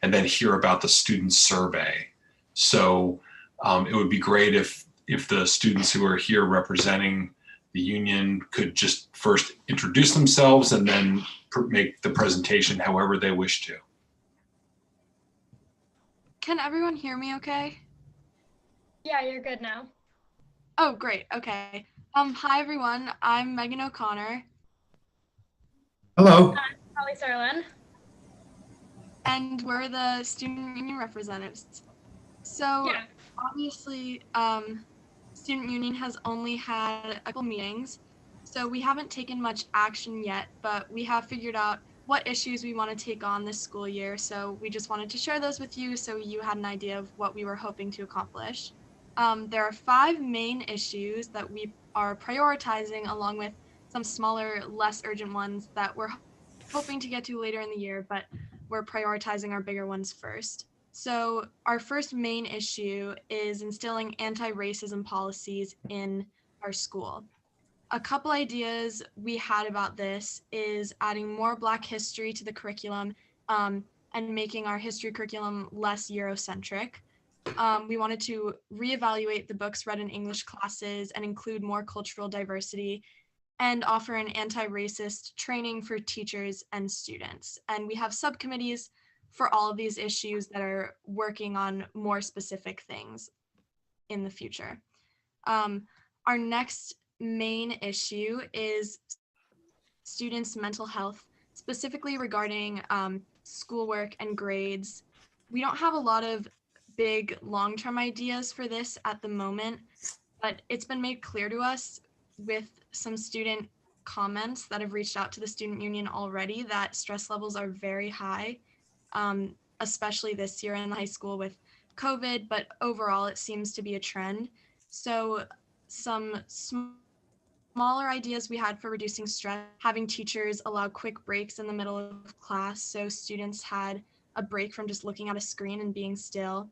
and then hear about the student survey. So it would be great if the students who are here representing the union could just first introduce themselves and then make the presentation however they wish to. Can everyone hear me okay? Yeah, you're good now. Oh, great. Okay. Hi everyone. I'm Megan O'Connor. Hello. I'm Holly Serlin. And we're the student union representatives. So Yeah. obviously, student union has only had a couple meetings, so we haven't taken much action yet, but we have figured out what issues we want to take on this school year. So we just wanted to share those with you so you had an idea of what we were hoping to accomplish. There are 5 main issues that we are prioritizing, along with some smaller, less urgent ones that we're hoping to get to later in the year, but we're prioritizing our bigger ones first. So our first main issue is instilling anti-racism policies in our school. A couple ideas we had about this is adding more Black history to the curriculum and making our history curriculum less Eurocentric. We wanted to reevaluate the books read in English classes and include more cultural diversity and offer an anti-racist training for teachers and students. And we have subcommittees for all of these issues that are working on more specific things in the future. Our next main issue is students' mental health, specifically regarding schoolwork and grades. We don't have a lot of big long-term ideas for this at the moment, but it's been made clear to us with some student comments that have reached out to the student union already that stress levels are very high, especially this year in high school with COVID, but overall it seems to be a trend. So some smaller ideas we had for reducing stress, having teachers allow quick breaks in the middle of class so students had a break from just looking at a screen and being still.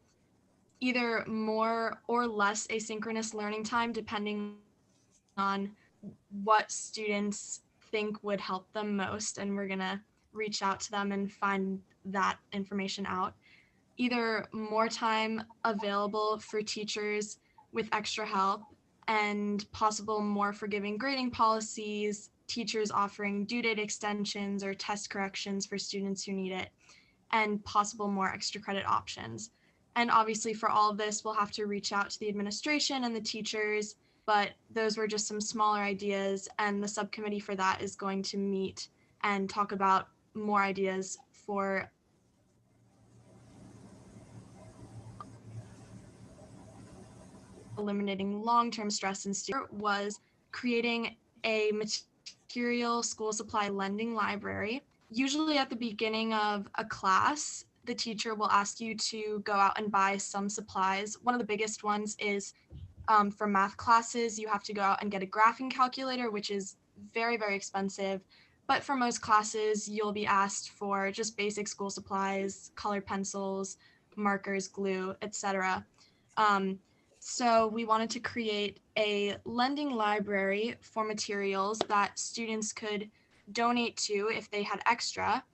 Either more or less asynchronous learning time, depending on what students think would help them most, and we're gonna reach out to them and find that information out. Either more time available for teachers with extra help and possible more forgiving grading policies, teachers offering due date extensions or test corrections for students who need it, and possible more extra credit options. And obviously for all of this, we'll have to reach out to the administration and the teachers, but those were just some smaller ideas, and the subcommittee for that is going to meet and talk about more ideas for eliminating long-term stress in students. Was creating a material school supply lending library. Usually at the beginning of a class, the teacher will ask you to go out and buy some supplies. One of the biggest ones is for math classes, you have to go out and get a graphing calculator, which is very, very expensive. But for most classes, you'll be asked for just basic school supplies, colored pencils, markers, glue, etc. So we wanted to create a lending library for materials that students could donate to if they had extra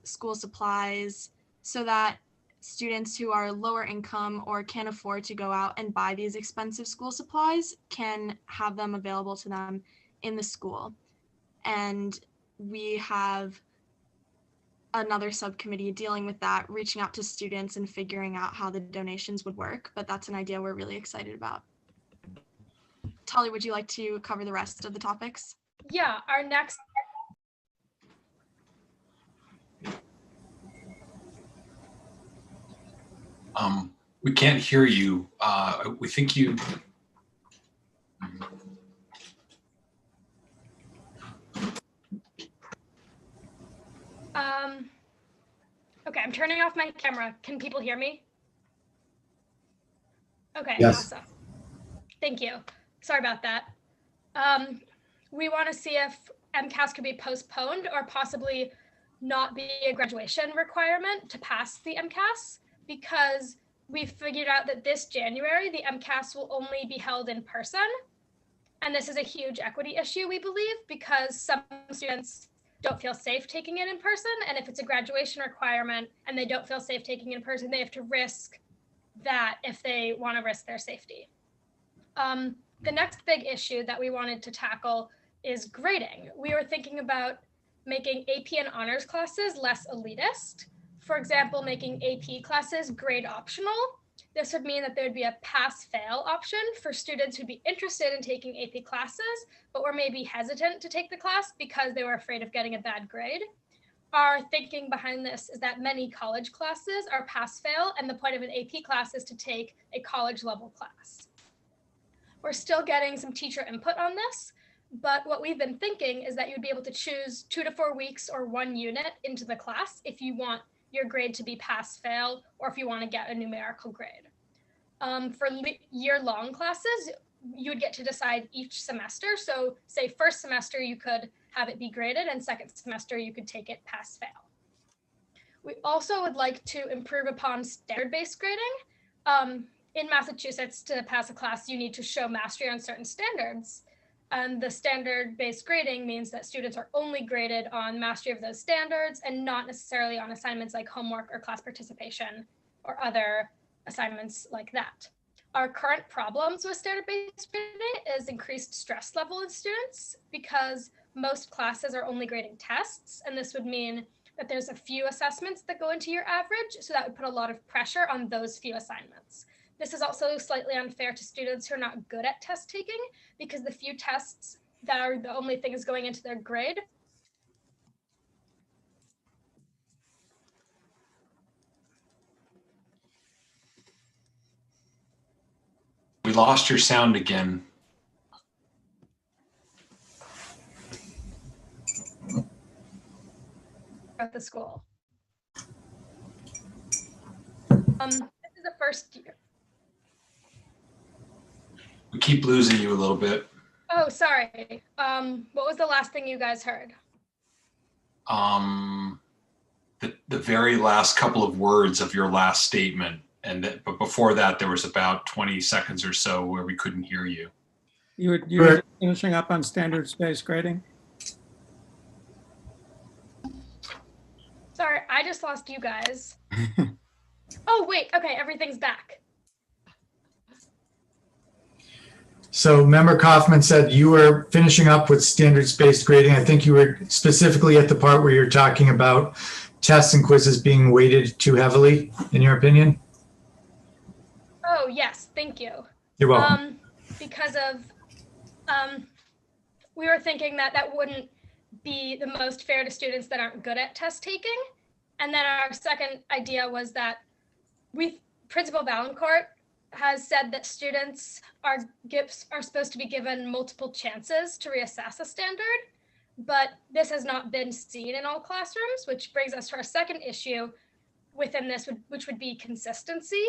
school supplies, so that students who are lower income or can't afford to go out and buy these expensive school supplies can have them available to them in the school. And we have another subcommittee dealing with that, reaching out to students and figuring out how the donations would work, but that's an idea we're really excited about. Tali, would you like to cover the rest of the topics? Yeah, our next We can't hear you. We think you. Okay, I'm turning off my camera. Can people hear me? Okay, Yes. Awesome. Thank you. Sorry about that. We want to see if MCAS could be postponed or possibly not be a graduation requirement to pass the MCAS, because we figured out that this January, the MCAS will only be held in person. And this is a huge equity issue, we believe, because some students don't feel safe taking it in person. And if it's a graduation requirement and they don't feel safe taking it in person, they have to risk that if they want to risk their safety. The next big issue that we wanted to tackle is grading. We were thinking about making AP and honors classes less elitist. For example, making AP classes grade optional. This would mean that there would be a pass-fail option for students who'd be interested in taking AP classes, but were maybe hesitant to take the class because they were afraid of getting a bad grade. Our thinking behind this is that many college classes are pass-fail, and the point of an AP class is to take a college-level class. We're still getting some teacher input on this, but what we've been thinking is that you'd be able to choose 2 to 4 weeks or 1 unit into the class if you want your grade to be pass-fail or if you want to get a numerical grade. For year-long classes, you would get to decide each semester. So say first semester, you could have it be graded, and second semester, you could take it pass-fail. We also would like to improve upon standard-based grading. In Massachusetts, to pass a class, you need to show mastery on certain standards. And the standard-based grading means that students are only graded on mastery of those standards and not necessarily on assignments like homework or class participation or other assignments like that. Our current problems with standard-based grading is increased stress level in students because most classes are only grading tests, and this would mean that there's a few assessments that go into your average, so that would put a lot of pressure on those few assignments. This is also slightly unfair to students who are not good at test taking because the few tests that are the only things going into their grade. We lost your sound again. At the school. This is the first year. We keep losing you a little bit. Oh, sorry. What was the last thing you guys heard? The very last couple of words of your last statement, but before that, there was about 20 seconds or so where we couldn't hear you. You were finishing up on standards-based grading? Sorry, I just lost you guys. Oh, wait. Okay, everything's back. So Member Kaufman said you were finishing up with standards-based grading. I think you were specifically at the part where you're talking about tests and quizzes being weighted too heavily, in your opinion? Oh, yes. Thank you. You're welcome. Because of, we were thinking that that wouldn't be the most fair to students that aren't good at test taking. And then our second idea was that Principal Valancourt has said that students are supposed to be given multiple chances to reassess a standard, but this has not been seen in all classrooms, which brings us to our second issue within this, which would be consistency.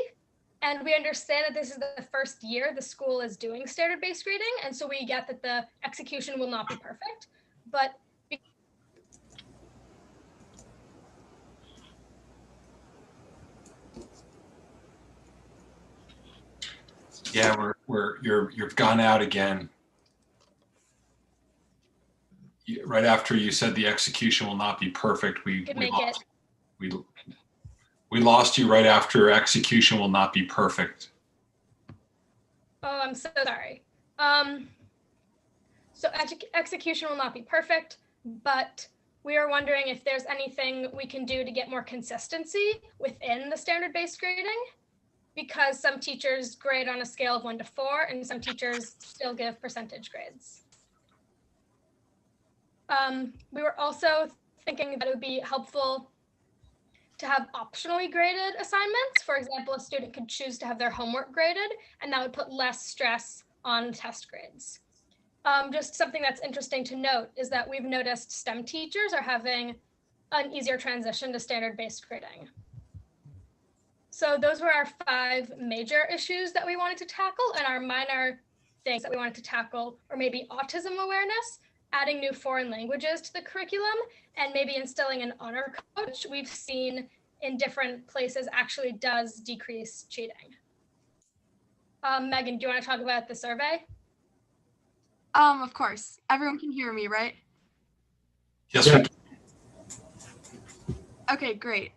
And we understand that this is the first year the school is doing standard-based grading, and so we get that the execution will not be perfect, but Yeah, you've gone out again. Right after you said the execution will not be perfect, we lost you right after execution will not be perfect. Oh, I'm so sorry. So execution will not be perfect, but we are wondering if there's anything we can do to get more consistency within the standard-based grading, because some teachers grade on a scale of 1 to 4 and some teachers still give percentage grades. We were also thinking that it would be helpful to have optionally graded assignments. For example, a student could choose to have their homework graded, and that would put less stress on test grades. Just something that's interesting to note is that we've noticed STEM teachers are having an easier transition to standard-based grading. So those were our 5 major issues that we wanted to tackle, and our minor things that we wanted to tackle were maybe autism awareness, adding new foreign languages to the curriculum, and maybe instilling an honor code, which we've seen in different places actually does decrease cheating. Megan, do you want to talk about the survey? Of course. Everyone can hear me, right? Yes, we can. Okay, great.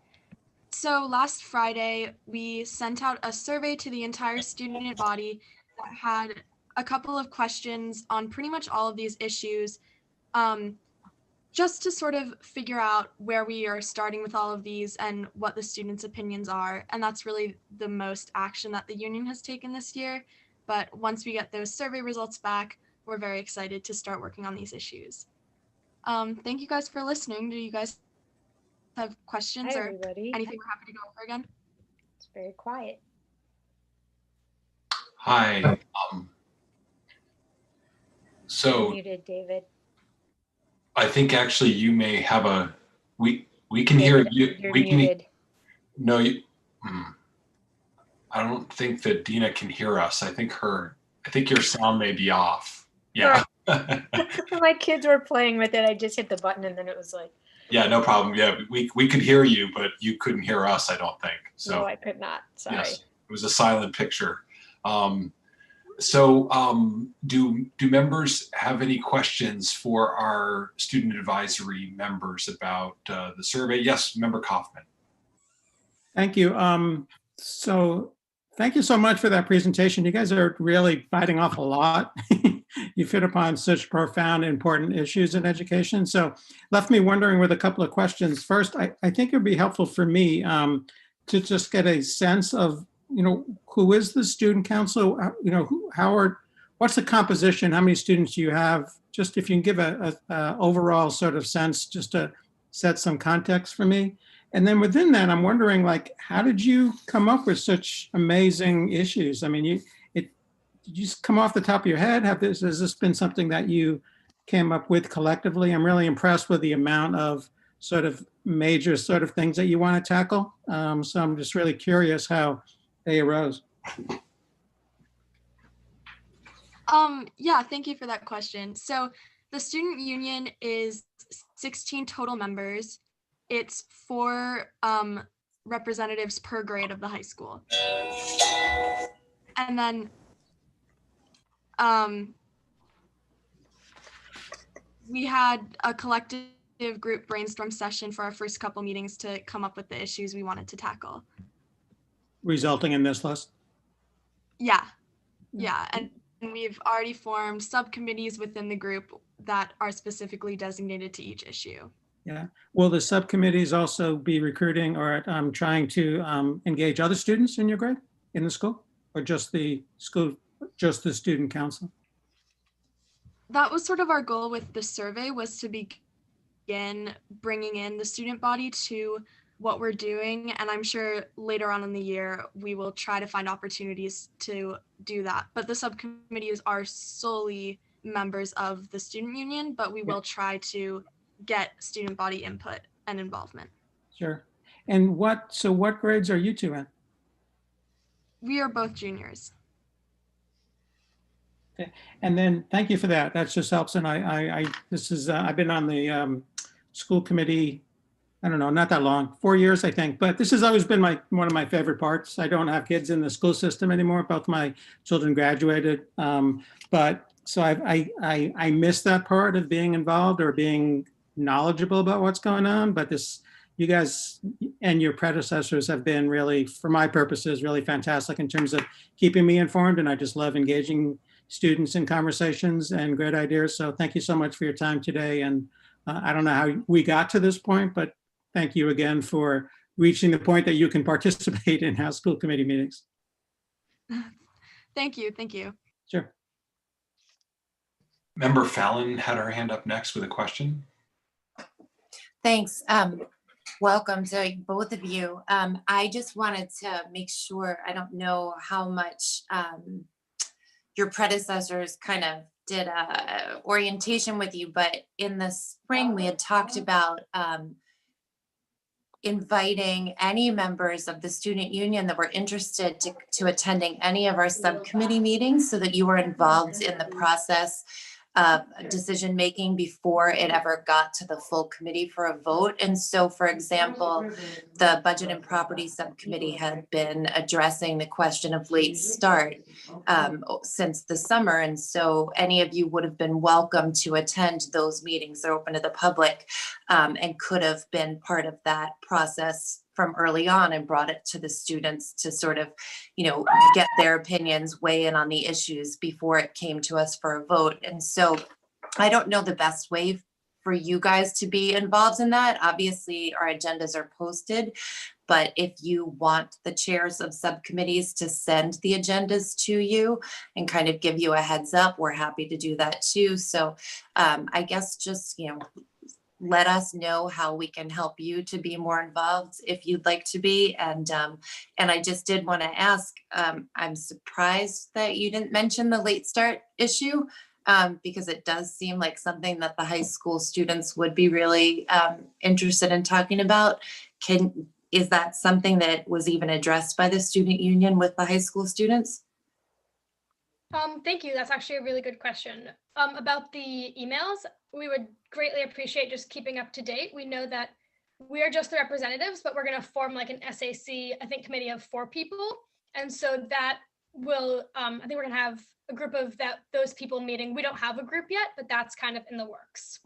So last Friday, we sent out a survey to the entire student body that had a couple of questions on pretty much all of these issues, just to sort of figure out where we are starting with all of these and what the students' opinions are. And that's really the most action that the union has taken this year. But once we get those survey results back, we're very excited to start working on these issues. Thank you guys for listening. Do you guys have questions Hi, or everybody. anything we're happy to go over again? It's very quiet. Hi. You're So muted, David. I think actually you may have we can hear David, you. You're We can muted. no. I don't think that Dina can hear us. I think your sound may be off. Yeah. My kids were playing with it. I just hit the button and then it was like, Yeah, no problem. Yeah, we could hear you, but you couldn't hear us, I don't think. So no, I could not. Sorry. yes, it was a silent picture. Do members have any questions for our student advisory members about the survey? Yes, Member Kaufman. Thank you. So thank you so much for that presentation. You guys are really biting off a lot. You've hit upon such profound, important issues in education. So left me wondering with a couple of questions. First, I think it would be helpful for me to just get a sense of, who is the student council? What's the composition? How many students do you have? Just if you can give a overall sort of sense, just to set some context for me. And then within that, I'm wondering, how did you come up with such amazing issues? I mean, did you just come off the top of your head? Has this been something that you came up with collectively? I'm really impressed with the amount of sort of major sort of things that you want to tackle. So I'm just really curious how they arose. Yeah, thank you for that question. So the student union is 16 total members. It's 4 representatives per grade of the high school. And then we had a collective group brainstorm session for our first couple meetings to come up with the issues we wanted to tackle. Resulting in this list? Yeah. And we've already formed subcommittees within the group that are specifically designated to each issue. Yeah. Will the subcommittees also be recruiting or trying to engage other students in your grade, in the school, or just the student council? That was sort of our goal with the survey, was to begin bringing in the student body to what we're doing. And I'm sure later on in the year, we will try to find opportunities to do that. But the subcommittees are solely members of the student union, but we will try to get student body input and involvement. Sure. And what grades are you two in? We are both juniors. Okay. And then thank you for that. That just helps. And I've been on the school committee, I don't know, not that long, 4 years, I think, but this has always been one of my favorite parts. I don't have kids in the school system anymore. Both my children graduated. But so I miss that part of being involved or being knowledgeable about what's going on. But you guys and your predecessors have been really, for my purposes, really fantastic in terms of keeping me informed. And I just love engaging students in conversations and great ideas. So thank you so much for your time today. And I don't know how we got to this point, but thank you again for reaching the point that you can participate in House School Committee meetings. Thank you. Thank you. Sure. Member Fallon had her hand up next with a question. Thanks. Welcome to both of you. I just wanted to make sure, I don't know how much your predecessors kind of did a orientation with you, but in the spring we had talked about inviting any members of the student union that were interested to attending any of our subcommittee meetings so that you were involved in the process decision making before it ever got to the full committee for a vote. And so, for example, the Budget and Property Subcommittee had been addressing the question of late start since the summer. And so any of you would have been welcome to attend those meetings. They're open to the public, and could have been part of that process from early on and brought it to the students to sort of, get their opinions, weigh in on the issues before it came to us for a vote. And so I don't know the best way for you guys to be involved in that. Obviously, our agendas are posted, but if you want the chairs of subcommittees to send the agendas to you and kind of give you a heads up, we're happy to do that too. So I guess just, let us know how we can help you to be more involved if you'd like to be. And I just did want to ask, I'm surprised that you didn't mention the late start issue, because it does seem like something that the high school students would be really interested in talking about. Is that something that was even addressed by the student union with the high school students? Thank you. That's actually a really good question. About the emails, we would greatly appreciate just keeping up to date. We know that we are just the representatives, but we're going to form like an SAC, I think, committee of 4 people. And so that will, I think we're going to have a group of those people meeting. We don't have a group yet, but that's kind of in the works.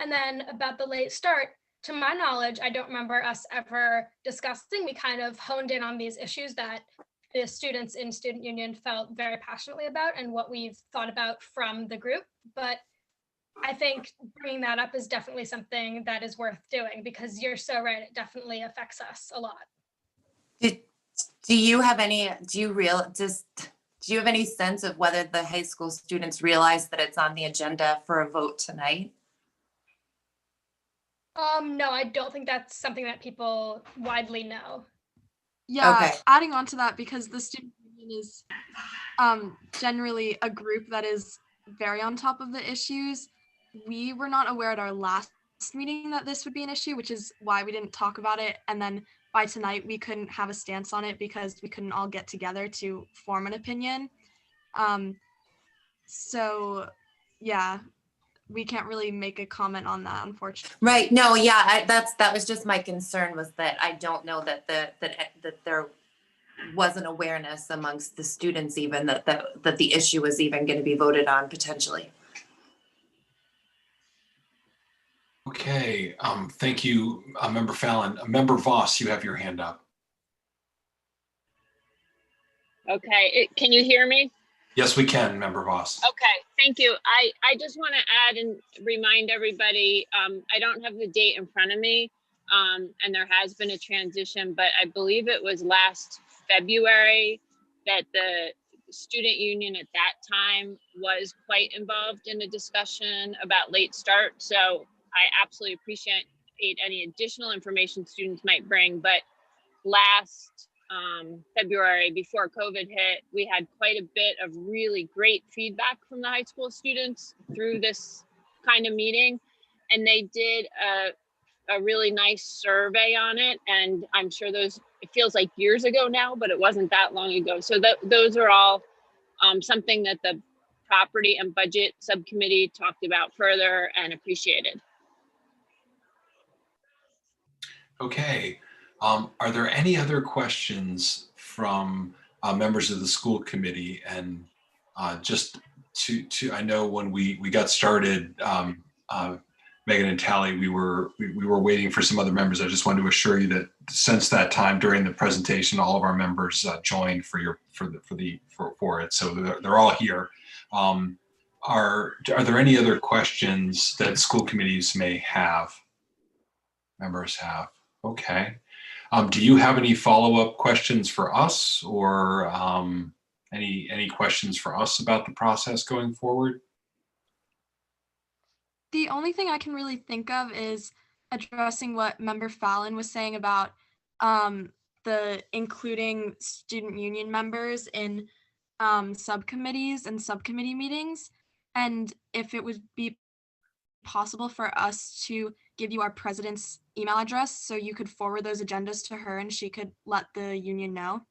And then about the late start, to my knowledge, I don't remember us ever discussing. We kind of honed in on these issues that the students in student union felt very passionately about and what we've thought about from the group. But I think bringing that up is definitely something that is worth doing, because you're so right, it definitely affects us a lot. Do you have any, do you have any sense of whether the high school students realize that it's on the agenda for a vote tonight? No, I don't think that's something that people widely know. Yeah, Okay. adding on to that, because the student union is generally a group that is very on top of the issues. We were not aware at our last meeting that this would be an issue, which is why we didn't talk about it. And then by tonight, we couldn't have a stance on it because we couldn't all get together to form an opinion. So yeah, we can't really make a comment on that, unfortunately. Right. No. Yeah. That was just my concern, was that I don't know that that there wasn't awareness amongst the students even that the issue was even going to be voted on potentially. Okay. Thank you, Member Fallon. Member Voss, you have your hand up. Okay. Can you hear me? Yes, we can, Member Voss. Okay, thank you. I just want to add and remind everybody, I don't have the date in front of me, and there has been a transition, but I believe it was last February that the student union at that time was quite involved in a discussion about late start. So I absolutely appreciate any additional information students might bring, but last February, before COVID hit, we had quite a bit of really great feedback from the high school students through this kind of meeting. And they did a really nice survey on it. And I'm sure it feels like years ago now, but it wasn't that long ago. So those are all something that the Property and Budget Subcommittee talked about further and appreciated. Okay. Are there any other questions from members of the school committee? And just to I know when we got started, Megan and Tally, we were waiting for some other members. I just wanted to assure you that since that time during the presentation, all of our members joined for it. So they're all here. Are there any other questions that school committees may have? Members have. Okay. Do you have any follow-up questions for us, or any questions for us about the process going forward? The only thing I can really think of is addressing what Member Fallon was saying about the including student union members in subcommittees and subcommittee meetings, and if it would be possible for us to give you our president's email address so you could forward those agendas to her and she could let the union know.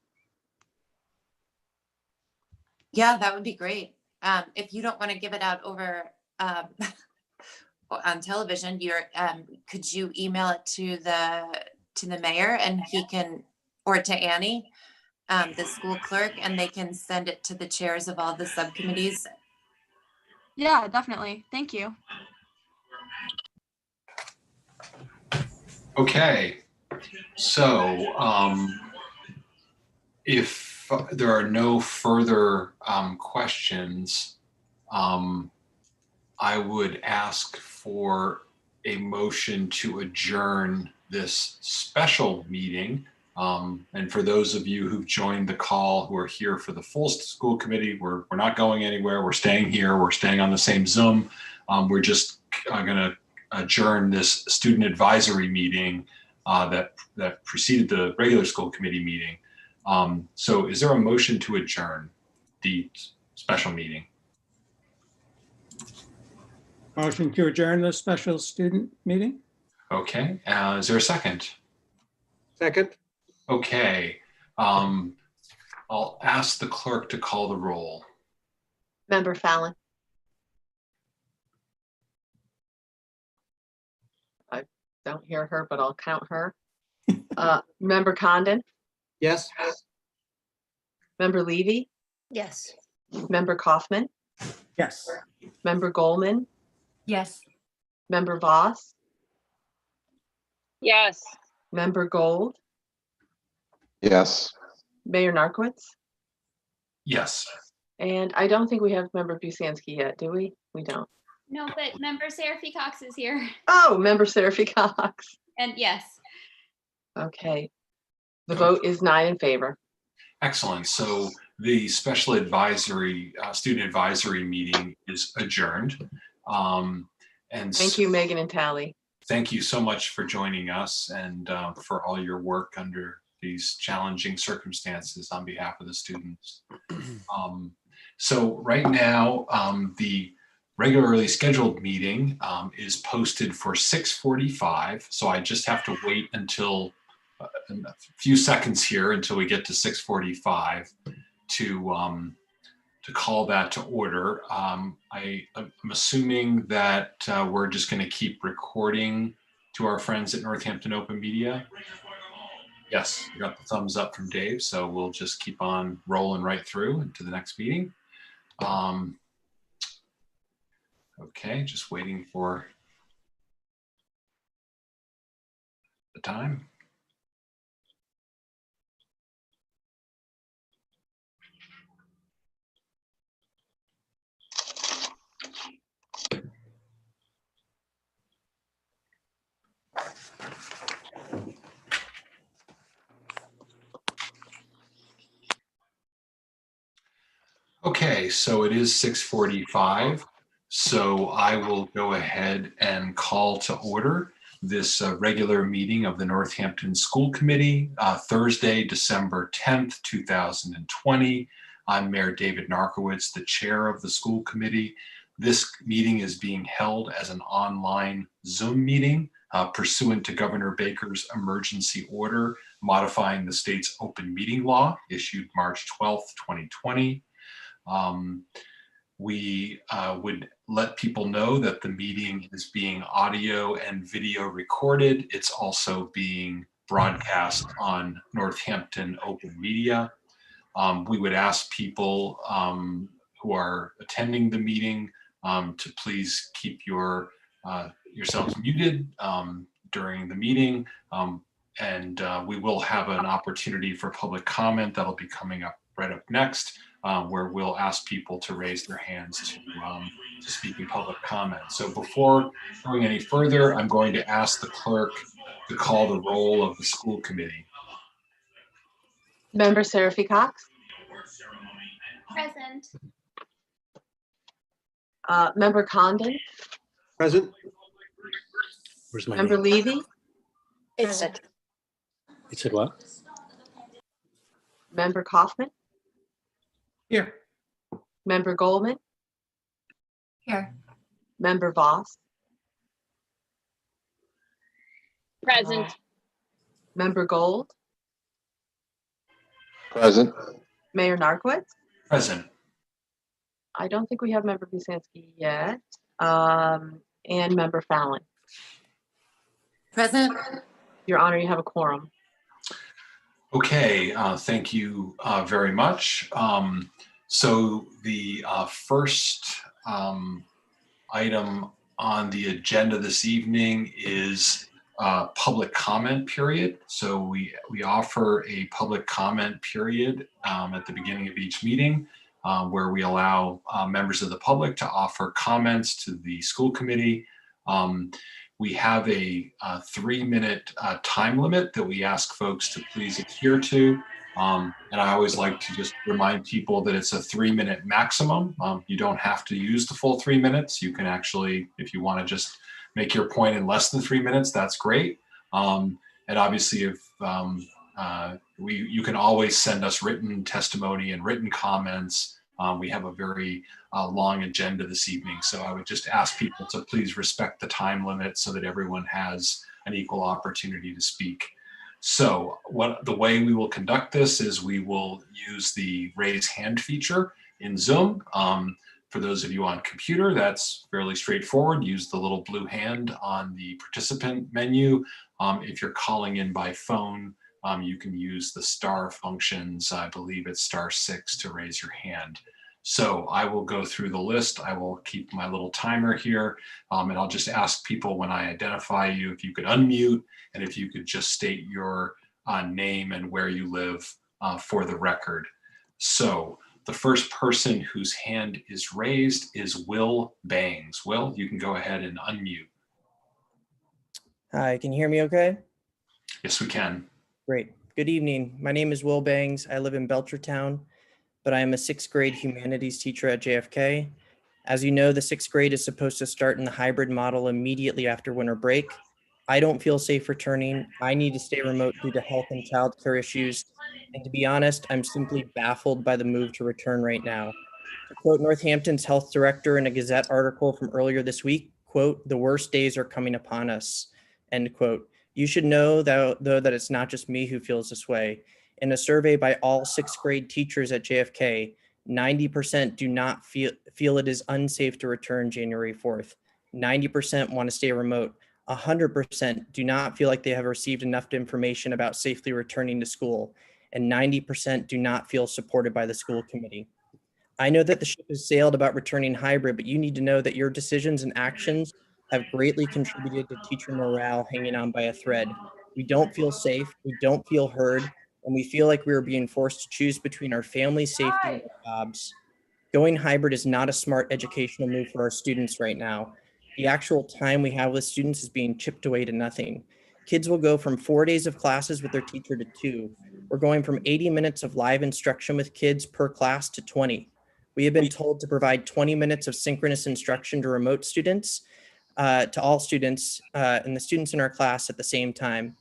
Yeah, that would be great. If you don't want to give it out over on television, could you email it to the mayor and he can, or to Annie, the school clerk, and they can send it to the chairs of all the subcommittees? Yeah, definitely. Thank you. Okay, so if there are no further questions, I would ask for a motion to adjourn this special meeting. And for those of you who've joined the call who are here for the full school committee, we're not going anywhere. We're staying here. We're staying on the same Zoom. We're just going to adjourn this student advisory meeting that preceded the regular school committee meeting. So is there a motion to adjourn the special meeting? Motion to adjourn the special student meeting? Okay, is there a second? Second. Okay, I'll ask the clerk to call the roll. Member Fallon. I don't hear her, but I'll count her. Member Condon, Yes. Member Levy, Yes. Member Kaufman, Yes. Member Goldman, Yes. Member Voss, Yes. Member Gold, Yes. Mayor Narcoitz. Yes. And I don't think we have Member Busanski yet, do we? We don't. No, but member Seraphy Cox is here. Oh, Member Seraphy Cox. And yes. Okay. The vote is 9 in favor. Excellent. So the special advisory, student advisory meeting is adjourned. And Thank you, Megan and Tally. thank you so much for joining us and for all your work under these challenging circumstances on behalf of the students. So right now, the regularly scheduled meeting is posted for 6:45. So I just have to wait until a few seconds here until we get to 6:45 to call that to order. I'm assuming that we're just going to keep recording to our friends at Northampton Open Media. Yes, we got the thumbs up from Dave, so we'll just keep on rolling right through into the next meeting. Okay, just waiting for the time. Okay, so it is 6:45. So I will go ahead and call to order this regular meeting of the Northampton School Committee, Thursday, December 10th, 2020. I'm Mayor David Narkowitz, the chair of the school committee. This meeting is being held as an online Zoom meeting pursuant to Governor Baker's emergency order modifying the state's open meeting law issued March 12th, 2020. We would let people know that the meeting is being audio and video recorded. It's also being broadcast on Northampton Open Media. We would ask people who are attending the meeting to please keep yourselves muted during the meeting. And we will have an opportunity for public comment that'll be coming up right up next. Where we'll ask people to raise their hands to speak in public comment. So before going any further, I'm going to ask the clerk to call the roll of the school committee. Member Seraphy Cox. Present. Member Condon. Present. Where's my Member name? Levy. Present. It said what? Member Kaufman. Here. Member Goldman. Here. Member Voss. Present. Member Gold. Present. Mayor Narcoitz. Present. I don't think we have Member Busanski yet. And Member Fallon. Present. Your Honor, you have a quorum. Okay, thank you very much. So the first item on the agenda this evening is public comment period. So we offer a public comment period at the beginning of each meeting where we allow members of the public to offer comments to the school committee. We have a 3-minute time limit that we ask folks to please adhere to. And I always like to just remind people that it's a 3-minute maximum. You don't have to use the full 3 minutes. You can actually, if you want to just make your point in less than 3 minutes, that's great. And obviously, if you can always send us written testimony and written comments. We have a very long agenda this evening, so I would just ask people to please respect the time limit so that everyone has an equal opportunity to speak. So the way we will conduct this is we will use the raise hand feature in Zoom. For those of you on computer, that's fairly straightforward. Use the little blue hand on the participant menu. If you're calling in by phone, you can use the star functions. I believe it's *6 to raise your hand. So I will go through the list. I will keep my little timer here, and I'll just ask people when I identify you, if you could unmute and if you could just state your name and where you live for the record. So the first person whose hand is raised is Will Bangs. Will, you can go ahead and unmute. Hi, can you hear me okay? Yes, we can. Great. Good evening. My name is Will Bangs. I live in Belchertown, but I am a 6th grade humanities teacher at JFK. As you know, the 6th grade is supposed to start in the hybrid model immediately after winter break. I don't feel safe returning. I need to stay remote due to health and childcare issues. And to be honest, I'm simply baffled by the move to return right now. To quote Northampton's health director in a Gazette article from earlier this week, quote, "The worst days are coming upon us," end quote. You should know, though, that it's not just me who feels this way. In a survey by all 6th grade teachers at JFK, 90% do not feel it is unsafe to return January 4th. 90% want to stay remote. 100% do not feel like they have received enough information about safely returning to school. And 90% do not feel supported by the school committee. I know that the ship has sailed about returning hybrid, but you need to know that your decisions and actions have greatly contributed to teacher morale hanging on by a thread. We don't feel safe, we don't feel heard, and we feel like we are being forced to choose between our family's safety and our jobs. Going hybrid is not a smart educational move for our students right now. The actual time we have with students is being chipped away to nothing. Kids will go from 4 days of classes with their teacher to 2. We're going from 80 minutes of live instruction with kids per class to 20. We have been told to provide 20 minutes of synchronous instruction to remote students, to all students, and the students in our class at the same time.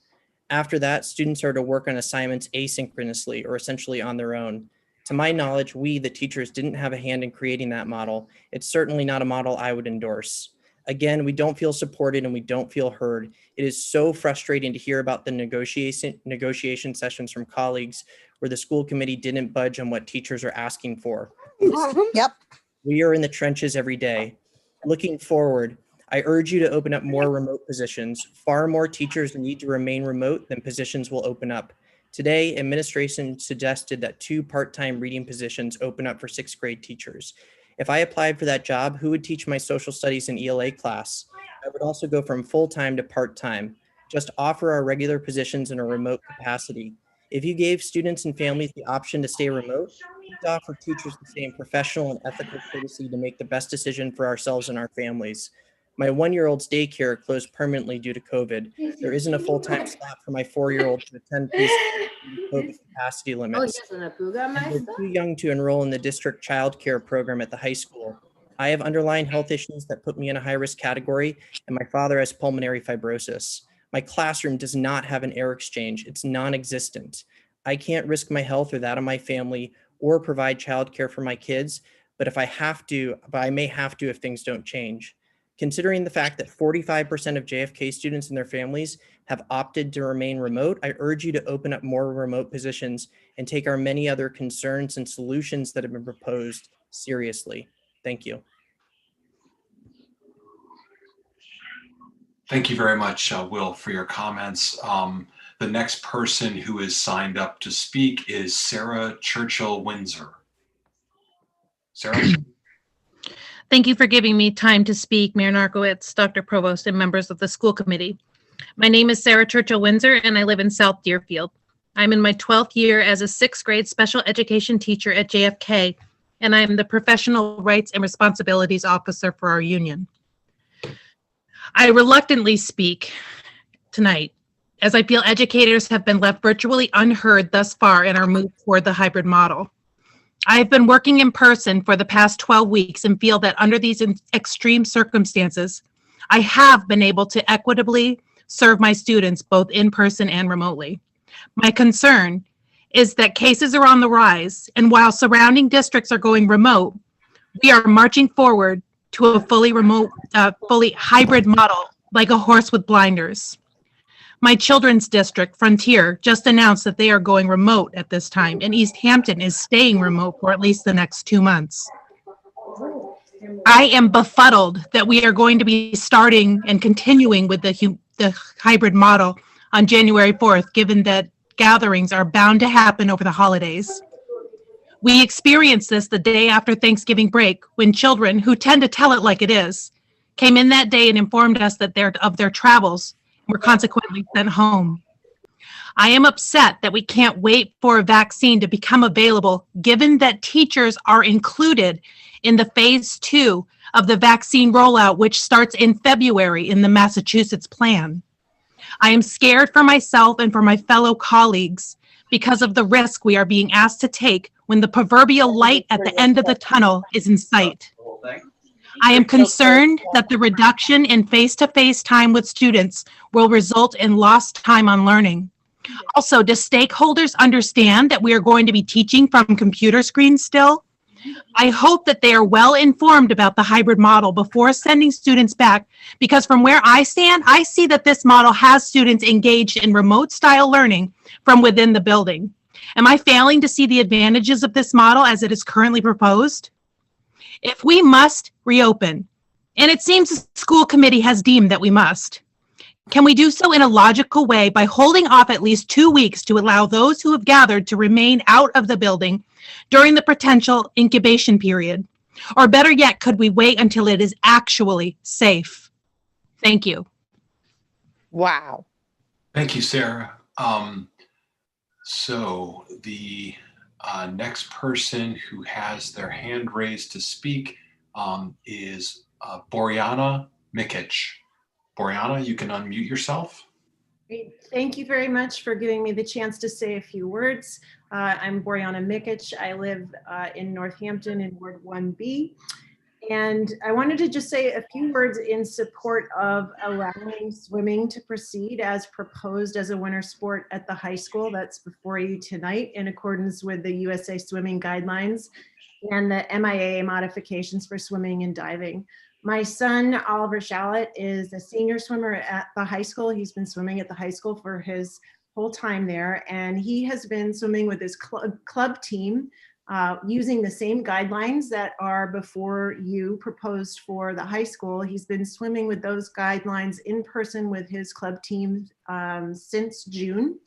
After that, students are to work on assignments asynchronously or essentially on their own. To my knowledge, we, the teachers, didn't have a hand in creating that model. It's certainly not a model I would endorse. Again, we don't feel supported and we don't feel heard. It is so frustrating to hear about the negotiation sessions from colleagues where the school committee didn't budge on what teachers are asking for. Yep. We are in the trenches every day. Looking forward, I urge you to open up more remote positions. Far more teachers need to remain remote than positions will open up. Today, administration suggested that 2 part-time reading positions open up for 6th grade teachers. If I applied for that job, who would teach my social studies and ELA class? I would also go from full-time to part-time. Just offer our regular positions in a remote capacity. If you gave students and families the option to stay remote, we'd offer teachers the same professional and ethical courtesy to make the best decision for ourselves and our families. My 1-year-old's daycare closed permanently due to COVID. There isn't a full-time slot for my 4-year-old to attend preschool due to COVID capacity limits. And they're too young to enroll in the district child care program at the high school. I have underlying health issues that put me in a high-risk category, and my father has pulmonary fibrosis. My classroom does not have an air exchange. It's non-existent. I can't risk my health or that of my family or provide childcare for my kids, but I may have to if things don't change. Considering the fact that 45% of JFK students and their families have opted to remain remote, I urge you to open up more remote positions and take our many other concerns and solutions that have been proposed seriously. Thank you. Thank you very much, Will, for your comments. The next person who is signed up to speak is Sarah Churchill Windsor. Sarah? Thank you for giving me time to speak, Mayor Narkowitz, Dr. Provost, and members of the school committee. My name is Sarah Churchill Windsor, and I live in South Deerfield. I'm in my 12th year as a 6th grade special education teacher at JFK, and I am the Professional Rights and Responsibilities Officer for our union. I reluctantly speak tonight, as I feel educators have been left virtually unheard thus far in our move toward the hybrid model. I have been working in person for the past 12 weeks and feel that under these extreme circumstances, I have been able to equitably serve my students both in person and remotely. My concern is that cases are on the rise, and while surrounding districts are going remote, we are marching forward to a fully hybrid model like a horse with blinders. My children's district, Frontier, just announced that they are going remote at this time, and East Hampton is staying remote for at least the next 2 months. I am befuddled that we are going to be starting and continuing with the hybrid model on January 4th, given that gatherings are bound to happen over the holidays. We experienced this the day after Thanksgiving break, when children, who tend to tell it like it is, came in that day and informed us that of their travels, were consequently sent home. I am upset that we can't wait for a vaccine to become available, given that teachers are included in the phase 2 of the vaccine rollout, which starts in February in the Massachusetts plan. I am scared for myself and for my fellow colleagues because of the risk we are being asked to take when the proverbial light at the end of the tunnel is in sight. I am concerned that the reduction in face-to-face time with students will result in lost time on learning. Also, do stakeholders understand that we are going to be teaching from computer screens still? I hope that they are well informed about the hybrid model before sending students back, because from where I stand, I see that this model has students engaged in remote style learning from within the building. Am I failing to see the advantages of this model as it is currently proposed? If we must reopen, and it seems the school committee has deemed that we must, can we do so in a logical way by holding off at least 2 weeks to allow those who have gathered to remain out of the building during the potential incubation period? Or better yet, could we wait until it is actually safe? Thank you. Wow. Thank you, Sarah. So the next person who has their hand raised to speak is Boriana Mikic. Boriana, you can unmute yourself. Great. Thank you very much for giving me the chance to say a few words. I'm Boriana Mikic. I live in Northampton in Ward 1B. And I wanted to just say a few words in support of allowing swimming to proceed as proposed as a winter sport at the high school. That's before you tonight, in accordance with the USA Swimming Guidelines and the MIA modifications for swimming and diving. My son, Oliver Shallett, is a senior swimmer at the high school. He's been swimming at the high school for his whole time there, and he has been swimming with his club team using the same guidelines that are before you proposed for the high school. He's been swimming with those guidelines in person with his club team since June,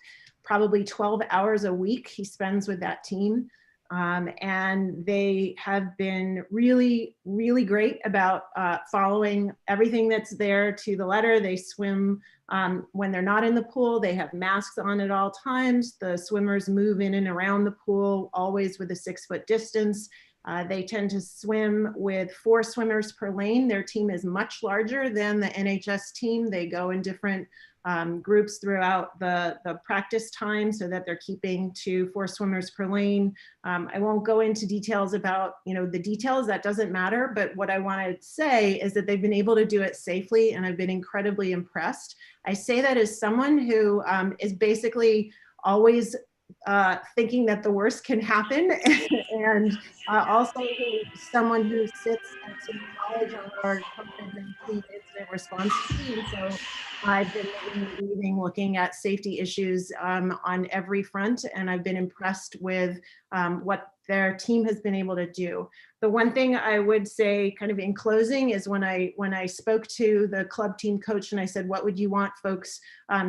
probably 12 hours a week he spends with that team. And they have been really, really great about following everything that's there to the letter. They swim when they're not in the pool. They have masks on at all times. The swimmers move in and around the pool, always with a 6-foot distance. They tend to swim with 4 swimmers per lane. Their team is much larger than the NHS team. They go in different groups throughout the practice time so that they're keeping to 4 swimmers per lane. I won't go into details about, the details, that doesn't matter, but what I want to say is that they've been able to do it safely, and I've been incredibly impressed. I say that as someone who is basically always thinking that the worst can happen, and also someone who sits at some college on our COVID-19. It's incident response team. So I've been living and breathing, looking at safety issues on every front, and I've been impressed with what their team has been able to do. The one thing I would say kind of in closing is when I spoke to the club team coach and I said, what would you want folks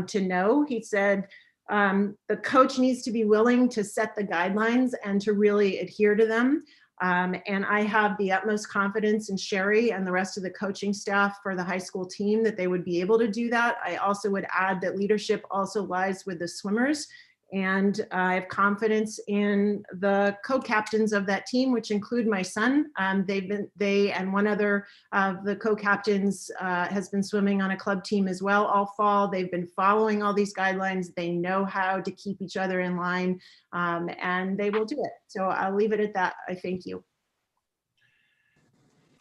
to know? He said, the coach needs to be willing to set the guidelines and to really adhere to them. And I have the utmost confidence in Sherry and the rest of the coaching staff for the high school team that they would be able to do that. I also would add that leadership also lies with the swimmers. And I have confidence in the co-captains of that team, which include my son. They and one other of the co-captains has been swimming on a club team as well all fall. They've been following all these guidelines. They know how to keep each other in line, and they will do it. So I'll leave it at that. I thank you.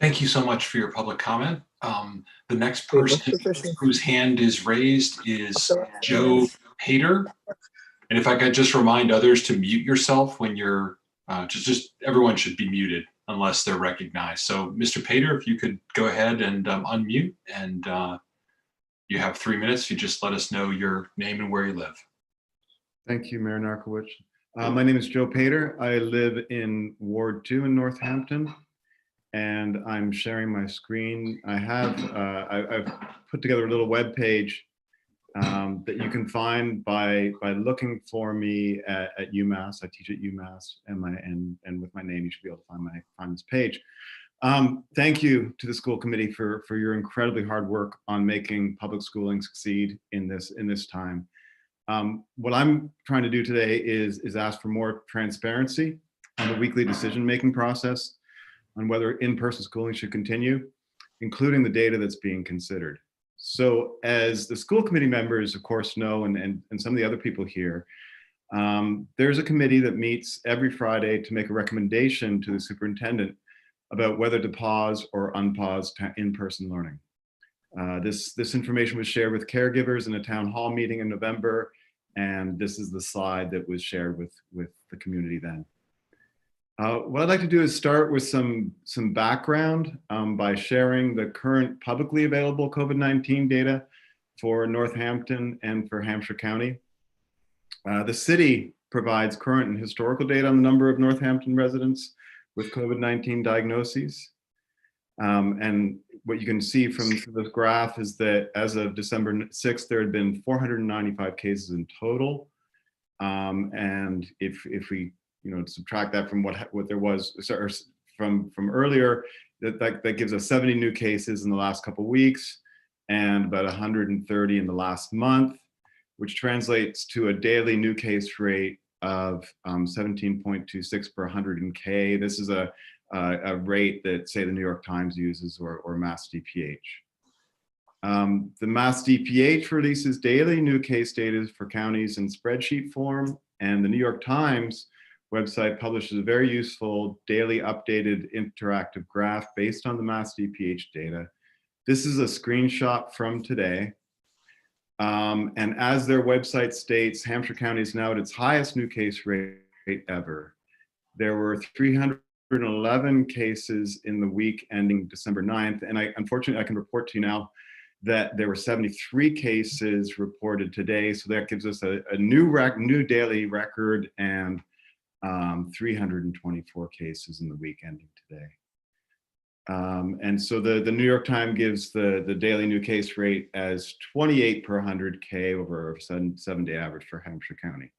Thank you so much for your public comment. The next person whose hand is raised is Joe Pater. And if I could just remind others to mute yourself when you're, just everyone should be muted unless they're recognized. So Mr. Pater, if you could go ahead and unmute, and you have 3 minutes. You just let us know your name and where you live. Thank you, Mayor Narkowicz. My name is Joe Pater. I live in Ward 2 in Northampton, and I'm sharing my screen. I've put together a little web page that you can find by looking for me at UMass. I teach at UMass, and with my name, you should be able to find this page. Thank you to the school committee for your incredibly hard work on making public schooling succeed in this time. What I'm trying to do today is ask for more transparency on the weekly decision-making process on whether in-person schooling should continue, including the data that's being considered. So as the school committee members, of course, know, and some of the other people here, there's a committee that meets every Friday to make a recommendation to the superintendent about whether to pause or unpause in-person learning. This information was shared with caregivers in a town hall meeting in November, and this is the slide that was shared with the community then. What I'd like to do is start with some background by sharing the current publicly available COVID-19 data for Northampton and for Hampshire County. The city provides current and historical data on the number of Northampton residents with COVID-19 diagnoses. And what you can see from this graph is that as of December 6th, there had been 495 cases in total. And if we subtract that from what there was from earlier, that gives us 70 new cases in the last couple of weeks and about 130 in the last month, which translates to a daily new case rate of 17.26 per 100 K. This is a rate that, say, the New York Times uses or Mass DPH. The Mass DPH releases daily new case data for counties in spreadsheet form, and the New York Times website publishes a very useful daily updated interactive graph based on the Mass DPH data. This is a screenshot from today. And as their website states, Hampshire County is now at its highest new case rate ever. There were 311 cases in the week ending December 9th. And unfortunately, I can report to you now that there were 73 cases reported today. So that gives us a new daily record, and 324 cases in the week ending today. And so the New York Times gives the daily new case rate as 28 per 100 K over a 7-day average for Hampshire County.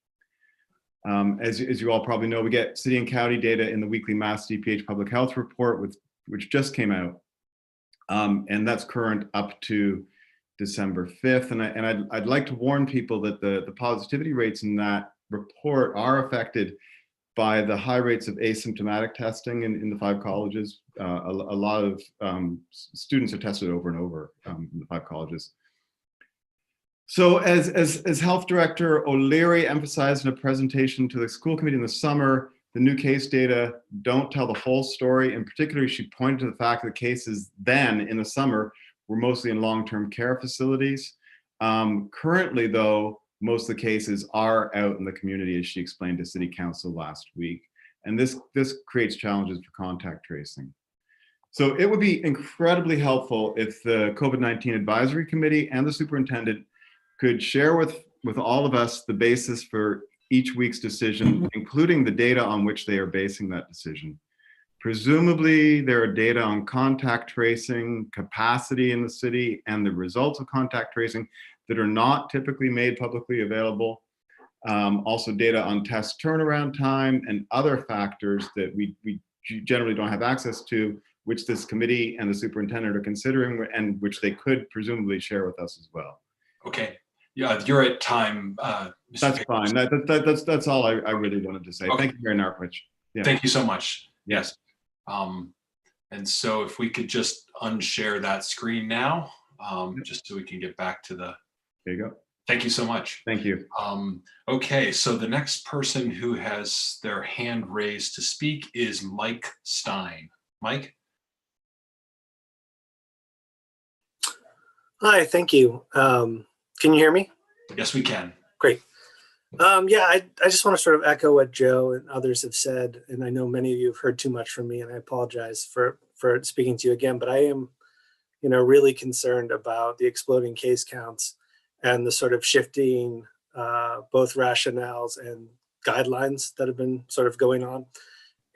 As you all probably know, we get city and county data in the weekly Mass DPH public health report, which just came out. And that's current up to December 5th. And I'd like to warn people that the positivity rates in that report are affected by the high rates of asymptomatic testing in the 5 colleges. A lot of students are tested over and over in the 5 colleges. So as Health Director O'Leary emphasized in a presentation to the school committee in the summer, the new case data don't tell the whole story. In particular, she pointed to the fact that cases then in the summer were mostly in long-term care facilities. Currently, though, most of the cases are out in the community, as she explained to City Council last week. And this creates challenges for contact tracing. So it would be incredibly helpful if the COVID-19 Advisory Committee and the superintendent could share with all of us the basis for each week's decision, including the data on which they are basing that decision. Presumably, there are data on contact tracing, capacity in the city, and the results of contact tracing that are not typically made publicly available. Also data on test turnaround time and other factors that we generally don't have access to, which this committee and the superintendent are considering and which they could presumably share with us as well. Okay. Yeah, you're at time. Mr. That's Papers. fine. That's all I really wanted to say. Okay. Thank you, Mayor Narcovic. Yeah. Thank you so much. Yes. And so if we could just unshare that screen now, just so we can get back to the. There you go. Thank you so much. Thank you. Okay, so the next person who has their hand raised to speak is Mike Stein. Mike? Hi, thank you. Can you hear me? Yes, we can. Great. Yeah, I just want to sort of echo what Joe and others have said, and I know many of you have heard too much from me, and I apologize for speaking to you again, but I am, really concerned about the exploding case counts and the sort of shifting both rationales and guidelines that have been sort of going on.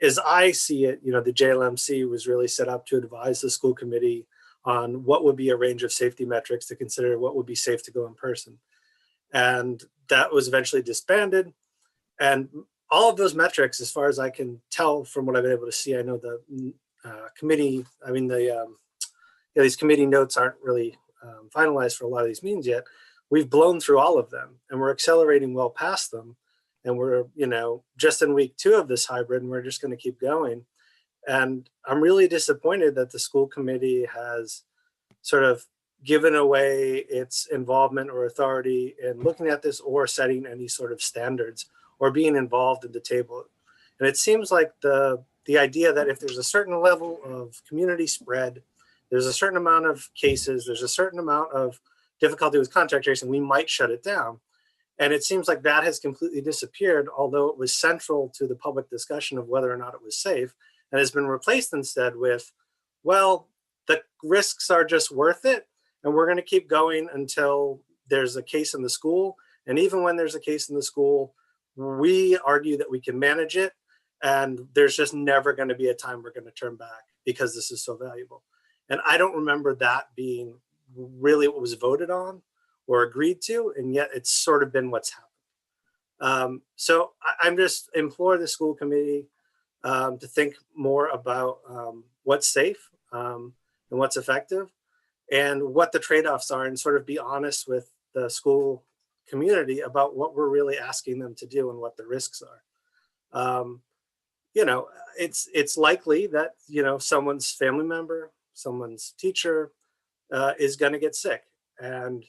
As I see it, the JLMC was really set up to advise the school committee on what would be a range of safety metrics to consider what would be safe to go in person. And that was eventually disbanded. And all of those metrics, as far as I can tell from what I've been able to see, I know the committee, these committee notes aren't really finalized for a lot of these meetings yet. We've blown through all of them and we're accelerating well past them. And we're, just in week 2 of this hybrid, and we're just going to keep going. And I'm really disappointed that the school committee has sort of given away its involvement or authority in looking at this or setting any sort of standards or being involved in the table. And it seems like the idea that if there's a certain level of community spread, there's a certain amount of cases, there's a certain amount of difficulty with contact tracing, we might shut it down. And it seems like that has completely disappeared, although it was central to the public discussion of whether or not it was safe, and has been replaced instead with, well, the risks are just worth it. And we're going to keep going until there's a case in the school. And even when there's a case in the school, we argue that we can manage it. And there's just never going to be a time we're going to turn back because this is so valuable. And I don't remember that being really what was voted on or agreed to. And yet it's sort of been what's happened. So I'm just implore the school committee to think more about what's safe and what's effective and what the trade-offs are, and sort of be honest with the school community about what we're really asking them to do and what the risks are. It's likely that, someone's family member, someone's teacher is going to get sick. And,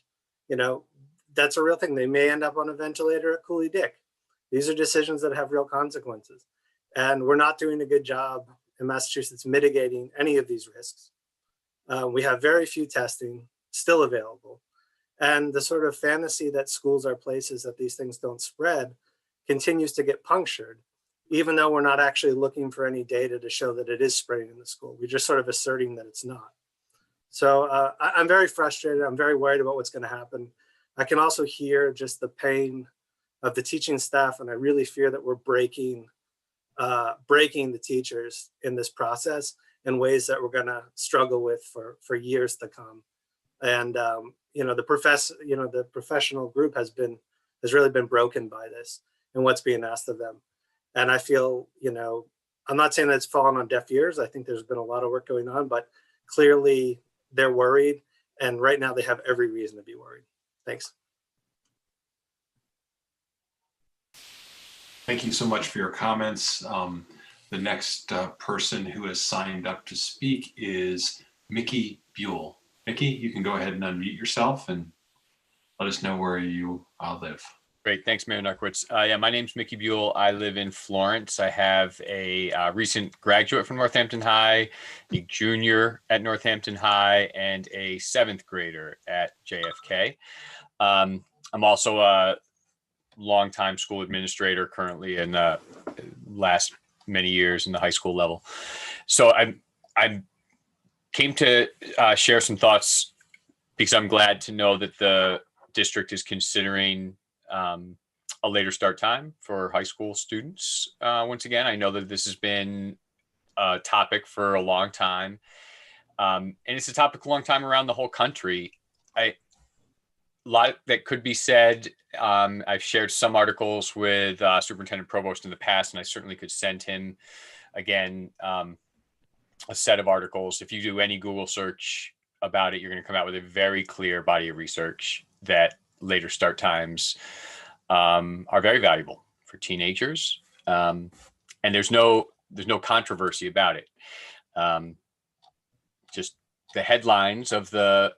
that's a real thing. They may end up on a ventilator at Cooley Dick. These are decisions that have real consequences. And we're not doing a good job in Massachusetts mitigating any of these risks. We have very few testing still available. And the sort of fantasy that schools are places that these things don't spread continues to get punctured, even though we're not actually looking for any data to show that it is spreading in the school. We're just sort of asserting that it's not. So I'm very frustrated. I'm very worried about what's going to happen. I can also hear just the pain of the teaching staff, and I really fear that we're breaking the teachers in this process in ways that we're going to struggle with for years to come. And the professional group has really been broken by this and what's being asked of them. And I feel, I'm not saying that it's fallen on deaf ears. I think there's been a lot of work going on, but clearly they're worried, and right now they have every reason to be worried. Thanks. Thank you so much for your comments. The next person who has signed up to speak is Mickey Buell. Mickey, you can go ahead and unmute yourself and let us know where you live. Great, thanks, Mayor Narkowitz. Yeah, my name's Mickey Buell. I live in Florence. I have a recent graduate from Northampton High, a junior at Northampton High, and a 7th grader at JFK. I'm also a longtime school administrator, currently in the last many years in the high school level. So I'm came to share some thoughts because I'm glad to know that the district is considering a later start time for high school students. Once again, I know that this has been a topic for a long time. And it's a topic a long time around the whole country. A lot that could be said. I've shared some articles with Superintendent Provost in the past, and I certainly could send him again a set of articles. If you do any Google search about it, you're going to come out with a very clear body of research that later start times are very valuable for teenagers, and there's no controversy about it. Just the headlines of the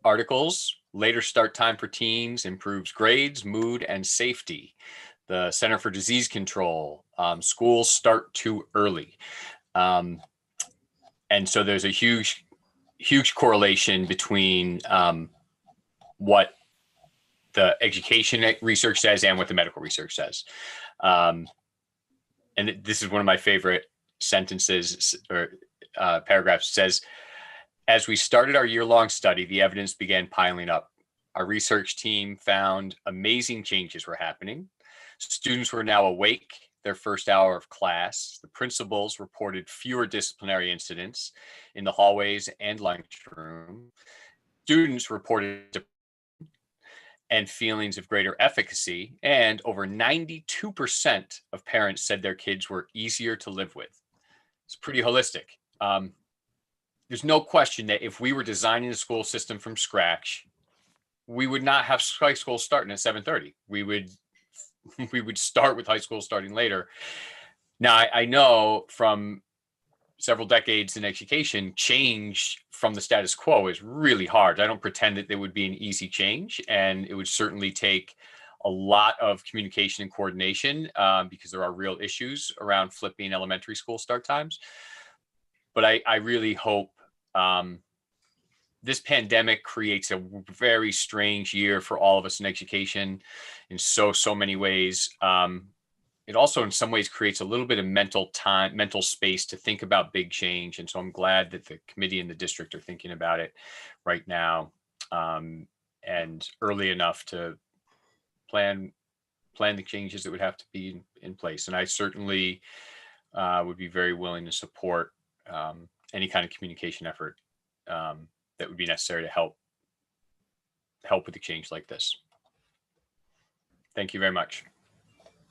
articles: later start time for teens improves grades, mood, and safety. The Center for Disease Control, schools start too early. And so there's a huge correlation between what the education research says and what the medical research says. And this is one of my favorite sentences or paragraphs. It says, as we started our year-long study, the evidence began piling up. Our research team found amazing changes were happening. Students were now awake their first hour of class. The principals reported fewer disciplinary incidents in the hallways and lunchroom. Students reported and feelings of greater efficacy, and over 92% of parents said their kids were easier to live with. It's pretty holistic. There's no question that if we were designing a school system from scratch, we would not have high school starting at 7:30. We would start with high school starting later. Now, I know from several decades in education, change from the status quo is really hard. I don't pretend that there would be an easy change, and it would certainly take a lot of communication and coordination because there are real issues around flipping elementary school start times. But I really hope this pandemic creates a very strange year for all of us in education in so many ways. It also in some ways creates a little bit of mental space to think about big change. And so I'm glad that the committee and the district are thinking about it right now and early enough to plan the changes that would have to be in place. And I certainly would be very willing to support any kind of communication effort that would be necessary to help with a change like this. Thank you very much.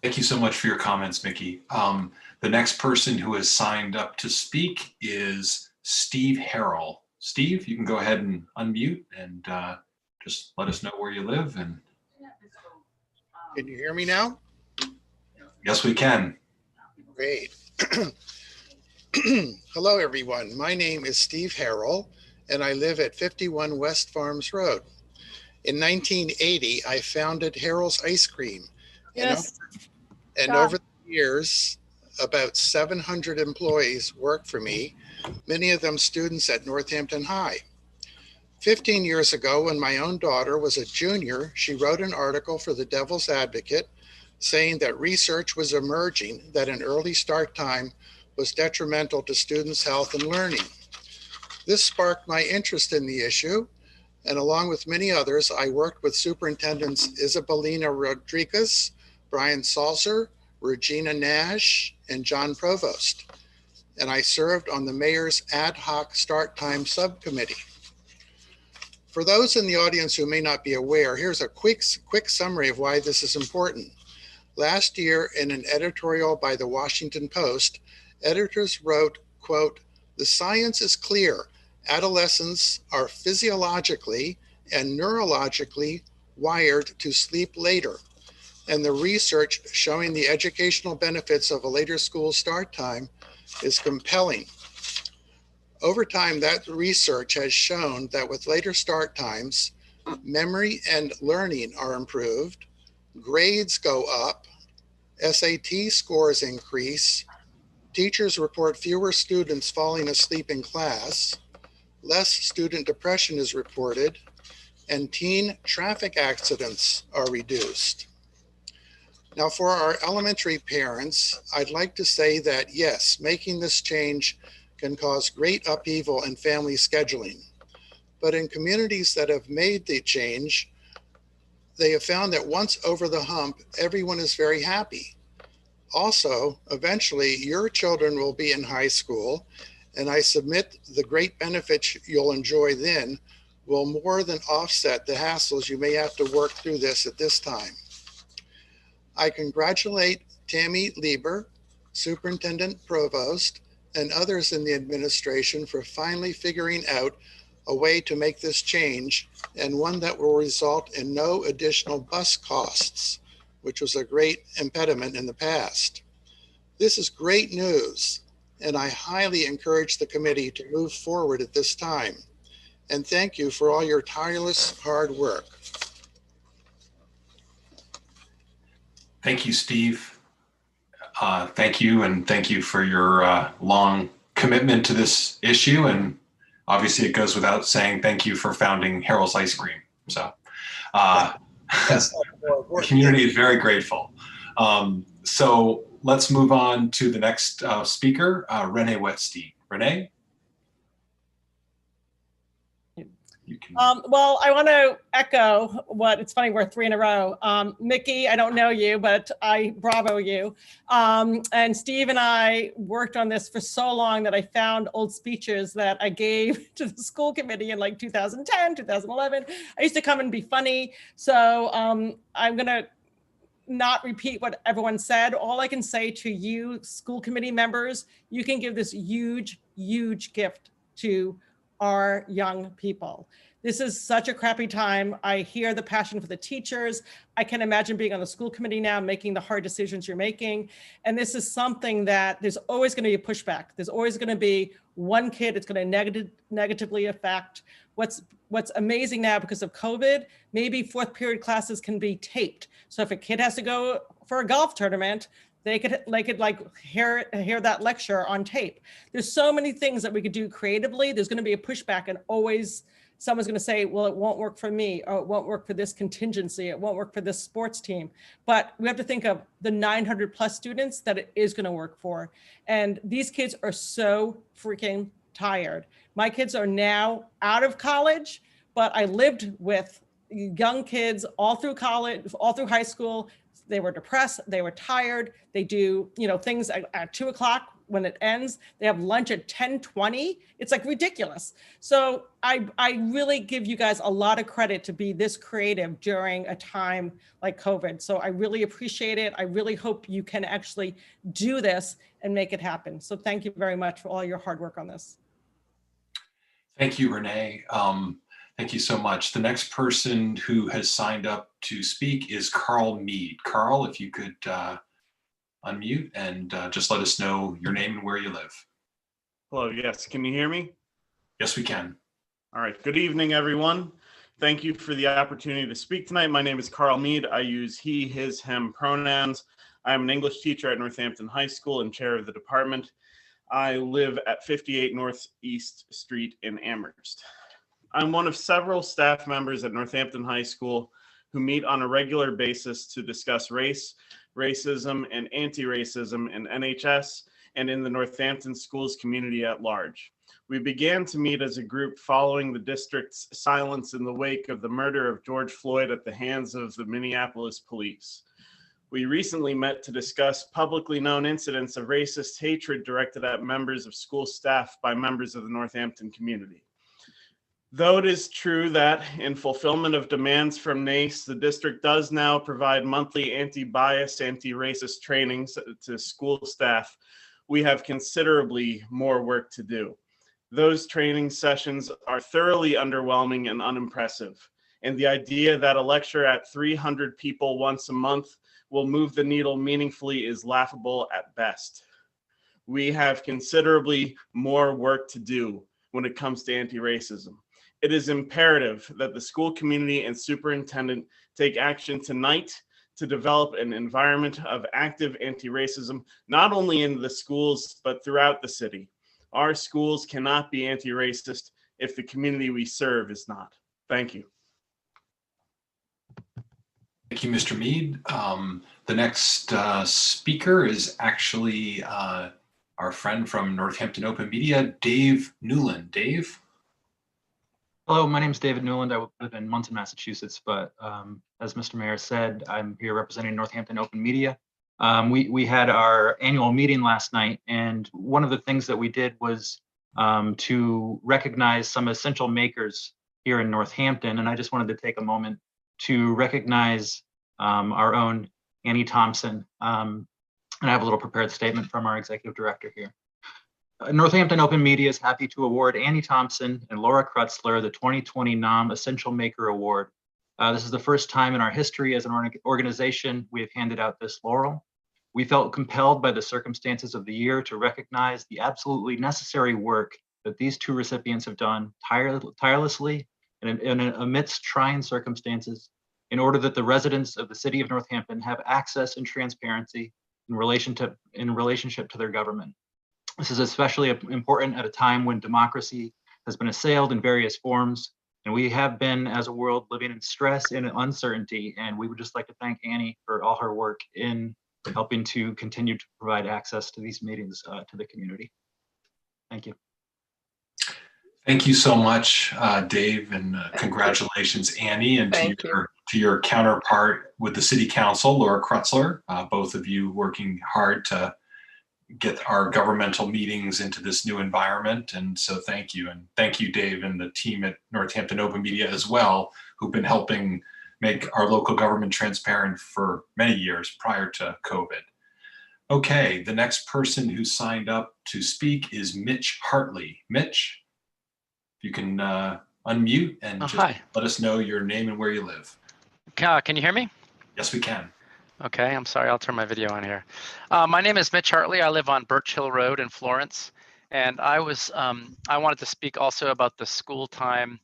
Thank you so much for your comments, Mickey. The next person who has signed up to speak is Steve Harrell. Steve, you can go ahead and unmute and just let us know where you live. And can you hear me now? Yes, we can. Great. Hello, everyone. My name is Steve Harrell, and I live at 51 West Farms Road. In 1980, I founded Harrell's Ice Cream. Yes. And over the years, about 700 employees work for me, many of them students at Northampton High. 15 years ago, when my own daughter was a junior, she wrote an article for the Devil's Advocate saying that research was emerging that an early start time was detrimental to students' health and learning. This sparked my interest in the issue, and along with many others, I worked with Superintendents Isabelina Rodriguez, Brian Salzer, Regina Nash, and John Provost. And I served on the mayor's ad hoc start time subcommittee. For those in the audience who may not be aware, here's a quick summary of why this is important. Last year, in an editorial by the Washington Post, editors wrote, quote, "The science is clear. Adolescents are physiologically and neurologically wired to sleep later. And the research showing the educational benefits of a later school start time is compelling. Over time, that research has shown that with later start times, memory and learning are improved, grades go up, SAT scores increase, teachers report fewer students falling asleep in class, less student depression is reported, and teen traffic accidents are reduced." Now, for our elementary parents, I'd like to say that yes, making this change can cause great upheaval in family scheduling. But in communities that have made the change, they have found that once over the hump, everyone is very happy. Also, eventually, your children will be in high school, and I submit the great benefits you'll enjoy then will more than offset the hassles you may have to work through this at this time. I congratulate Tammy Lieber, Superintendent Provost, and others in the administration for finally figuring out a way to make this change, and one that will result in no additional bus costs, which was a great impediment in the past. This is great news, and I highly encourage the committee to move forward at this time. And thank you for all your tireless hard work. Thank you, Steve. Thank you, and thank you for your long commitment to this issue. And obviously, it goes without saying, thank you for founding Harold's Ice Cream. So Yes. the community is very grateful. So let's move on to the next speaker, Renee Wetstein. Renee? Well, I want to echo what, it's funny, we're three in a row. Mickey, I don't know you, but I bravo you. And Steve and I worked on this for so long that I found old speeches that I gave to the school committee in like 2010, 2011. I used to come and be funny. So I'm going to not repeat what everyone said. All I can say to you, school committee members, you can give this huge, huge gift to our young people. This is such a crappy time. I hear the passion for the teachers. I can imagine being on the school committee now, making the hard decisions you're making. And this is something that there's always going to be a pushback. There's always going to be one kid it's going to negatively affect. What's amazing now because of COVID, maybe fourth period classes can be taped. So if a kid has to go for a golf tournament, they could hear that lecture on tape. There's so many things that we could do creatively. There's going to be a pushback, and always someone's going to say, well, it won't work for me, or it won't work for this contingency, it won't work for this sports team. But we have to think of the 900 plus students that it is going to work for. And these kids are so freaking tired. My kids are now out of college, but I lived with young kids all through college, all through high school. They were depressed, they were tired. They do, things at 2 o'clock when it ends. They have lunch at 10:20. It's like ridiculous. So I really give you guys a lot of credit to be this creative during a time like COVID. So I really appreciate it. I really hope you can actually do this and make it happen. So thank you very much for all your hard work on this. Thank you, Renee. Thank you so much. The next person who has signed up to speak is Carl Mead. Carl, if you could unmute and just let us know your name and where you live. Hello, yes, can you hear me? Yes, we can. All right, good evening, everyone. Thank you for the opportunity to speak tonight. My name is Carl Mead. I use he, his, him pronouns. I'm an English teacher at Northampton High School and chair of the department. I live at 58 Northeast Street in Amherst. I'm one of several staff members at Northampton High School who meet on a regular basis to discuss race, racism, and anti-racism in NHS and in the Northampton schools community at large. We began to meet as a group following the district's silence in the wake of the murder of George Floyd at the hands of the Minneapolis police. We recently met to discuss publicly known incidents of racist hatred directed at members of school staff by members of the Northampton community. Though it is true that in fulfillment of demands from NACE, the district does now provide monthly anti-bias, anti-racist trainings to school staff, we have considerably more work to do. Those training sessions are thoroughly underwhelming and unimpressive. And the idea that a lecture at 300 people once a month will move the needle meaningfully is laughable at best. We have considerably more work to do when it comes to anti-racism. It is imperative that the school community and superintendent take action tonight to develop an environment of active anti-racism, not only in the schools, but throughout the city. Our schools cannot be anti-racist if the community we serve is not. Thank you. Thank you, Mr. Mead. The next speaker is actually our friend from Northampton Open Media, Dave Newland. Dave? Hello, my name is David Newland. I live in Munson, Massachusetts, but as Mr. Mayor said, I'm here representing Northampton Open Media. We had our annual meeting last night, and one of the things that we did was to recognize some essential makers here in Northampton, and I just wanted to take a moment to recognize our own Annie Thompson. And I have a little prepared statement from our executive director here. Northampton Open Media is happy to award Annie Thompson and Laura Krutzler the 2020 NOM Essential Maker Award. This is the first time in our history as an organization we have handed out this laurel. We felt compelled by the circumstances of the year to recognize the absolutely necessary work that these two recipients have done tirelessly and amidst trying circumstances in order that the residents of the city of Northampton have access and transparency in relationship to their government. This is especially important at a time when democracy has been assailed in various forms, and we have been, as a world, living in stress and uncertainty. And we would just like to thank Annie for all her work in helping to continue to provide access to these meetings to the community. Thank you. Thank you so much, Dave, and congratulations, Annie, and to your counterpart with the City Council, Laura Krutzler, both of you working hard to get our governmental meetings into this new environment. And so thank you. And thank you, Dave, and the team at Northampton Open Media as well, who've been helping make our local government transparent for many years prior to COVID. Okay, the next person who signed up to speak is Mitch Hartley. Mitch, if you can unmute and just let us know your name and where you live. Can you hear me? Yes, we can. Okay, I'm sorry, I'll turn my video on here. My name is Mitch Hartley. I live on Birch Hill Road in Florence. And I wanted to speak also about the school time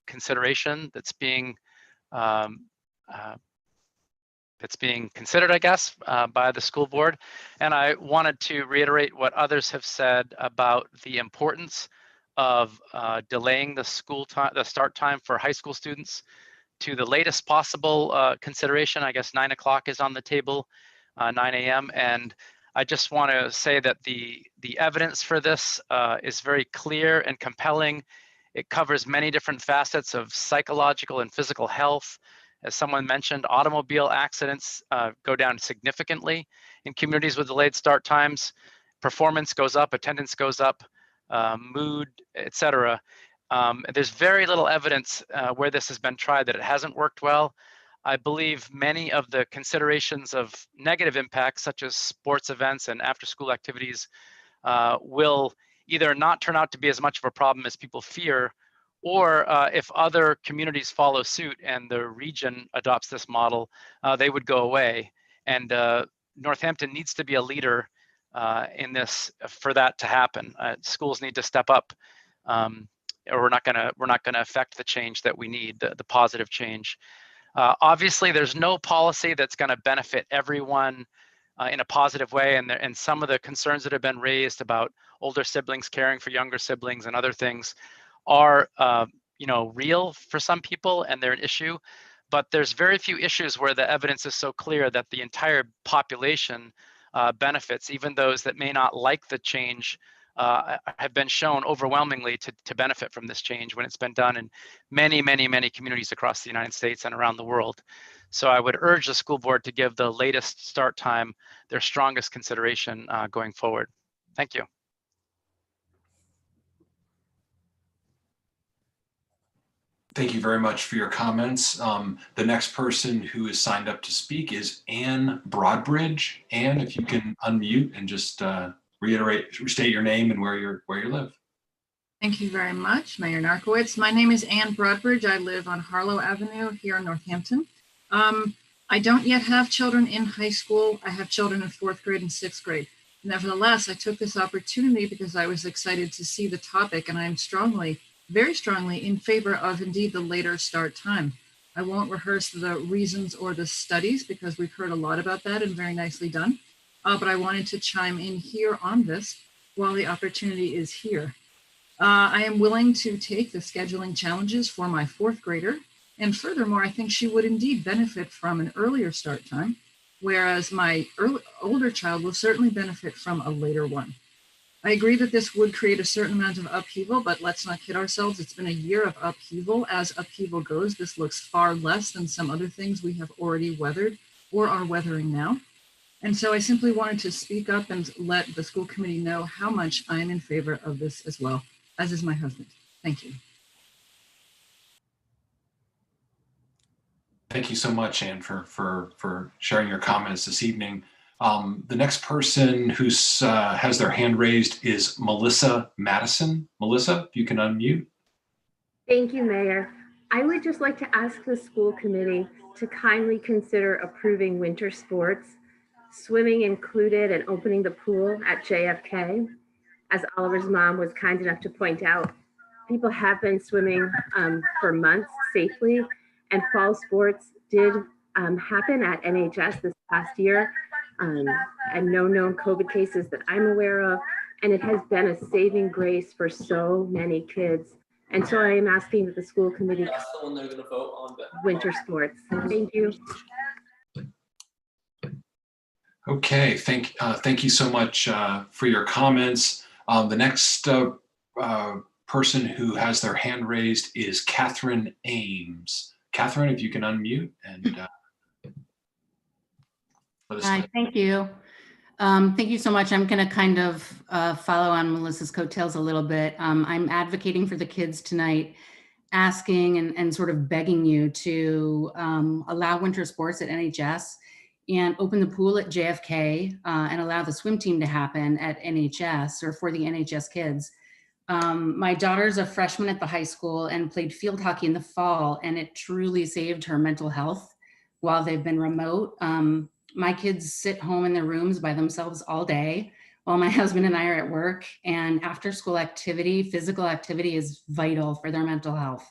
consideration that's being considered, I guess, by the school board. And I wanted to reiterate what others have said about the importance of delaying the start time for high school students to the latest possible consideration. I guess 9 o'clock is on the table, 9 a.m. And I just want to say that the evidence for this is very clear and compelling. It covers many different facets of psychological and physical health. As someone mentioned, automobile accidents go down significantly in communities with delayed start times. Performance goes up, attendance goes up, mood, etc. There's very little evidence where this has been tried that it hasn't worked well. I believe many of the considerations of negative impacts, such as sports events and after-school activities, will either not turn out to be as much of a problem as people fear, or if other communities follow suit and the region adopts this model, they would go away. And Northampton needs to be a leader in this for that to happen. Schools need to step up, or we're not gonna affect the change that we need, the positive change. Obviously, there's no policy that's going to benefit everyone in a positive way, and some of the concerns that have been raised about older siblings caring for younger siblings and other things are real for some people, and they're an issue. But there's very few issues where the evidence is so clear that the entire population benefits, even those that may not like the change. Have been shown overwhelmingly to benefit from this change when it's been done in many, many, many communities across the United States and around the world. So I would urge the school board to give the latest start time their strongest consideration going forward. Thank you. Thank you very much for your comments. The next person who is signed up to speak is Ann Broadbridge. Ann, if you can unmute and just restate your name and where you live. Thank you very much, Mayor Narkowitz. My name is Ann Broadbridge. I live on Harlow Avenue here in Northampton. I don't yet have children in high school. I have children in 4th grade and 6th grade. Nevertheless, I took this opportunity because I was excited to see the topic, and I am very strongly in favor of indeed the later start time. I won't rehearse the reasons or the studies because we've heard a lot about that and very nicely done. But I wanted to chime in here on this while the opportunity is here. I am willing to take the scheduling challenges for my 4th grader. And furthermore, I think she would indeed benefit from an earlier start time. whereas my older child will certainly benefit from a later one. I agree that this would create a certain amount of upheaval, but let's not kid ourselves. It's been a year of upheaval. As upheaval goes, this looks far less than some other things we have already weathered or are weathering now. And so I simply wanted to speak up and let the school committee know how much I'm in favor of this as well, as is my husband. Thank you. Thank you so much, Anne, for sharing your comments this evening. The next person who's has their hand raised is Melissa Madison. Melissa, if you can unmute. Thank you, Mayor. I would just like to ask the school committee to kindly consider approving winter sports, swimming included, and opening the pool at JFK. As Oliver's mom was kind enough to point out, people have been swimming for months safely, and fall sports did happen at NHS this past year, and no known COVID cases that I'm aware of, and it has been a saving grace for so many kids. And so I am asking that the school committee winter sports. Thank you. Okay, thank you so much for your comments. The next person who has their hand raised is Catherine Ames. Catherine, if you can unmute and let us know. Hi, thank you. Thank you so much. I'm going to kind of follow on Melissa's coattails a little bit. I'm advocating for the kids tonight, asking and sort of begging you to allow winter sports at NHS and open the pool at JFK and allow the swim team to happen at NHS or for the NHS kids. My daughter's a freshman at the high school and played field hockey in the fall, and it truly saved her mental health while they've been remote. My kids sit home in their rooms by themselves all day while my husband and I are at work, and after school activity, physical activity is vital for their mental health.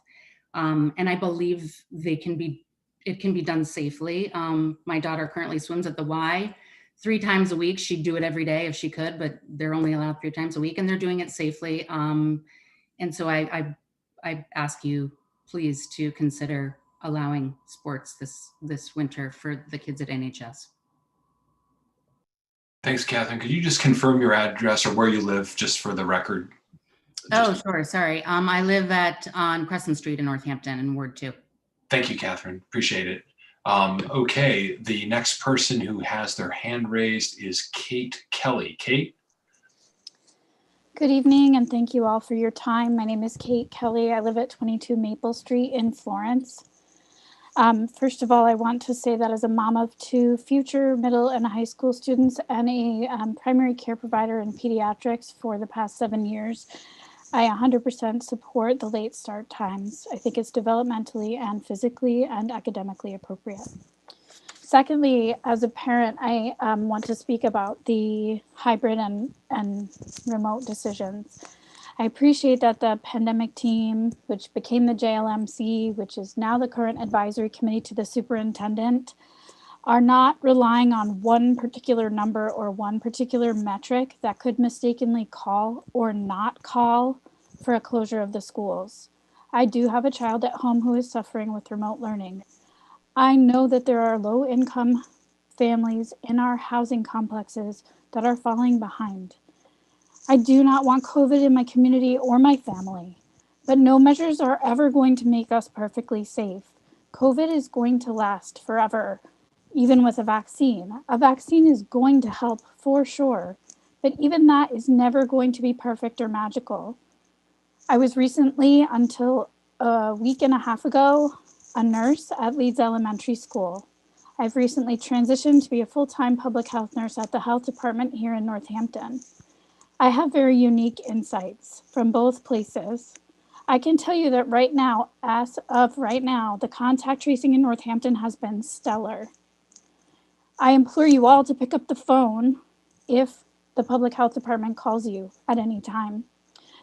And I believe it can be done safely. My daughter currently swims at the Y 3 times a week. She'd do it every day if she could, but they're only allowed 3 times a week, and they're doing it safely. And so I ask you please to consider allowing sports this winter for the kids at NHS. Thanks, Catherine. Could you just confirm your address or where you live, just for the record? Oh, sure. Sorry. I live on Crescent Street in Northampton in Ward 2. Thank you, Catherine. Appreciate it. Okay, the next person who has their hand raised is Kate Kelly. Kate? Good evening, and thank you all for your time. My name is Kate Kelly. I live at 22 Maple Street in Florence. First of all, I want to say that as a mom of 2 future middle and high school students and a primary care provider in pediatrics for the past 7 years, I 100% support the late start times. I think it's developmentally and physically and academically appropriate. Secondly, as a parent, I want to speak about the hybrid and remote decisions. I appreciate that the pandemic team, which became the JLMC, which is now the current advisory committee to the superintendent, are not relying on one particular number or one particular metric that could mistakenly call or not call for a closure of the schools. I do have a child at home who is suffering with remote learning. I know that there are low-income families in our housing complexes that are falling behind. I do not want COVID in my community or my family, but no measures are ever going to make us perfectly safe. COVID is going to last forever, even with a vaccine. A vaccine is going to help for sure, but even that is never going to be perfect or magical. I was recently, until a week and a half ago, a nurse at Leeds Elementary School. I've recently transitioned to be a full-time public health nurse at the health department here in Northampton. I have very unique insights from both places. I can tell you that right now, as of right now, the contact tracing in Northampton has been stellar. I implore you all to pick up the phone if the public health department calls you at any time.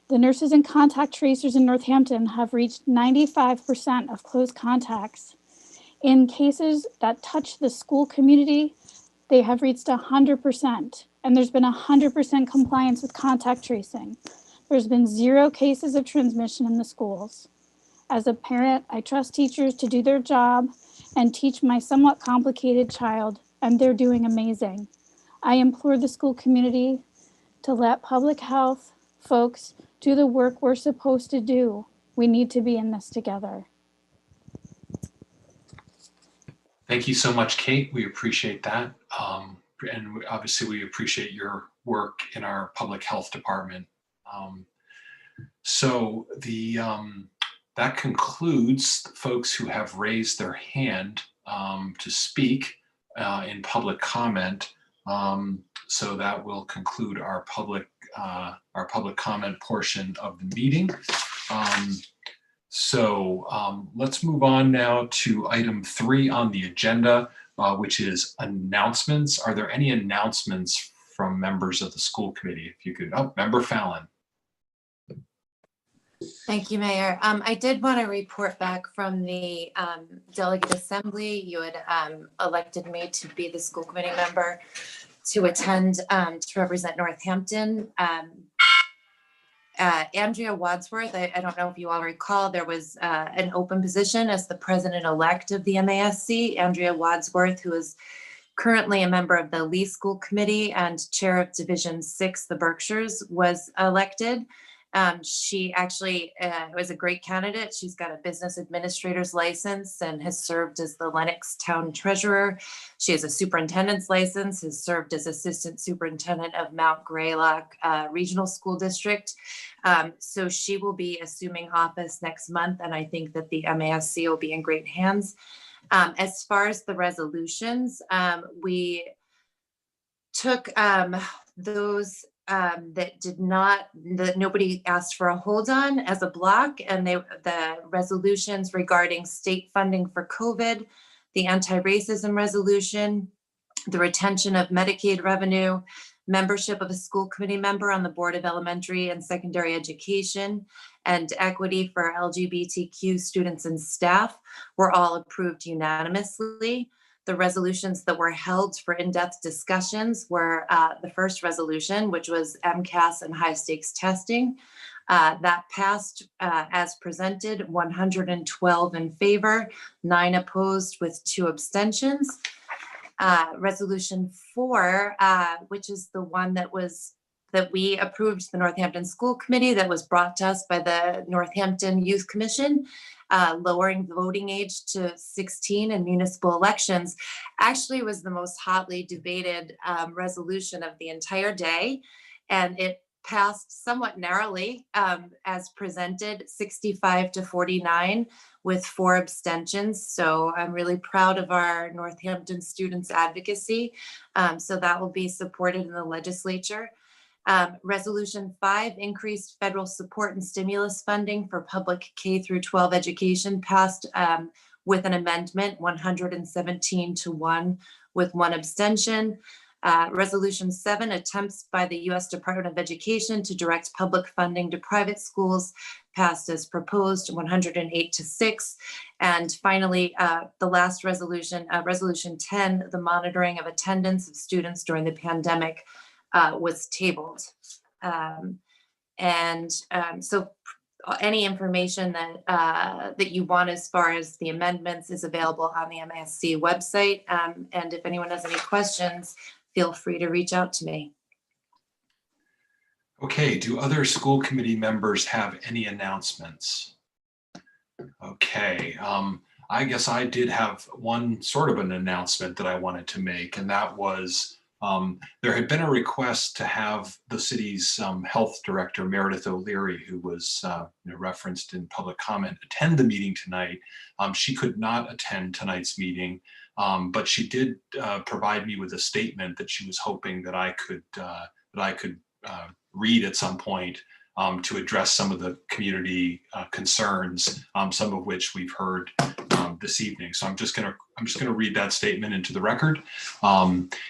The nurses and contact tracers in Northampton have reached 95% of close contacts. In cases that touch the school community, they have reached 100%, and there's been 100% compliance with contact tracing. There's been 0 cases of transmission in the schools. As a parent, I trust teachers to do their job and teach my somewhat complicated child and they're doing amazing. I implore the school community to let public health folks do the work we're supposed to do. We need to be in this together. Thank you so much, Kate. We appreciate that. Obviously we appreciate your work in our public health department. That concludes the folks who have raised their hand to speak in public comment. So that will conclude our public comment portion of the meeting. Let's move on now to item 3 on the agenda, which is announcements. Are there any announcements from members of the school committee? If you could, Member Fallon. Thank you, Mayor. I did want to report back from the delegate assembly. You had elected me to be the school committee member to attend to represent Northampton. Andrea Wadsworth, I don't know if you all recall, there was an open position as the president-elect of the MASC. Andrea Wadsworth, who is currently a member of the Lee School Committee and chair of Division 6, the Berkshires, was elected. She actually was a great candidate. She's got a business administrator's license and has served as the Lenox town treasurer. She has a superintendent's license, has served as assistant superintendent of Mount Greylock Regional School District. So she will be assuming office next month, and I think that the MASC will be in great hands. As far as the resolutions, we took those that nobody asked for a hold on as a block, and the resolutions regarding state funding for COVID, the anti-racism resolution, the retention of Medicaid revenue, membership of a school committee member on the Board of Elementary and Secondary Education, and equity for LGBTQ students and staff were all approved unanimously. The resolutions that were held for in-depth discussions were the first resolution, which was MCAS and high stakes testing. That passed as presented, 112 in favor, 9 opposed with 2 abstentions. Resolution 4, which is the one that we approved, the Northampton School Committee, that was brought to us by the Northampton Youth Commission, lowering the voting age to 16 in municipal elections, actually was the most hotly debated resolution of the entire day. And it passed somewhat narrowly as presented, 65-49 with 4 abstentions. So I'm really proud of our Northampton students advocacy. So that will be supported in the legislature. Resolution 5, increased federal support and stimulus funding for public K-12 education, passed with an amendment, 117-1 with 1 abstention. Resolution 7, attempts by the U.S. Department of Education to direct public funding to private schools, passed as proposed, 108-6. And finally, the last resolution, Resolution 10, the monitoring of attendance of students during the pandemic, was tabled. So any information that you want as far as the amendments is available on the MASC website. And if anyone has any questions, feel free to reach out to me. Okay, do other school committee members have any announcements? Okay, I guess I did have one sort of an announcement that I wanted to make, and that was there had been a request to have the city's health director, Meredith O'Leary, who was referenced in public comment, attend the meeting tonight. She could not attend tonight's meeting, but she did provide me with a statement that she was hoping that I could read at some point to address some of the community concerns, some of which we've heard this evening. So I'm just gonna read that statement into the record.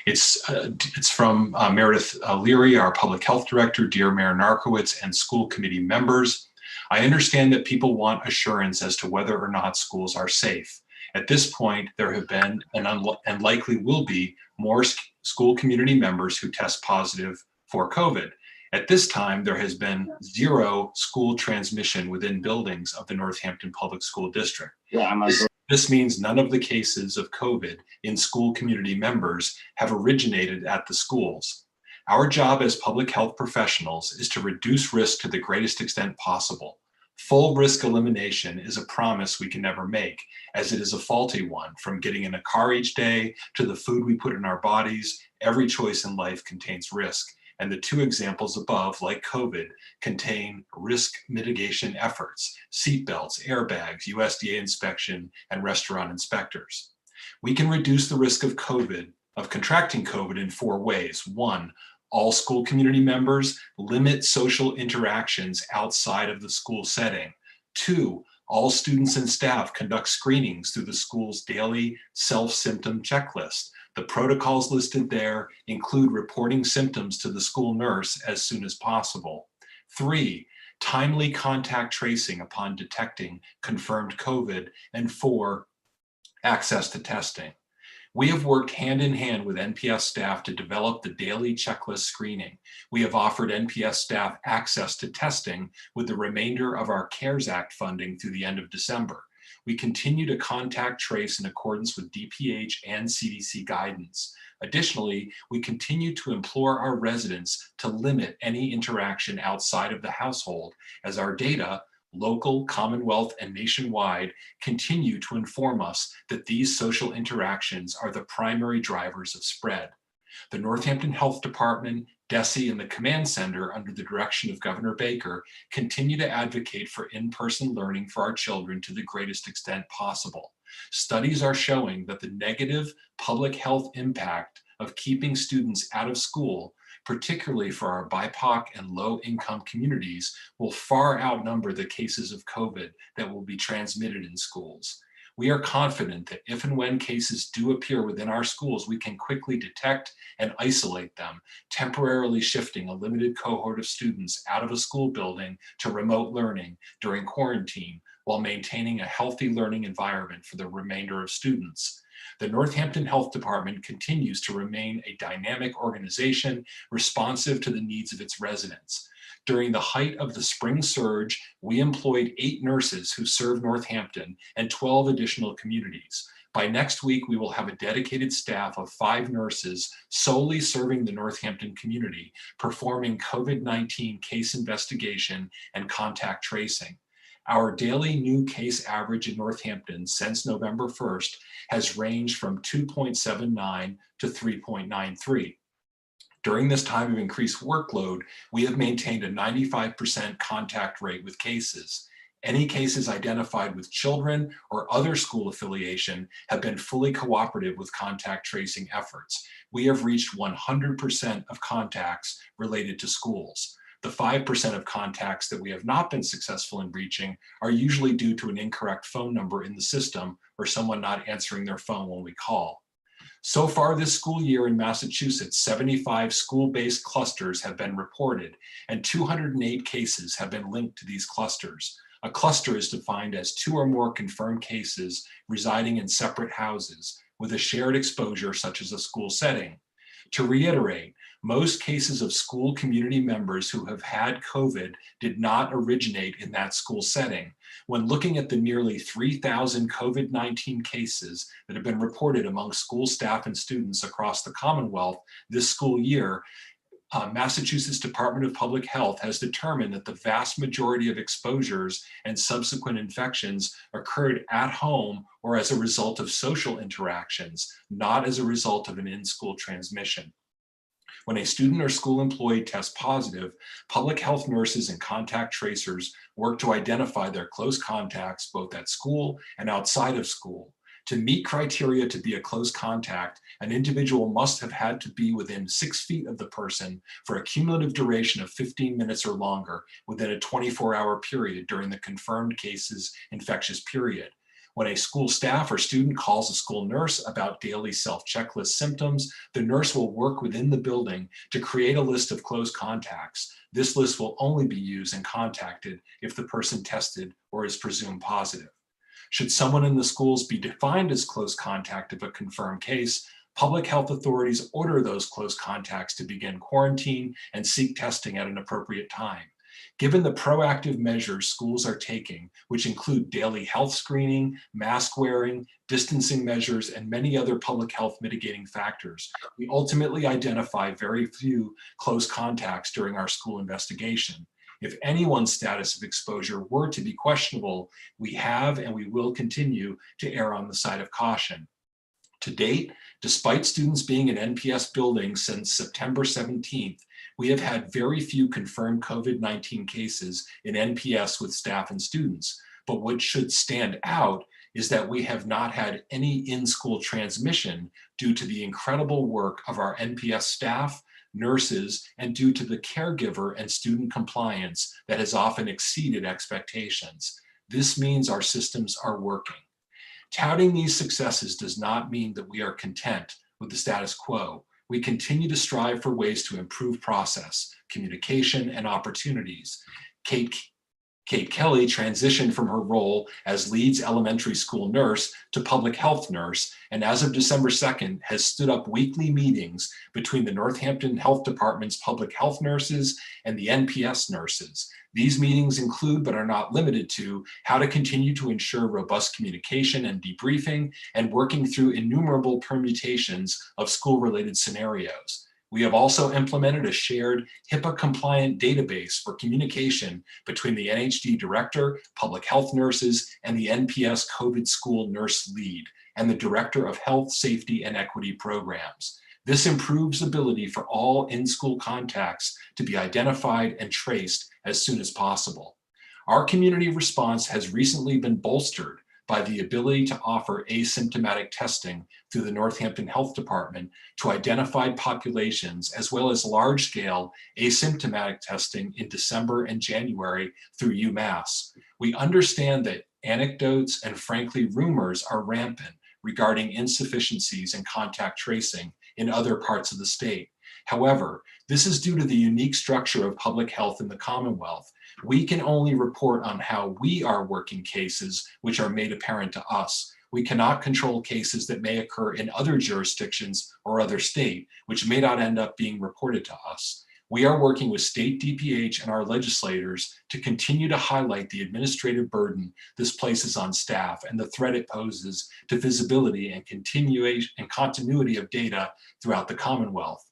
It's from Meredith Leary, our public health director. Dear Mayor Narkowitz and school committee members, I understand that people want assurance as to whether or not schools are safe. At this point, there have been and likely will be more school community members who test positive for COVID. At this time, there has been 0 school transmission within buildings of the Northampton Public School District. This means none of the cases of COVID in school community members have originated at the schools. Our job as public health professionals is to reduce risk to the greatest extent possible. Full risk elimination is a promise we can never make, as it is a faulty one. From getting in a car each day to the food we put in our bodies, every choice in life contains risk. And the two examples above, like COVID, contain risk mitigation efforts: seatbelts, airbags, USDA inspection, and restaurant inspectors. We can reduce the risk of contracting COVID in 4 ways. 1, all school community members limit social interactions outside of the school setting. 2, all students and staff conduct screenings through the school's daily self-symptom checklist. The protocols listed there include reporting symptoms to the school nurse as soon as possible. 3, timely contact tracing upon detecting confirmed COVID. And 4, access to testing. We have worked hand in hand with NPS staff to develop the daily checklist screening. We have offered NPS staff access to testing with the remainder of our CARES Act funding through the end of December. We continue to contact trace in accordance with DPH and CDC guidance. Additionally, we continue to implore our residents to limit any interaction outside of the household, as our data, local, Commonwealth, and nationwide, continue to inform us that these social interactions are the primary drivers of spread. The Northampton Health Department, DESE, and the Command Center, under the direction of Governor Baker, continue to advocate for in-person learning for our children to the greatest extent possible. Studies are showing that the negative public health impact of keeping students out of school, particularly for our BIPOC and low-income communities, will far outnumber the cases of COVID that will be transmitted in schools. We are confident that if and when cases do appear within our schools, we can quickly detect and isolate them, temporarily shifting a limited cohort of students out of a school building to remote learning during quarantine, while maintaining a healthy learning environment for the remainder of students. The Northampton Health Department continues to remain a dynamic organization responsive to the needs of its residents. During the height of the spring surge, we employed 8 nurses who serve Northampton and 12 additional communities. By next week, we will have a dedicated staff of 5 nurses solely serving the Northampton community, performing COVID-19 case investigation and contact tracing. Our daily new case average in Northampton since November 1st has ranged from 2.79 to 3.93. During this time of increased workload, we have maintained a 95% contact rate with cases. Any cases identified with children or other school affiliation have been fully cooperative with contact tracing efforts. We have reached 100% of contacts related to schools. The 5% of contacts that we have not been successful in reaching are usually due to an incorrect phone number in the system or someone not answering their phone when we call. So far this school year in Massachusetts, 75 school-based clusters have been reported, and 208 cases have been linked to these clusters. A cluster is defined as 2 or more confirmed cases residing in separate houses with a shared exposure, such as a school setting. To reiterate, most cases of school community members who have had COVID did not originate in that school setting. When looking at the nearly 3,000 COVID-19 cases that have been reported among school staff and students across the Commonwealth this school year, Massachusetts Department of Public Health has determined that the vast majority of exposures and subsequent infections occurred at home or as a result of social interactions, not as a result of an in-school transmission. When a student or school employee tests positive, public health nurses and contact tracers work to identify their close contacts both at school and outside of school. To meet criteria to be a close contact, an individual must have had to be within 6 feet of the person for a cumulative duration of 15 minutes or longer within a 24-hour period during the confirmed case's infectious period. When a school staff or student calls a school nurse about daily self-checklist symptoms, the nurse will work within the building to create a list of close contacts. This list will only be used and contacted if the person tested or is presumed positive. Should someone in the schools be defined as close contact of a confirmed case, public health authorities order those close contacts to begin quarantine and seek testing at an appropriate time. Given the proactive measures schools are taking, which include daily health screening, mask wearing, distancing measures, and many other public health mitigating factors, we ultimately identify very few close contacts during our school investigation. If anyone's status of exposure were to be questionable, we have and we will continue to err on the side of caution. To date, despite students being in NPS buildings since September 17th, we have had very few confirmed COVID-19 cases in NPS with staff and students. But what should stand out is that we have not had any in-school transmission due to the incredible work of our NPS staff, nurses, and due to the caregiver and student compliance that has often exceeded expectations. This means our systems are working. Touting these successes does not mean that we are content with the status quo. We continue to strive for ways to improve process, communication, and opportunities. Kate Kelly transitioned from her role as Leeds elementary school nurse to public health nurse, and as of December 2nd, has stood up weekly meetings between the Northampton Health Department's public health nurses and the NPS nurses. These meetings include, but are not limited to, how to continue to ensure robust communication and debriefing, and working through innumerable permutations of school-related scenarios. We have also implemented a shared HIPAA-compliant database for communication between the NHD director, public health nurses, and the NPS COVID school nurse lead, and the director of health, safety, and equity programs. This improves ability for all in-school contacts to be identified and traced as soon as possible. Our community response has recently been bolstered by the ability to offer asymptomatic testing through the Northampton Health Department to identified populations, as well as large-scale asymptomatic testing in December and January through UMass. We understand that anecdotes and frankly rumors are rampant regarding insufficiencies in contact tracing in other parts of the state. However, this is due to the unique structure of public health in the Commonwealth. We can only report on how we are working cases which are made apparent to us. We cannot control cases that may occur in other jurisdictions or other state, which may not end up being reported to us. We are working with state DPH and our legislators to continue to highlight the administrative burden this places on staff and the threat it poses to visibility and continuity of data throughout the Commonwealth.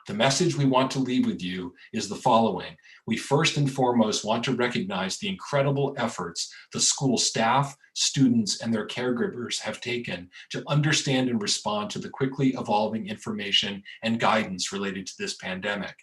The message we want to leave with you is the following. We first and foremost want to recognize the incredible efforts the school staff, students, and their caregivers have taken to understand and respond to the quickly evolving information and guidance related to this pandemic.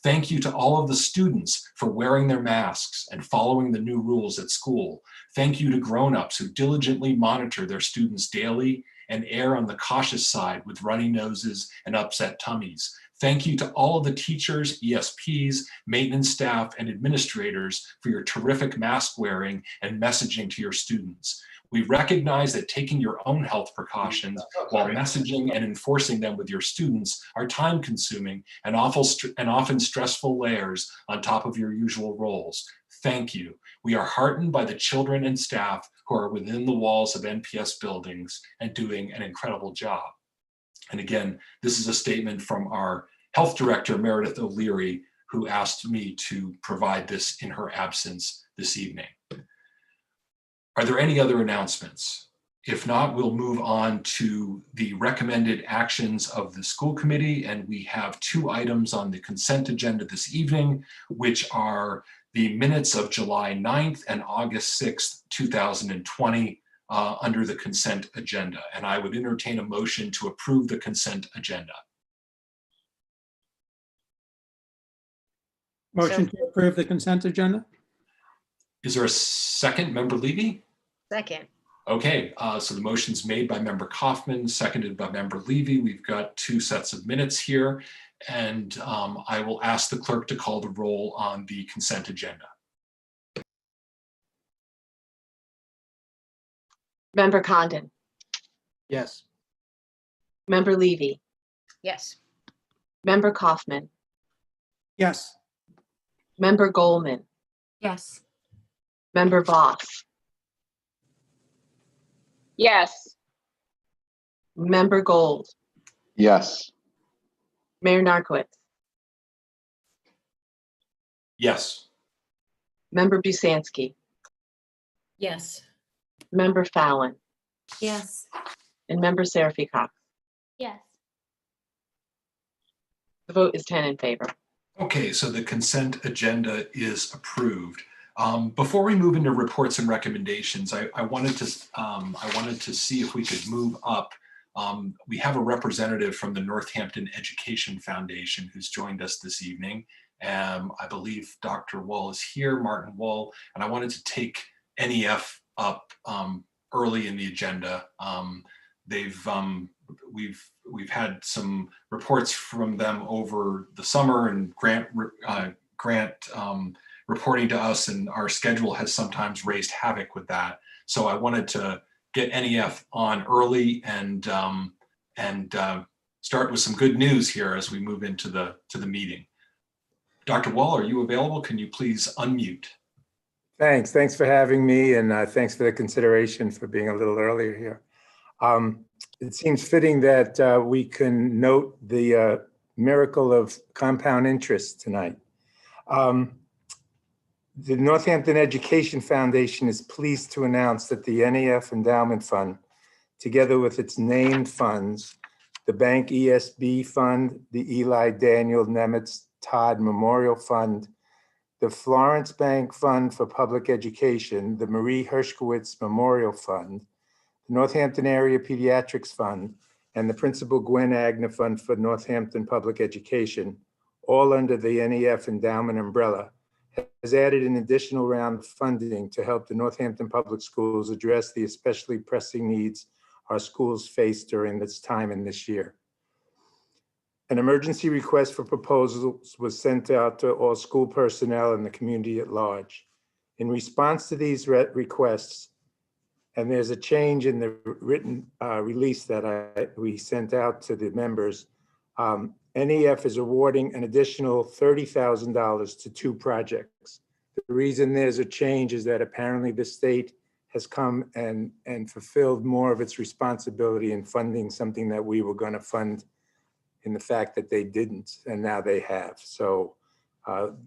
Thank you to all of the students for wearing their masks and following the new rules at school. Thank you to grown-ups who diligently monitor their students daily and err on the cautious side with runny noses and upset tummies. Thank you to all of the teachers, ESPs, maintenance staff, and administrators for your terrific mask wearing and messaging to your students. We recognize that taking your own health precautions while messaging and enforcing them with your students are time-consuming and often stressful layers on top of your usual roles. Thank you. We are heartened by the children and staff who are within the walls of NPS buildings and doing an incredible job. And again, this is a statement from our health director, Meredith O'Leary, who asked me to provide this in her absence this evening. Are there any other announcements? If not, we'll move on to the recommended actions of the school committee. And we have two items on the consent agenda this evening, which are the minutes of July 9th and August 6th, 2020. Under the consent agenda, and I would entertain a motion to approve the consent agenda. Motion to approve the consent agenda. Is there a second, Member Levy? Second. Okay, so the motion's made by Member Kaufman, seconded by Member Levy. We've got two sets of minutes here, and I will ask the clerk to call the roll on the consent agenda. Member Condon. Yes. Member Levy. Yes. Member Kaufman. Yes. Member Goldman. Yes. Member Voss. Yes. Member Gold. Yes. Mayor Narcoitz. Yes. Member Busansky, Yes. Member Fallon, Yes. and Member Seraphy Cox. Yes. The vote is 10 in favor. Okay, so the consent agenda is approved. Before we move into reports and recommendations, I wanted to see if we could move up. We have a representative from the Northampton Education Foundation who's joined us this evening. I believe Dr. Wall is here, Martin Wall, and I wanted to take NEF up early in the agenda. We've had some reports from them over the summer and grant reporting to us, and our schedule has sometimes raised havoc with that. So I wanted to get NEF on early and start with some good news here as we move into the meeting. Dr. Wall, are you available? Can you please unmute? Thanks for having me, and thanks for the consideration for being a little earlier here. It seems fitting that we can note the miracle of compound interest tonight. The Northampton Education Foundation is pleased to announce that the NEF Endowment Fund, together with its named funds, the Bank ESB Fund, the Eli Daniel Nemitz Todd Memorial Fund, the Florence Bank Fund for Public Education, the Marie Hershkowitz Memorial Fund, the Northampton Area Pediatrics Fund, and the Principal Gwen Agner Fund for Northampton Public Education, all under the NEF Endowment umbrella, has added an additional round of funding to help the Northampton Public Schools address the especially pressing needs our schools face during this time and this year. An emergency request for proposals was sent out to all school personnel and the community at large. In response to these requests, and there's a change in the written release that we sent out to the members, NEF is awarding an additional $30,000 to 2 projects. The reason there's a change is that apparently the state has come and fulfilled more of its responsibility in funding something that we were going to fund, in the fact that they didn't, and now they have. So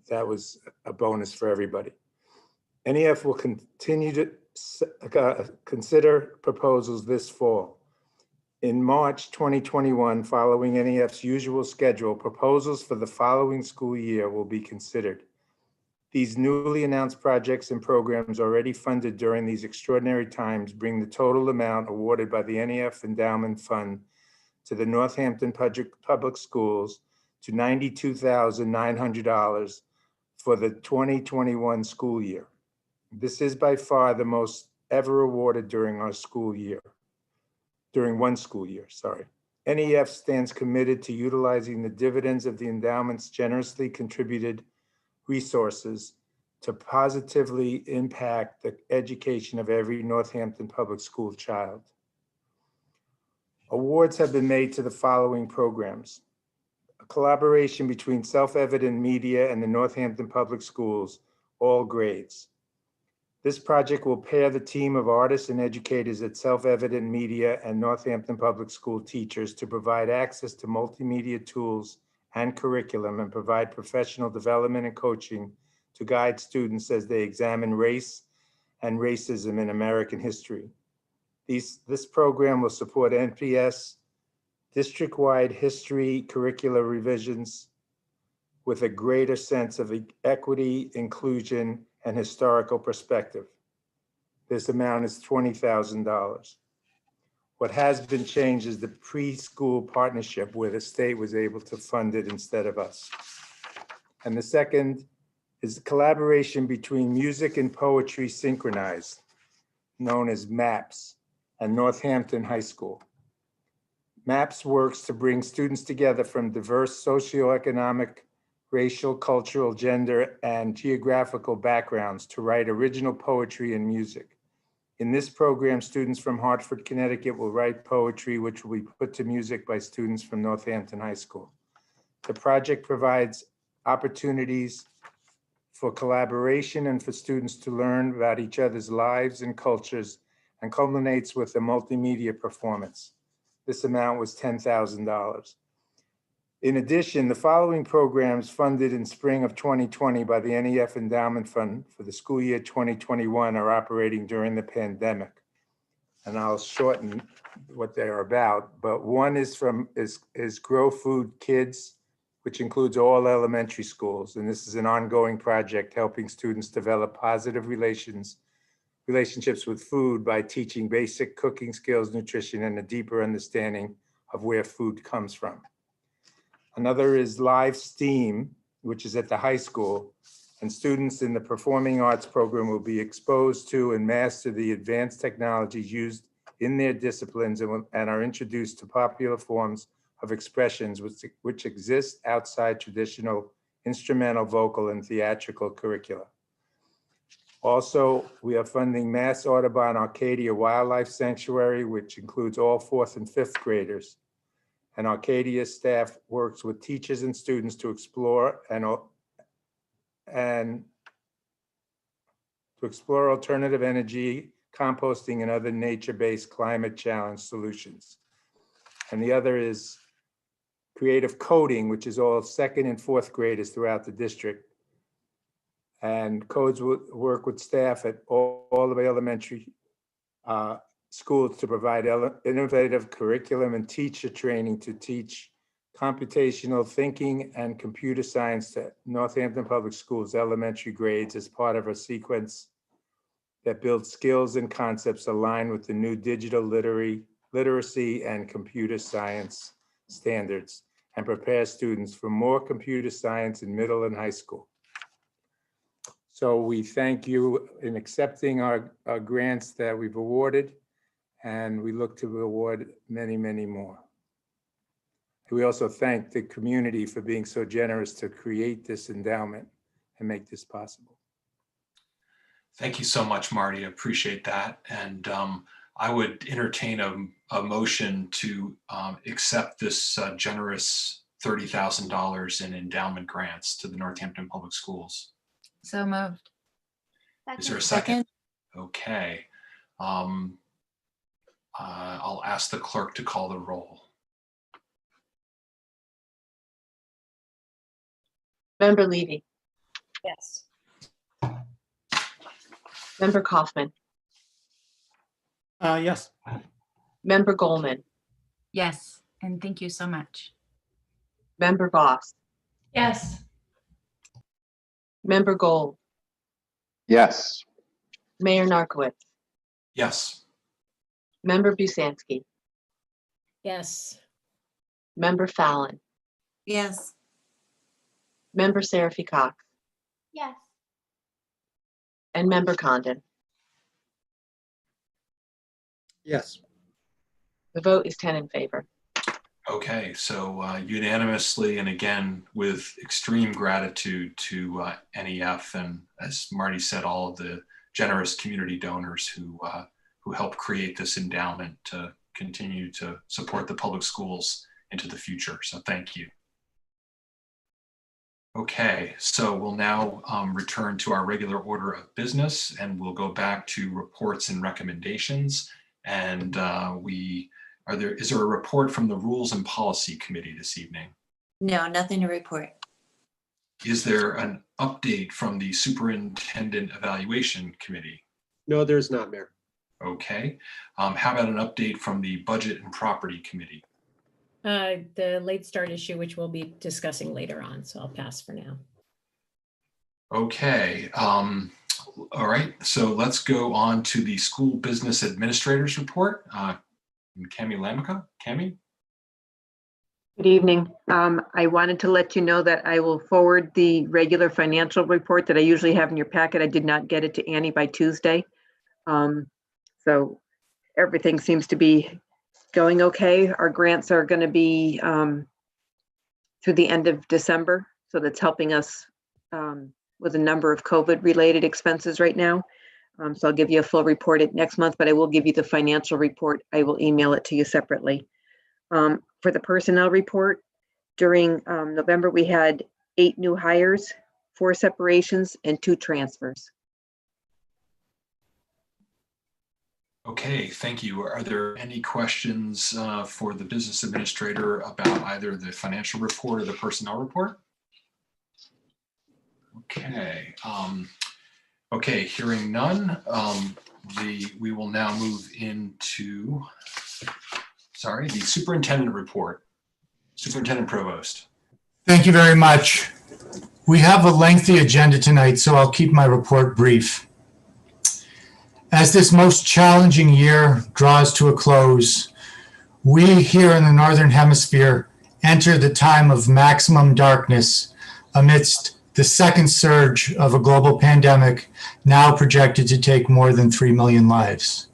that was a bonus for everybody. NEF will continue to consider proposals this fall. In March 2021, following NEF's usual schedule, proposals for the following school year will be considered. These newly announced projects and programs already funded during these extraordinary times bring the total amount awarded by the NEF Endowment Fund to the Northampton Public Schools to $92,900 for the 2021 school year. This is by far the most ever awarded during one school year, sorry. NEF stands committed to utilizing the dividends of the endowment's generously contributed resources to positively impact the education of every Northampton Public School child. Awards have been made to the following programs: a collaboration between Self-Evident Media and the Northampton Public Schools, all grades. This project will pair the team of artists and educators at Self-Evident Media and Northampton Public School teachers to provide access to multimedia tools and curriculum and provide professional development and coaching to guide students as they examine race and racism in American history. This program will support NPS district-wide history curricular revisions with a greater sense of equity, inclusion, and historical perspective. This amount is $20,000. What has been changed is the preschool partnership, where the state was able to fund it instead of us. And the second is the collaboration between Music and Poetry Synchronized, known as MAPS, and Northampton High School. MAPS works to bring students together from diverse socioeconomic, racial, cultural, gender, and geographical backgrounds to write original poetry and music. In this program, students from Hartford, Connecticut will write poetry, which will be put to music by students from Northampton High School. The project provides opportunities for collaboration and for students to learn about each other's lives and cultures, and culminates with a multimedia performance. This amount was $10,000. In addition, the following programs funded in spring of 2020 by the NEF Endowment Fund for the school year 2021 are operating during the pandemic. And I'll shorten what they're about, but one is Grow Food Kids, which includes all elementary schools. And this is an ongoing project helping students develop positive relationships with food by teaching basic cooking skills, nutrition, and a deeper understanding of where food comes from. Another is Live STEAM, which is at the high school, and students in the performing arts program will be exposed to and master the advanced technologies used in their disciplines and are introduced to popular forms of expressions which exist outside traditional instrumental, vocal, and theatrical curricula. Also, we are funding Mass Audubon Arcadia Wildlife Sanctuary, which includes all 4th and 5th graders. And Arcadia staff works with teachers and students to explore alternative energy, composting, and other nature-based climate challenge solutions. And the other is Creative Coding, which is all 2nd and 4th graders throughout the district. And codes will work with staff at all of the elementary schools to provide innovative curriculum and teacher training to teach computational thinking and computer science to Northampton Public Schools elementary grades as part of a sequence that builds skills and concepts aligned with the new digital literacy and computer science standards and prepare students for more computer science in middle and high school. So we thank you in accepting our grants that we've awarded, and we look to award many, many more. We also thank the community for being so generous to create this endowment and make this possible. Thank you so much, Marty. I appreciate that. And I would entertain a motion to accept this generous $30,000 in endowment grants to the Northampton Public Schools. So moved. Is there a second? Okay. I'll ask the clerk to call the roll. Member Levy, Yes. Member Kaufman, Yes. Member Goldman, Yes, and thank you so much. Member Voss, Yes. Member Gold, Yes. Mayor Narcoitz, Yes. Member Busansky, Yes. Member Fallon, Yes. Member Seraphy Cox, Yes. and Member Condon. Yes. The vote is 10 in favor. Okay, so unanimously, and again, with extreme gratitude to NEF and, as Marty said, all of the generous community donors who helped create this endowment to continue to support the public schools into the future. So thank you. Okay, so we'll now return to our regular order of business, and we'll go back to reports and recommendations. And is there a report from the Rules and Policy Committee this evening? No, nothing to report. Is there an update from the Superintendent Evaluation Committee? No, there's not, Mayor. Okay. How about an update from the Budget and Property Committee? The late start issue, which we'll be discussing later on, so I'll pass for now. Okay. All right. So let's go on to the School Business Administrators Report. Cami Lamica. Cami? Good evening. I wanted to let you know that I will forward the regular financial report that I usually have in your packet. I did not get it to Annie by Tuesday. So everything seems to be going okay. Our grants are going to be through the end of December. So that's helping us with a number of COVID-related expenses right now. So I'll give you a full report next month, but I will give you the financial report. I will email it to you separately. For the personnel report, during November, we had 8 new hires, 4 separations, and 2 transfers. Okay, thank you. Are there any questions for the business administrator about either the financial report or the personnel report? Okay. Okay, hearing none, we will now move into, the superintendent report. Superintendent Provost. Thank you very much. We have a lengthy agenda tonight, so I'll keep my report brief. As this most challenging year draws to a close, we here in the Northern Hemisphere enter the time of maximum darkness amidst the second surge of a global pandemic now projected to take more than 3 million lives.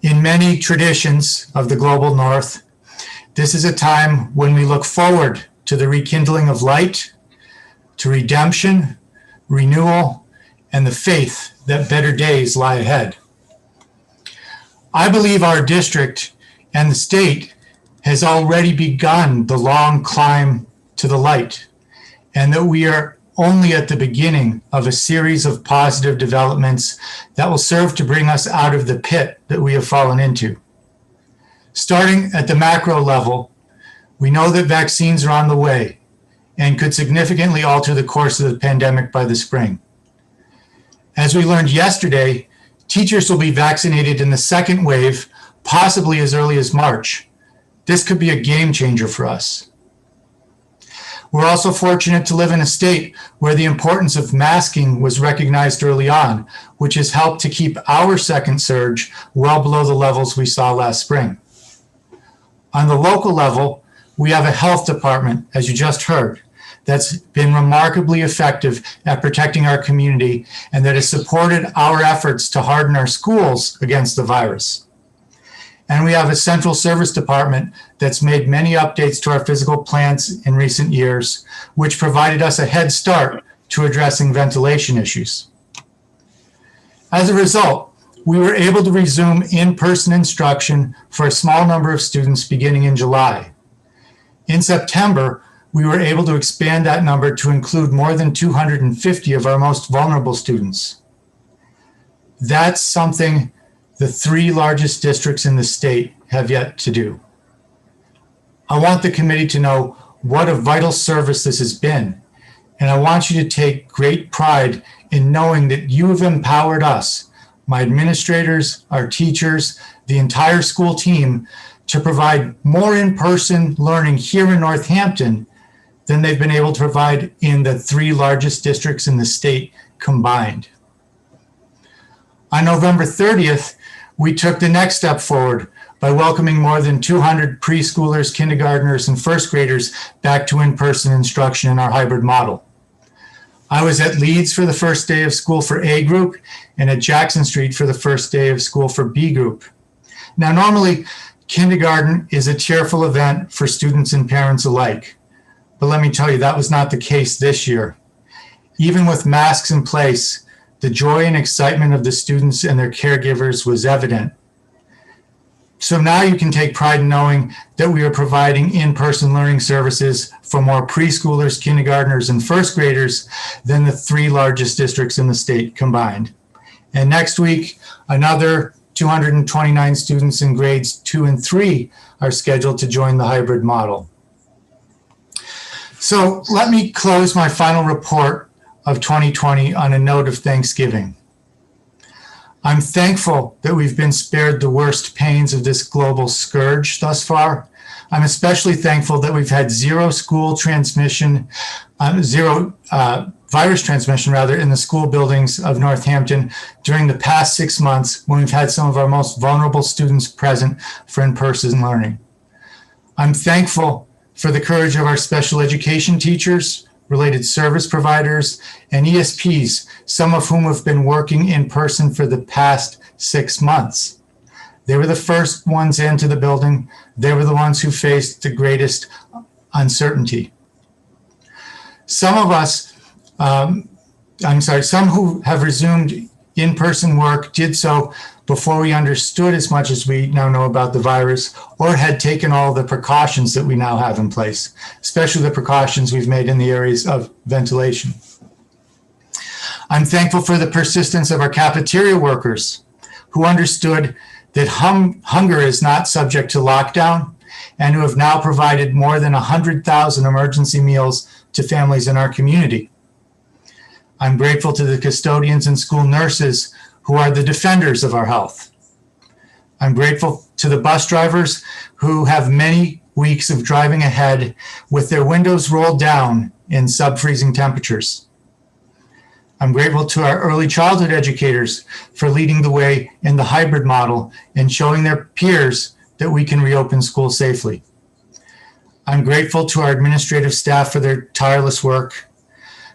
In many traditions of the global North, this is a time when we look forward to the rekindling of light, to redemption, renewal, and the faith that better days lie ahead. I believe our district and the state has already begun the long climb to the light, and that we are only at the beginning of a series of positive developments that will serve to bring us out of the pit that we have fallen into. Starting at the macro level, we know that vaccines are on the way and could significantly alter the course of the pandemic by the spring. As we learned yesterday, teachers will be vaccinated in the second wave, possibly as early as March. This could be a game changer for us. We're also fortunate to live in a state where the importance of masking was recognized early on, which has helped to keep our second surge well below the levels we saw last spring. On the local level, we have a health department, as you just heard, that's been remarkably effective at protecting our community and that has supported our efforts to harden our schools against the virus. And we have a central service department that's made many updates to our physical plants in recent years, which provided us a head start to addressing ventilation issues. As a result, we were able to resume in-person instruction for a small number of students beginning in July. In September, we were able to expand that number to include more than 250 of our most vulnerable students. That's something the 3 largest districts in the state have yet to do. I want the committee to know what a vital service this has been, and I want you to take great pride in knowing that you have empowered us, my administrators, our teachers, the entire school team, to provide more in-person learning here in Northampton than they've been able to provide in the 3 largest districts in the state combined. On November 30th, we took the next step forward by welcoming more than 200 preschoolers, kindergartners, and first graders back to in-person instruction in our hybrid model. I was at Leeds for the first day of school for A group and at Jackson Street for the first day of school for B group. Now, normally, kindergarten is a cheerful event for students and parents alike. But let me tell you, that was not the case this year. Even with masks in place, the joy and excitement of the students and their caregivers was evident. So now you can take pride in knowing that we are providing in-person learning services for more preschoolers, kindergartners, and first graders than the 3 largest districts in the state combined. And next week, another 229 students in grades 2 and 3 are scheduled to join the hybrid model. So let me close my final report of 2020 on a note of Thanksgiving. I'm thankful that we've been spared the worst pains of this global scourge thus far. I'm especially thankful that we've had zero virus transmission in the school buildings of Northampton during the past 6 months when we've had some of our most vulnerable students present for in-person learning. I'm thankful for the courage of our special education teachers, related service providers, and ESPs, some of whom have been working in person for the past 6 months. They were the first ones into the building. They were the ones who faced the greatest uncertainty. Some of us, some who have resumed in-person work did so before we understood as much as we now know about the virus, or had taken all the precautions that we now have in place, especially the precautions we've made in the areas of ventilation. I'm thankful for the persistence of our cafeteria workers, who understood that hunger is not subject to lockdown and who have now provided more than 100,000 emergency meals to families in our community. I'm grateful to the custodians and school nurses who are the defenders of our health. I'm grateful to the bus drivers who have many weeks of driving ahead with their windows rolled down in sub-freezing temperatures. I'm grateful to our early childhood educators for leading the way in the hybrid model and showing their peers that we can reopen schools safely. I'm grateful to our administrative staff for their tireless work.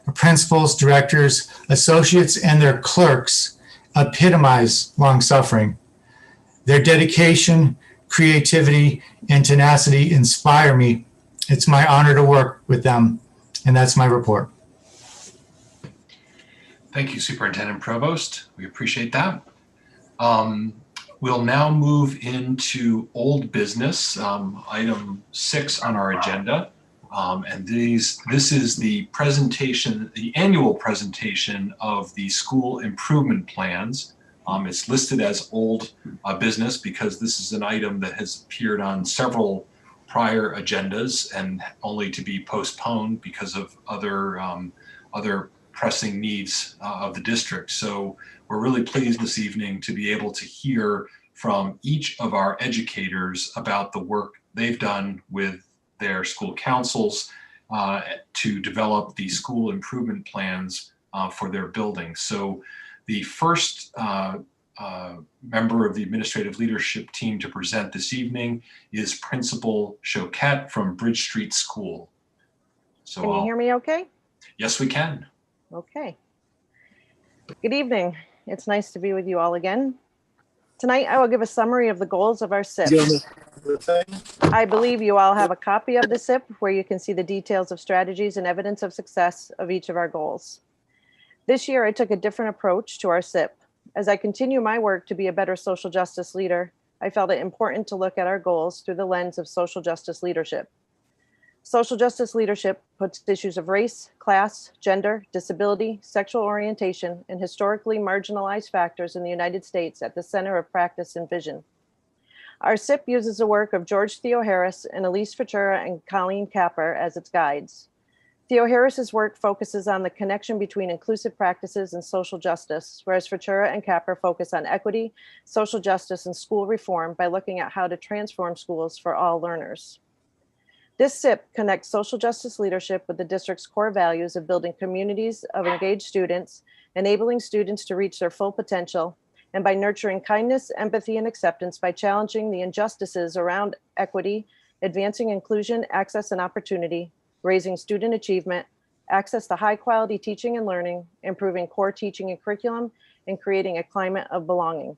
Our principals, directors, associates, and their clerks epitomize long suffering. Their dedication, creativity, and tenacity inspire me. It's my honor to work with them, and that's my report. Thank you, Superintendent Provost. We appreciate that. We'll now move into old business, item 6 on our agenda. And this is the presentation, the annual presentation of the school improvement plans. It's listed as old business because this is an item that has appeared on several prior agendas and only to be postponed because of other pressing needs of the district. So we're really pleased this evening to be able to hear from each of our educators about the work they've done with their school councils to develop the school improvement plans for their buildings. So the first member of the administrative leadership team to present this evening is Principal Choquette from Bridge Street School. So can you hear me okay? Yes, we can. Okay. Good evening. It's nice to be with you all again. Tonight, I will give a summary of the goals of our SIP. I believe you all have a copy of the SIP where you can see the details of strategies and evidence of success of each of our goals. This year, I took a different approach to our SIP. As I continue my work to be a better social justice leader, I felt it important to look at our goals through the lens of social justice leadership. Social justice leadership puts issues of race, class, gender, disability, sexual orientation, and historically marginalized factors in the United States at the center of practice and vision. Our SIP uses the work of George Theo Harris and Elise Futura and Colleen Capper as its guides. Theo Harris's work focuses on the connection between inclusive practices and social justice, whereas Futura and Capper focus on equity, social justice, and school reform by looking at how to transform schools for all learners. This SIP connects social justice leadership with the district's core values of building communities of engaged students, enabling students to reach their full potential, and by nurturing kindness, empathy, and acceptance by challenging the injustices around equity, advancing inclusion, access, and opportunity, raising student achievement, access to high-quality teaching and learning, improving core teaching and curriculum, and creating a climate of belonging.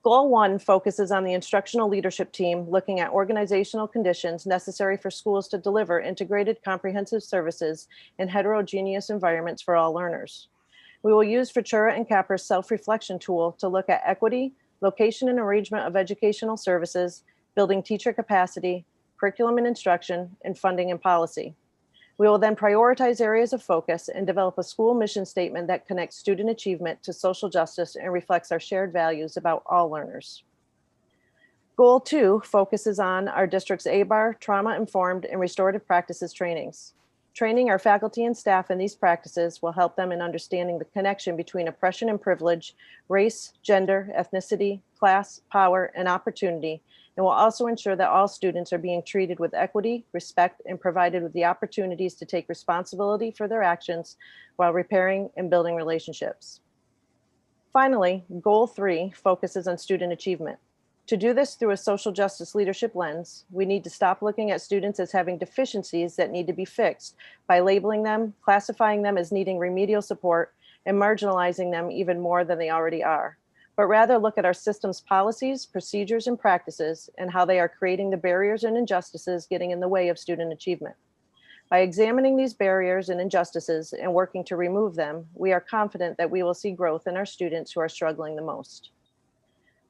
Goal 1 focuses on the instructional leadership team looking at organizational conditions necessary for schools to deliver integrated comprehensive services in heterogeneous environments for all learners. We will use Futura and Capper's self-reflection tool to look at equity, location and arrangement of educational services, building teacher capacity, curriculum and instruction, and funding and policy. We will then prioritize areas of focus and develop a school mission statement that connects student achievement to social justice and reflects our shared values about all learners. Goal 2 focuses on our district's ABAR, trauma-informed, and restorative practices trainings. Training our faculty and staff in these practices will help them in understanding the connection between oppression and privilege, race, gender, ethnicity, class, power, and opportunity, and will also ensure that all students are being treated with equity, respect, and provided with the opportunities to take responsibility for their actions while repairing and building relationships. Finally, Goal 3 focuses on student achievement. To do this through a social justice leadership lens, we need to stop looking at students as having deficiencies that need to be fixed by labeling them, classifying them as needing remedial support, and marginalizing them even more than they already are, but rather look at our system's policies, procedures, and practices and how they are creating the barriers and injustices getting in the way of student achievement. By examining these barriers and injustices and working to remove them, we are confident that we will see growth in our students who are struggling the most.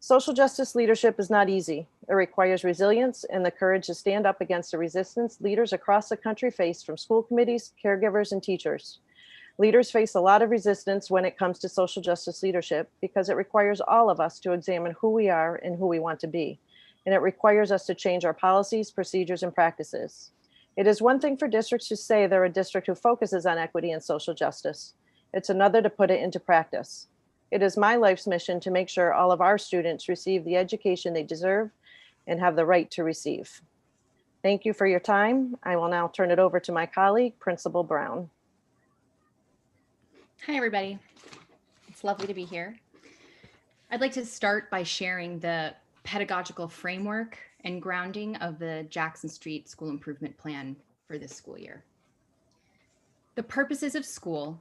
Social justice leadership is not easy. It requires resilience and the courage to stand up against the resistance leaders across the country face from school committees, caregivers, and teachers. Leaders face a lot of resistance when it comes to social justice leadership because it requires all of us to examine who we are and who we want to be. And it requires us to change our policies, procedures, and practices. It is one thing for districts to say they're a district who focuses on equity and social justice. It's another to put it into practice. It is my life's mission to make sure all of our students receive the education they deserve and have the right to receive. Thank you for your time. I will now turn it over to my colleague, Principal Brown. Hi, everybody. It's lovely to be here. I'd like to start by sharing the pedagogical framework and grounding of the Jackson Street School Improvement Plan for this school year. The purposes of school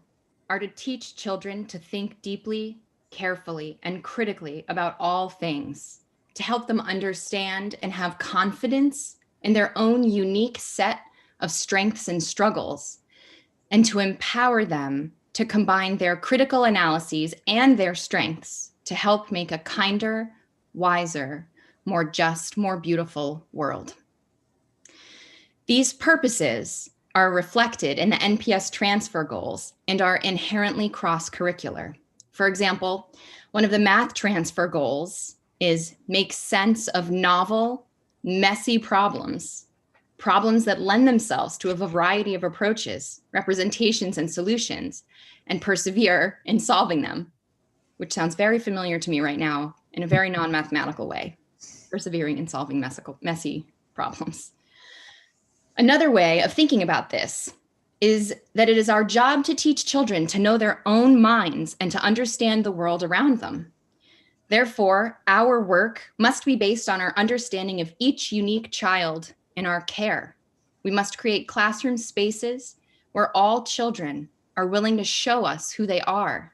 are to teach children to think deeply, carefully, and critically about all things, to help them understand and have confidence in their own unique set of strengths and struggles, and to empower them to combine their critical analyses and their strengths to help make a kinder, wiser, more just, more beautiful world. These purposes are reflected in the NPS transfer goals and are inherently cross-curricular. For example, one of the math transfer goals is make sense of novel, messy problems that lend themselves to a variety of approaches, representations, and solutions, and persevere in solving them, which sounds very familiar to me right now in a very non-mathematical way, persevering in solving messy problems. Another way of thinking about this is that it is our job to teach children to know their own minds and to understand the world around them. Therefore, our work must be based on our understanding of each unique child in our care. We must create classroom spaces where all children are willing to show us who they are.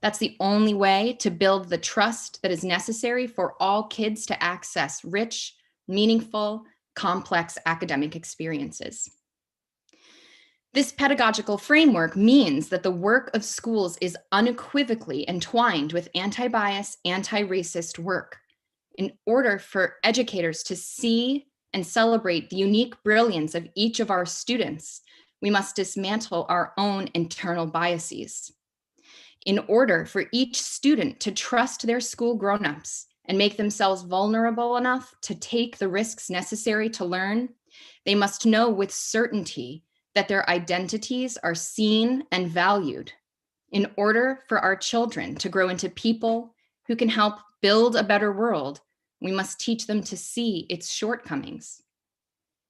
That's the only way to build the trust that is necessary for all kids to access rich, meaningful, complex academic experiences. This pedagogical framework means that the work of schools is unequivocally entwined with anti-bias, anti-racist work in order for educators to see and celebrate the unique brilliance of each of our students. We must dismantle our own internal biases. In order for each student to trust their school grown-ups and make themselves vulnerable enough to take the risks necessary to learn, they must know with certainty that their identities are seen and valued. In order for our children to grow into people who can help build a better world, we must teach them to see its shortcomings.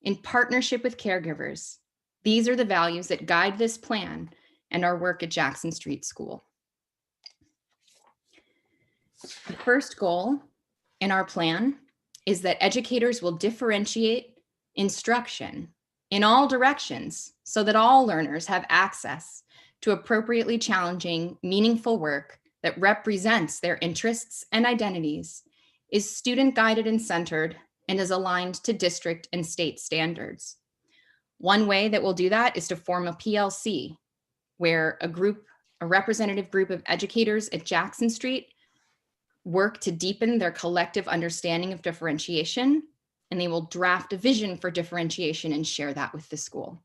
In partnership with caregivers, these are the values that guide this plan and our work at Jackson Street School. The first goal in our plan is that educators will differentiate instruction in all directions so that all learners have access to appropriately challenging, meaningful work that represents their interests and identities, is student-guided and centered, and is aligned to district and state standards. One way that we'll do that is to form a PLC, where a representative group of educators at Jackson Street work to deepen their collective understanding of differentiation, and they will draft a vision for differentiation and share that with the school.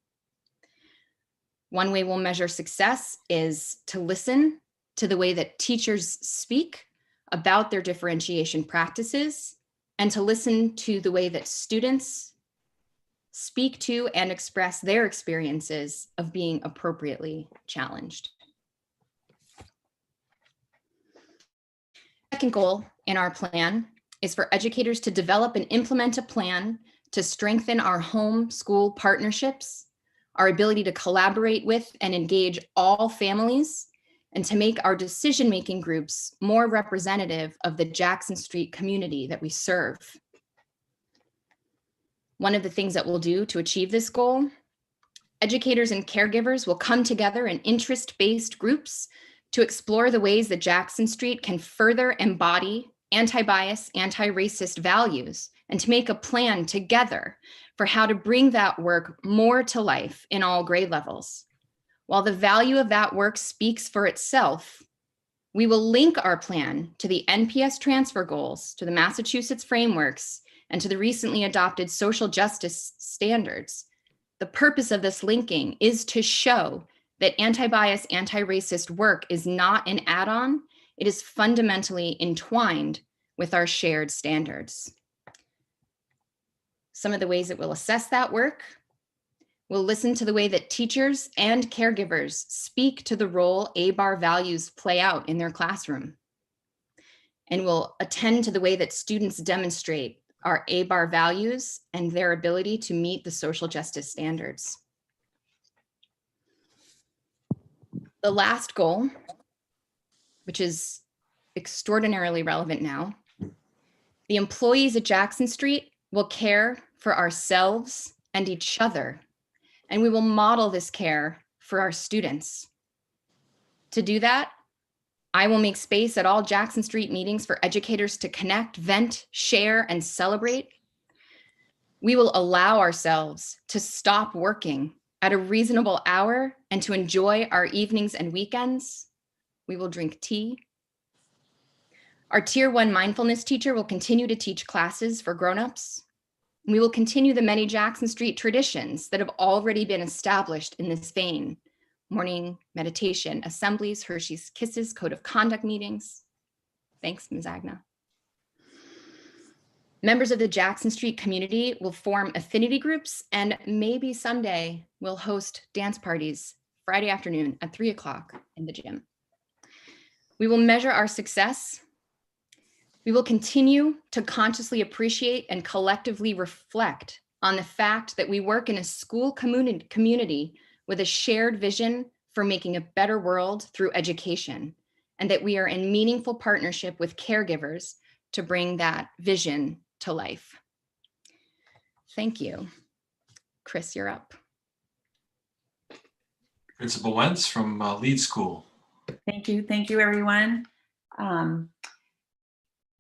One way we'll measure success is to listen to the way that teachers speak about their differentiation practices, and to listen to the way that students speak to and express their experiences of being appropriately challenged. Second goal in our plan is for educators to develop and implement a plan to strengthen our home-school partnerships, our ability to collaborate with and engage all families, and to make our decision-making groups more representative of the Jackson Street community that we serve. One of the things that we'll do to achieve this goal, educators and caregivers will come together in interest-based groups to explore the ways that Jackson Street can further embody anti-bias, anti-racist values, and to make a plan together for how to bring that work more to life in all grade levels. While the value of that work speaks for itself, we will link our plan to the NPS transfer goals, to the Massachusetts frameworks, and to the recently adopted social justice standards. The purpose of this linking is to show that anti-bias, anti-racist work is not an add-on, it is fundamentally entwined with our shared standards. Some of the ways that we'll assess that work: we'll listen to the way that teachers and caregivers speak to the role ABAR values play out in their classroom. And we'll attend to the way that students demonstrate our ABAR values and their ability to meet the social justice standards. The last goal, which is extraordinarily relevant now, the employees at Jackson Street will care for ourselves and each other, and we will model this care for our students. To do that, I will make space at all Jackson Street meetings for educators to connect, vent, share, and celebrate. We will allow ourselves to stop working at a reasonable hour and to enjoy our evenings and weekends. We will drink tea. Our Tier 1 mindfulness teacher will continue to teach classes for grown-ups. We will continue the many Jackson Street traditions that have already been established in this vein: morning meditation, assemblies, Hershey's Kisses, code of conduct meetings. Thanks, Ms. Agna. Members of the Jackson Street community will form affinity groups, and maybe someday we'll host dance parties Friday afternoon at 3 o'clock in the gym. We will measure our success. We will continue to consciously appreciate and collectively reflect on the fact that we work in a school community with a shared vision for making a better world through education, and that we are in meaningful partnership with caregivers to bring that vision to life. Thank you. Chris, you're up. Principal Wentz from Lead School. Thank you. Thank you, everyone.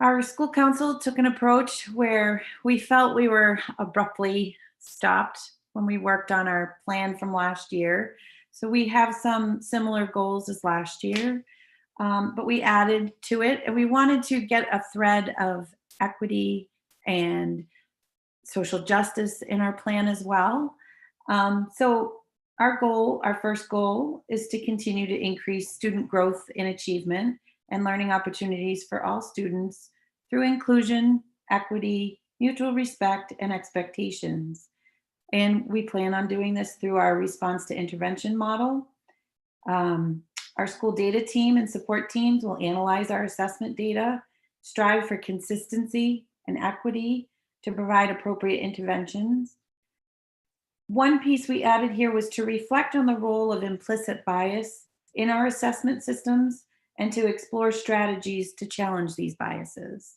Our school council took an approach where we felt we were abruptly stopped when we worked on our plan from last year. So we have some similar goals as last year, but we added to it, and we wanted to get a thread of equity and social justice in our plan as well. So our first goal is to continue to increase student growth and achievement and learning opportunities for all students through inclusion, equity, mutual respect, and expectations. And we plan on doing this through our response to intervention model. Our school data team and support teams will analyze our assessment data, strive for consistency and equity to provide appropriate interventions. One piece we added here was to reflect on the role of implicit bias in our assessment systems and to explore strategies to challenge these biases.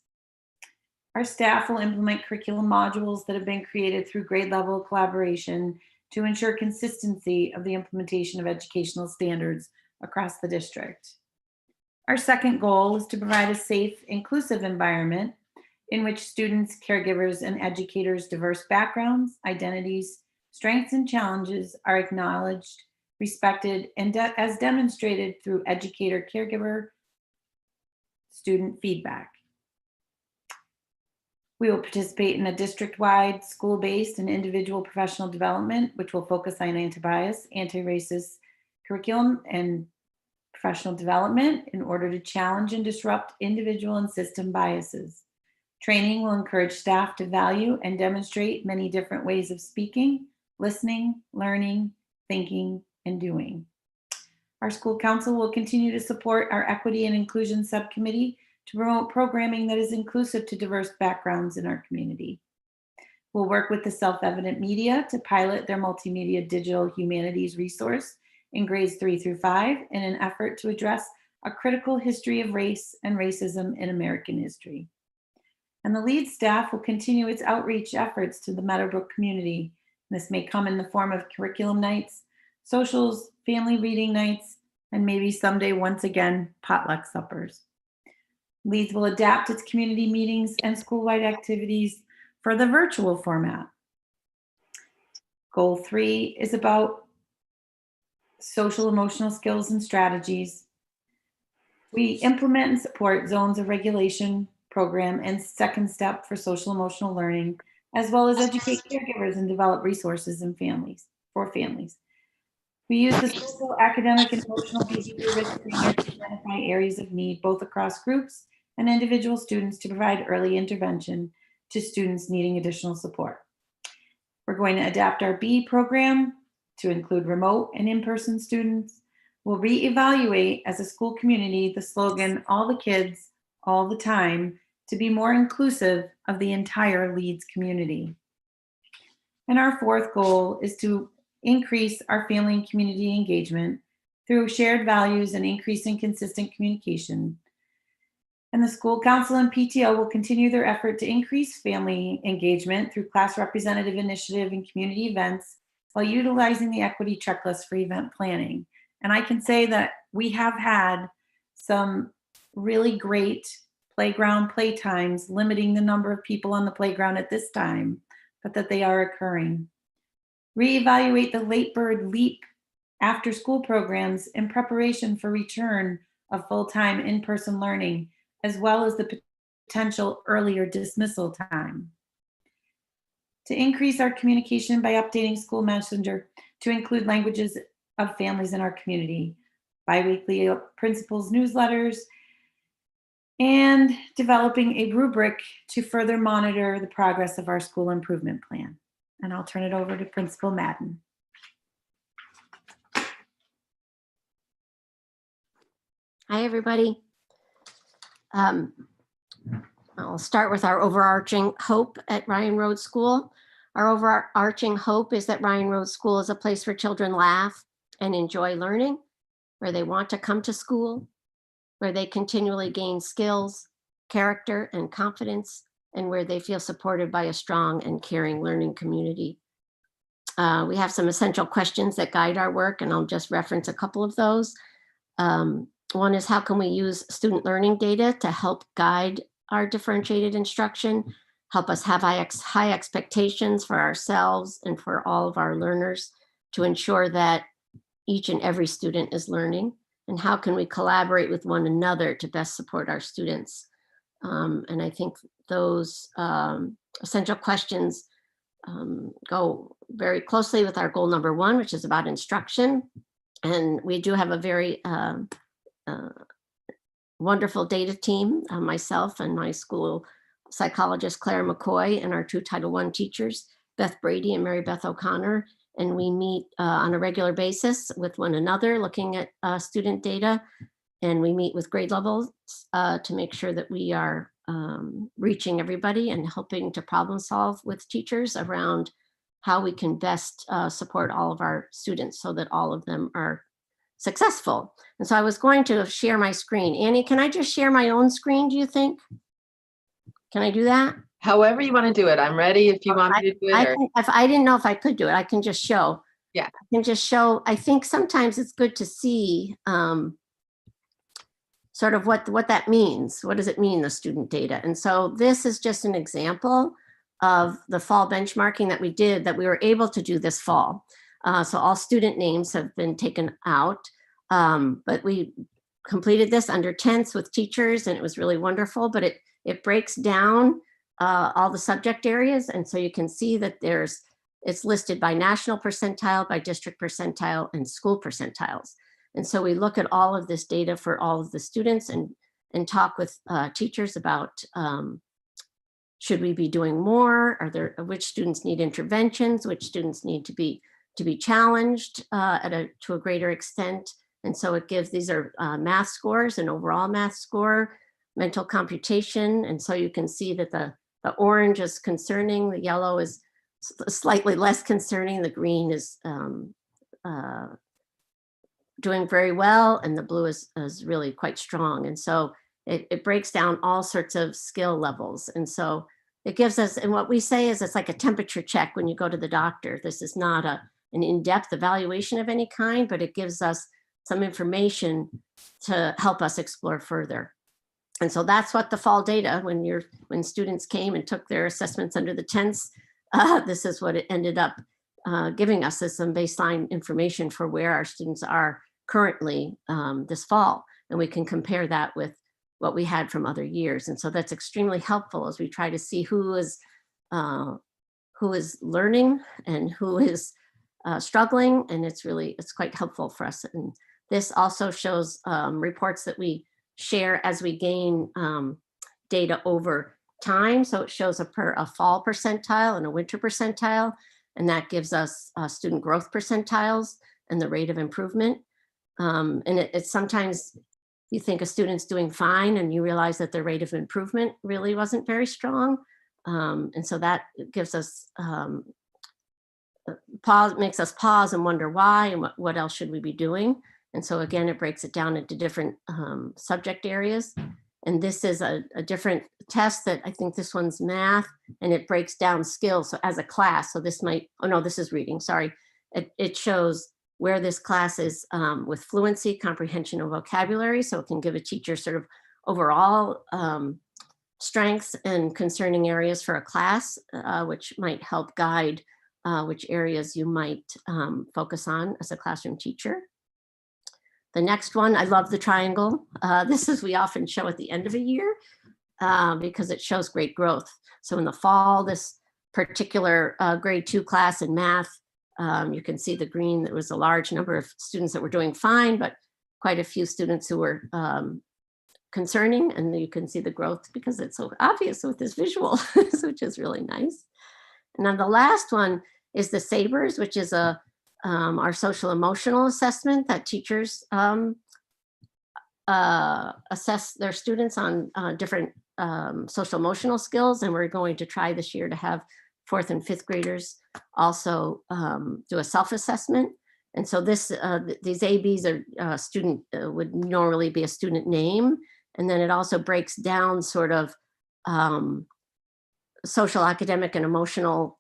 Our staff will implement curriculum modules that have been created through grade level collaboration to ensure consistency of the implementation of educational standards across the district. Our second goal is to provide a safe, inclusive environment in which students, caregivers, and educators' diverse backgrounds, identities, strengths, and challenges are acknowledged, respected, and as demonstrated through educator-caregiver student feedback. We will participate in a district-wide, school-based, and individual professional development, which will focus on anti-bias, anti-racist curriculum, and professional development in order to challenge and disrupt individual and system biases. Training will encourage staff to value and demonstrate many different ways of speaking, listening, learning, thinking, and doing. Our school council will continue to support our equity and inclusion subcommittee to promote programming that is inclusive to diverse backgrounds in our community. We'll work with the Self-Evident Media to pilot their multimedia digital humanities resource in grades 3 through 5 in an effort to address a critical history of race and racism in American history. And the LEAD staff will continue its outreach efforts to the Meadowbrook community. This may come in the form of curriculum nights, socials, family reading nights, and maybe someday, once again, potluck suppers. LEADS will adapt its community meetings and school-wide activities for the virtual format. Goal 3 is about social emotional skills and strategies. We implement and support zones of regulation program and second step for social emotional learning, as well as educate caregivers and develop resources and for families. We use the social, academic, and emotional behavior risk framework to identify areas of need, both across groups and individual students, to provide early intervention to students needing additional support. We're going to adapt our B program to include remote and in-person students. We'll reevaluate as a school community the slogan, all the kids, all the time, to be more inclusive of the entire Leeds community. And our fourth goal is to increase our family and community engagement through shared values and increasing consistent communication. And the school council and PTO will continue their effort to increase family engagement through class representative initiative and community events while utilizing the equity checklist for event planning. And I can say that we have had some really great playground playtimes, limiting the number of people on the playground at this time, but that they are occurring. Reevaluate the late bird leap after school programs in preparation for return of full-time in-person learning, as well as the potential earlier dismissal time. To increase our communication by updating School Messenger to include languages of families in our community, biweekly principals newsletters, and developing a rubric to further monitor the progress of our school improvement plan. And I'll turn it over to Principal Madden. Hi, everybody. I'll start with our overarching hope at Ryan Road School. Our overarching hope is that Ryan Road School is a place where children laugh and enjoy learning, where they want to come to school, where they continually gain skills, character, and confidence, and where they feel supported by a strong and caring learning community. We have some essential questions that guide our work, and I'll just reference a couple of those. One is, how can we use student learning data to help guide our differentiated instruction, help us have high expectations for ourselves and for all of our learners to ensure that each and every student is learning? And how can we collaborate with one another to best support our students? And I think those essential questions go very closely with our goal number 1, which is about instruction. And we do have a very wonderful data team, myself and my school psychologist, Claire McCoy, and our 2 Title I teachers, Beth Brady and Mary Beth O'Connor. And we meet on a regular basis with one another, looking at student data. And we meet with grade levels to make sure that we are reaching everybody and helping to problem solve with teachers around how we can best support all of our students so that all of them are successful. And so I was going to share my screen. Annie, can I just share my own screen, do you think? Can I do that? However you want to do it. I'm ready if you want me to do it. If I didn't know if I could do it, I can just show. Yeah. I can just show. I think sometimes it's good to see sort of what that means. What does it mean, the student data? And so this is just an example of the fall benchmarking that we did, that we were able to do this fall. So all student names have been taken out, but we completed this under tense with teachers, and it was really wonderful. But it breaks down all the subject areas, and so you can see that it's listed by national percentile, by district percentile, and school percentiles. And so we look at all of this data for all of the students and talk with teachers about should we be doing more? Which students need interventions? Which students need to be challenged to a greater extent? And so it gives, these are math scores, an overall math score, mental computation. And so you can see that the orange is concerning, the yellow is slightly less concerning, the green is doing very well, and the blue is really quite strong. And so it breaks down all sorts of skill levels. And so it gives us, and what we say is it's like a temperature check when you go to the doctor. This is not an in-depth evaluation of any kind, but it gives us some information to help us explore further. And so that's what the fall data, when students came and took their assessments under the tense, this is what it ended up giving us, as some baseline information for where our students are currently this fall. And we can compare that with what we had from other years. And so that's extremely helpful as we try to see who is learning and who is struggling, and it's quite helpful for us. And this also shows reports that we share as we gain data over time. So it shows a fall percentile and a winter percentile, and that gives us student growth percentiles and the rate of improvement. And it's sometimes you think a student's doing fine and you realize that their rate of improvement really wasn't very strong. And so that gives us makes us pause and wonder why and what else should we be doing. And so again, it breaks it down into different subject areas. And this is a different test that I think this one's math, and it breaks down skills so as a class. So this might, oh no, this is reading, sorry. It shows where this class is with fluency, comprehension, and vocabulary. So it can give a teacher sort of overall strengths and concerning areas for a class, which might help guide which areas you might focus on as a classroom teacher. The next one, I love the triangle. This is we often show at the end of a year because it shows great growth. So in the fall, this particular grade 2 class in math, you can see the green. There was a large number of students that were doing fine, but quite a few students who were concerning, and you can see the growth because it's so obvious with this visual, which is really nice. And then the last one is the SABRS, which is our social emotional assessment that teachers assess their students on different social emotional skills. And we're going to try this year to have 4th and 5th graders also do a self-assessment. And so these ABs are student would normally be a student name. And then it also breaks down sort of social, academic, and emotional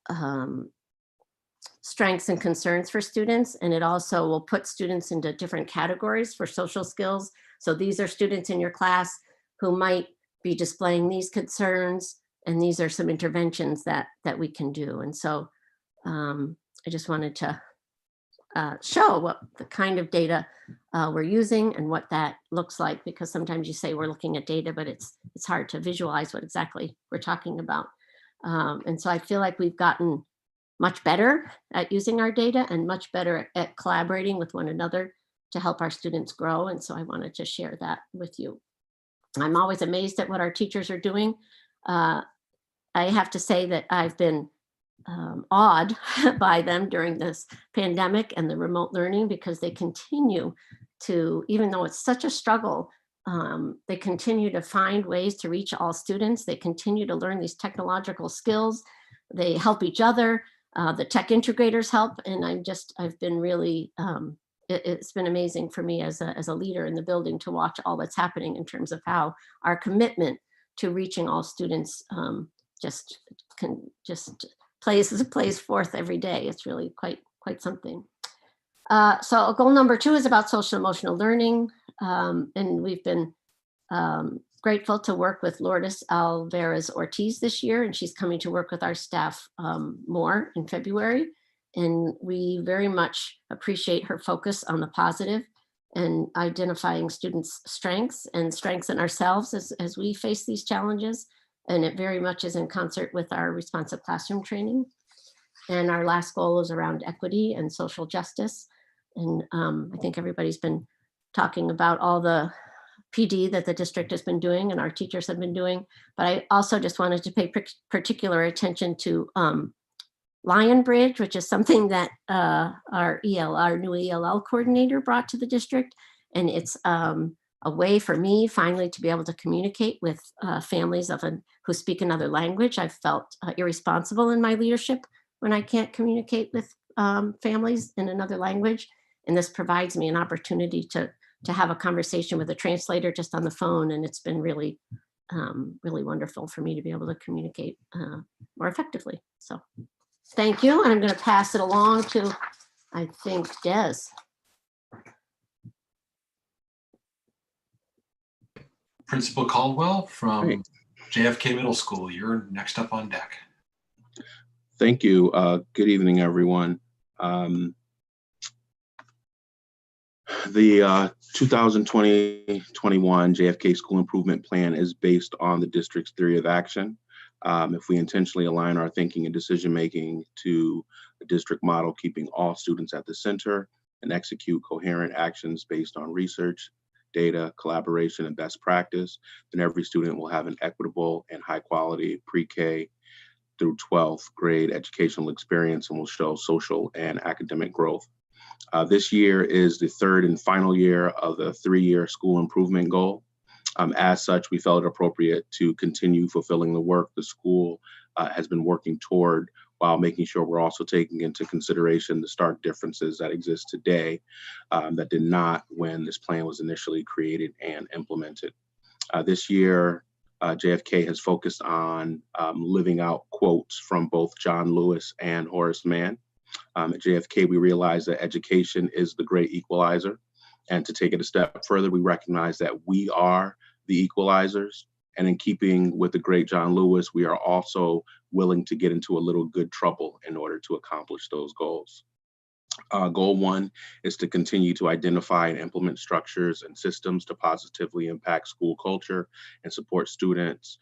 strengths and concerns for students. And it also will put students into different categories for social skills. So these are students in your class who might be displaying these concerns, and these are some interventions that we can do. And so I just wanted to show what the kind of data we're using and what that looks like, because sometimes you say we're looking at data, but it's hard to visualize what exactly we're talking about. And so I feel like we've gotten much better at using our data and much better at collaborating with one another to help our students grow. And so I wanted to share that with you. I'm always amazed at what our teachers are doing. I have to say that I've been awed by them during this pandemic and the remote learning, because they continue to, even though it's such a struggle, they continue to find ways to reach all students. They continue to learn these technological skills. They help each other. The tech integrators help. And I've been really, it's been amazing for me as a leader in the building to watch all that's happening in terms of how our commitment to reaching all students just plays forth every day. It's really quite something. So goal number 2 is about social emotional learning. And we've been grateful to work with Lourdes Alvarez Ortiz this year, and she's coming to work with our staff more in February. And we very much appreciate her focus on the positive and identifying students' strengths and strengths in ourselves as we face these challenges. And it very much is in concert with our responsive classroom training. And our last goal is around equity and social justice. And I think everybody's been talking about all the PD that the district has been doing and our teachers have been doing. But I also just wanted to pay particular attention to Lion Bridge, which is something that our new ELL coordinator brought to the district. And it's a way for me finally to be able to communicate with families who speak another language. I've felt irresponsible in my leadership when I can't communicate with families in another language. And this provides me an opportunity to have a conversation with a translator just on the phone. And it's been really, really wonderful for me to be able to communicate more effectively. So thank you. And I'm going to pass it along to, I think, Des. Principal Caldwell from JFK Middle School. You're next up on deck. Thank you. Good evening, everyone. The 2020-21 JFK School Improvement Plan is based on the district's theory of action. If we intentionally align our thinking and decision-making to a district model keeping all students at the center, and execute coherent actions based on research, data, collaboration, and best practice, then every student will have an equitable and high quality pre-K through 12th grade educational experience and will show social and academic growth. This year is the third and final year of the 3-year school improvement goal. As such, we felt it appropriate to continue fulfilling the work the school has been working toward, while making sure we're also taking into consideration the stark differences that exist today that did not when this plan was initially created and implemented. This year, JFK has focused on living out quotes from both John Lewis and Horace Mann. At JFK, we realize that education is the great equalizer. And to take it a step further, we recognize that we are the equalizers. And in keeping with the great John Lewis, we are also willing to get into a little good trouble in order to accomplish those goals. Goal 1 is to continue to identify and implement structures and systems to positively impact school culture and support students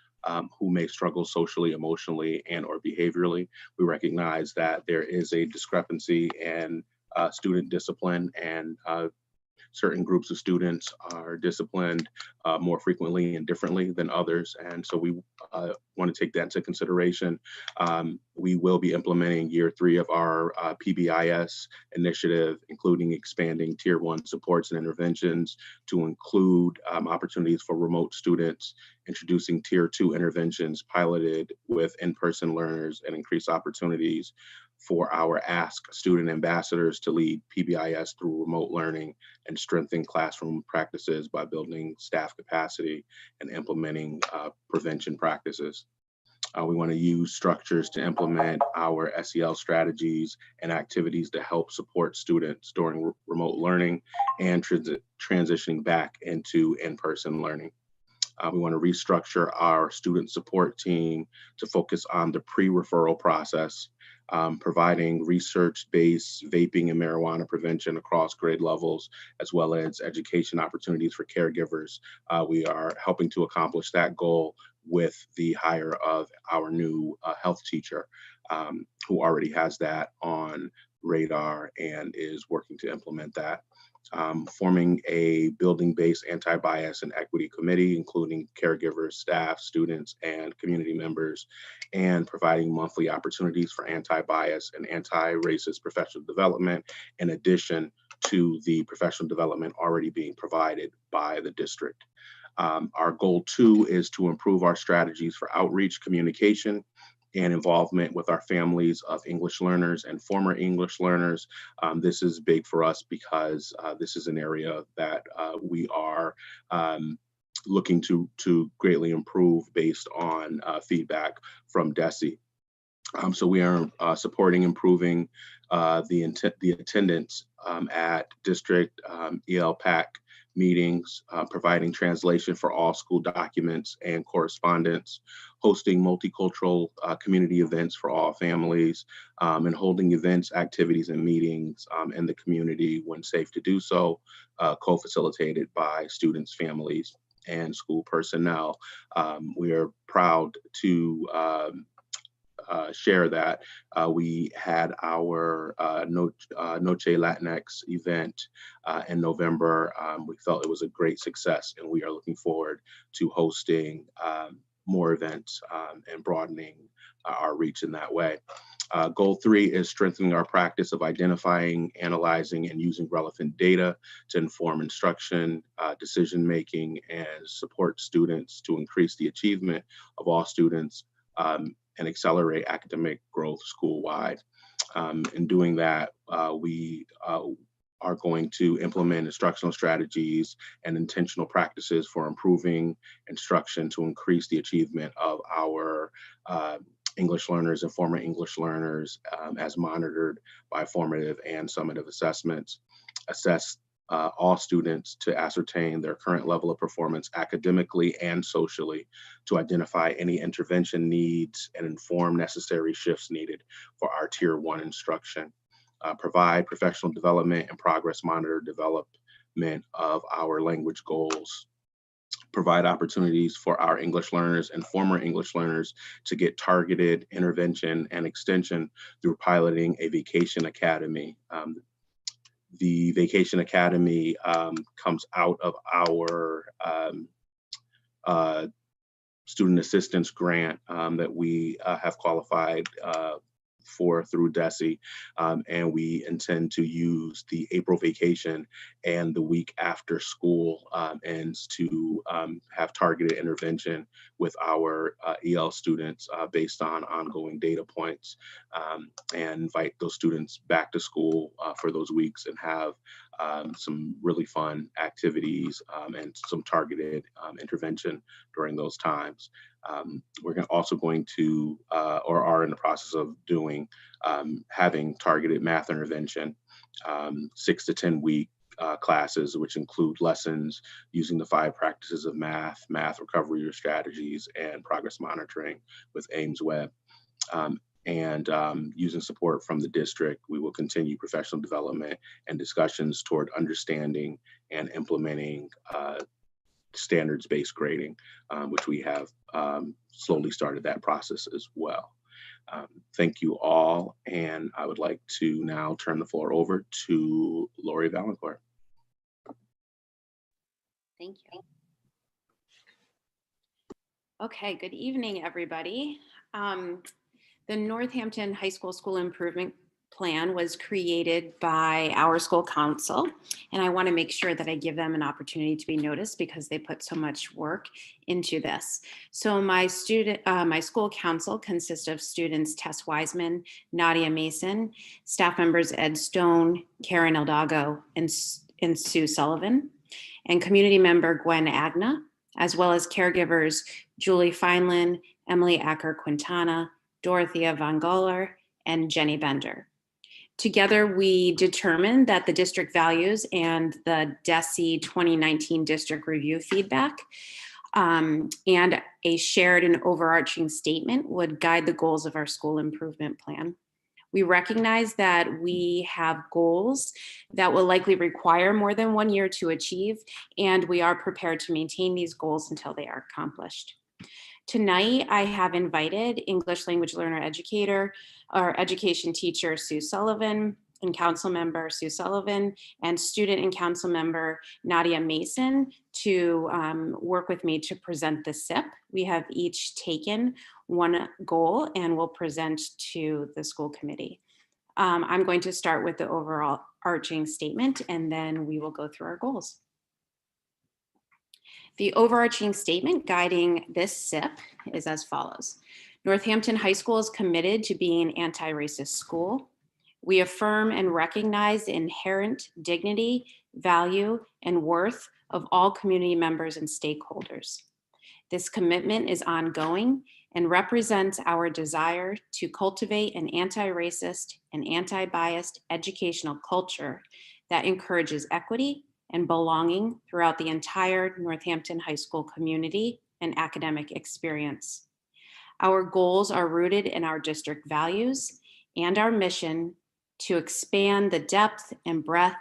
who may struggle socially, emotionally, and or behaviorally. We recognize that there is a discrepancy in student discipline, and certain groups of students are disciplined more frequently and differently than others. And so we want to take that into consideration. We will be implementing year 3 of our PBIS initiative, including expanding tier 1 supports and interventions to include opportunities for remote students, introducing tier 2 interventions piloted with in-person learners, and increased opportunities for our Ask student ambassadors to lead PBIS through remote learning and strengthen classroom practices by building staff capacity and implementing prevention practices. We want to use structures to implement our SEL strategies and activities to help support students during remote learning and transitioning back into in-person learning. We want to restructure our student support team to focus on the pre-referral process, providing research-based vaping and marijuana prevention across grade levels, as well as education opportunities for caregivers. We are helping to accomplish that goal with the hire of our new health teacher, who already has that on radar and is working to implement that. Forming a building-based anti-bias and equity committee, including caregivers, staff, students, and community members, and providing monthly opportunities for anti-bias and anti-racist professional development, in addition to the professional development already being provided by the district. Our goal 2 is to improve our strategies for outreach, communication, and involvement with our families of English learners and former English learners. This is big for us because this is an area that we are looking to greatly improve based on feedback from DESE. So we are supporting improving the attendance at district ELPAC meetings, providing translation for all school documents and correspondence, hosting multicultural community events for all families, and holding events, activities, and meetings in the community when safe to do so, co-facilitated by students, families, and school personnel. We are proud to share that we had our Noche Latinx event in November. We felt it was a great success, and we are looking forward to hosting more events and broadening our reach in that way. Goal 3 is strengthening our practice of identifying, analyzing, and using relevant data to inform instruction, decision-making, and support students to increase the achievement of all students and accelerate academic growth school-wide. In doing that, we are going to implement instructional strategies and intentional practices for improving instruction to increase the achievement of our English learners and former English learners as monitored by formative and summative assessments. Assess all students to ascertain their current level of performance academically and socially, to identify any intervention needs and inform necessary shifts needed for our Tier 1 instruction. Provide professional development and progress monitor development of our language goals. provide opportunities for our English learners and former English learners to get targeted intervention and extension through piloting a vacation academy. The Vacation Academy comes out of our student assistance grant that we have qualified for through DESE, and we intend to use the April vacation and the week after school ends to have targeted intervention with our EL students based on ongoing data points, and invite those students back to school for those weeks and have some really fun activities and some targeted intervention during those times. We're also going to, or are in the process of doing, having targeted math intervention, 6 to 10 week classes, which include lessons using the 5 practices of math, math recovery strategies, and progress monitoring with Ames Web. And using support from the district, we will continue professional development and discussions toward understanding and implementing standards-based grading, which we have slowly started that process as well. Thank you all, and I would like to now turn the floor over to Lori Valancourt. Thank you. Okay, good evening, everybody. The Northampton High School School Improvement Plan was created by our school council, and I want to make sure that I give them an opportunity to be noticed because they put so much work into this. So my school council consists of students Tess Wiseman, Nadia Mason, staff members Ed Stone, Karen Eldago, and Sue Sullivan, and community member Gwen Agna, as well as caregivers Julie Feinlin, Emily Acker-Quintana, Dorothea Von Goller, and Jenny Bender. Together, we determined that the district values and the DESE 2019 district review feedback and a shared and overarching statement would guide the goals of our school improvement plan. We recognize that we have goals that will likely require more than 1 year to achieve, and we are prepared to maintain these goals until they are accomplished. Tonight, I have invited English language learner educator or education teacher Sue Sullivan and council member Sue Sullivan and student and council member Nadia Mason to work with me to present the SIP. We have each taken one goal and will present to the school committee. I'm going to start with the overall arching statement and then we will go through our goals. The overarching statement guiding this SIP is as follows. Northampton High School is committed to being an anti-racist school. We affirm and recognize the inherent dignity, value, and worth of all community members and stakeholders. This commitment is ongoing and represents our desire to cultivate an anti-racist and anti-biased educational culture that encourages equity and belonging throughout the entire Northampton High School community and academic experience. Our goals are rooted in our district values and our mission to expand the depth and breadth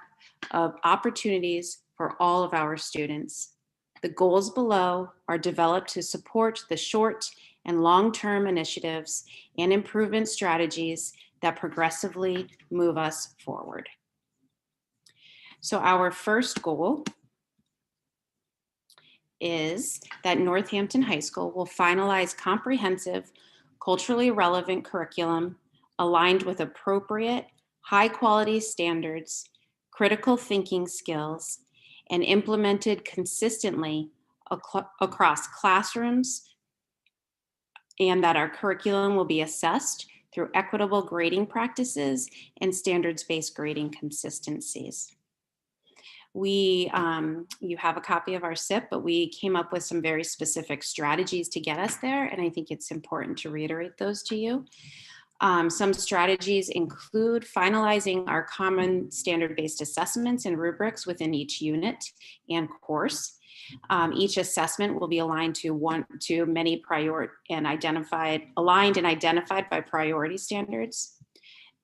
of opportunities for all of our students. The goals below are developed to support the short and long-term initiatives and improvement strategies that progressively move us forward. So our first goal is that Northampton High School will finalize comprehensive, culturally relevant curriculum aligned with appropriate, high-quality standards, critical thinking skills, and implemented consistently across classrooms, and that our curriculum will be assessed through equitable grading practices and standards-based grading consistencies. You have a copy of our SIP, but we came up with some very specific strategies to get us there, and I think it's important to reiterate those to you. Some strategies include finalizing our common standard-based assessments and rubrics within each unit and course. Each assessment will be aligned to many aligned and identified by priority standards.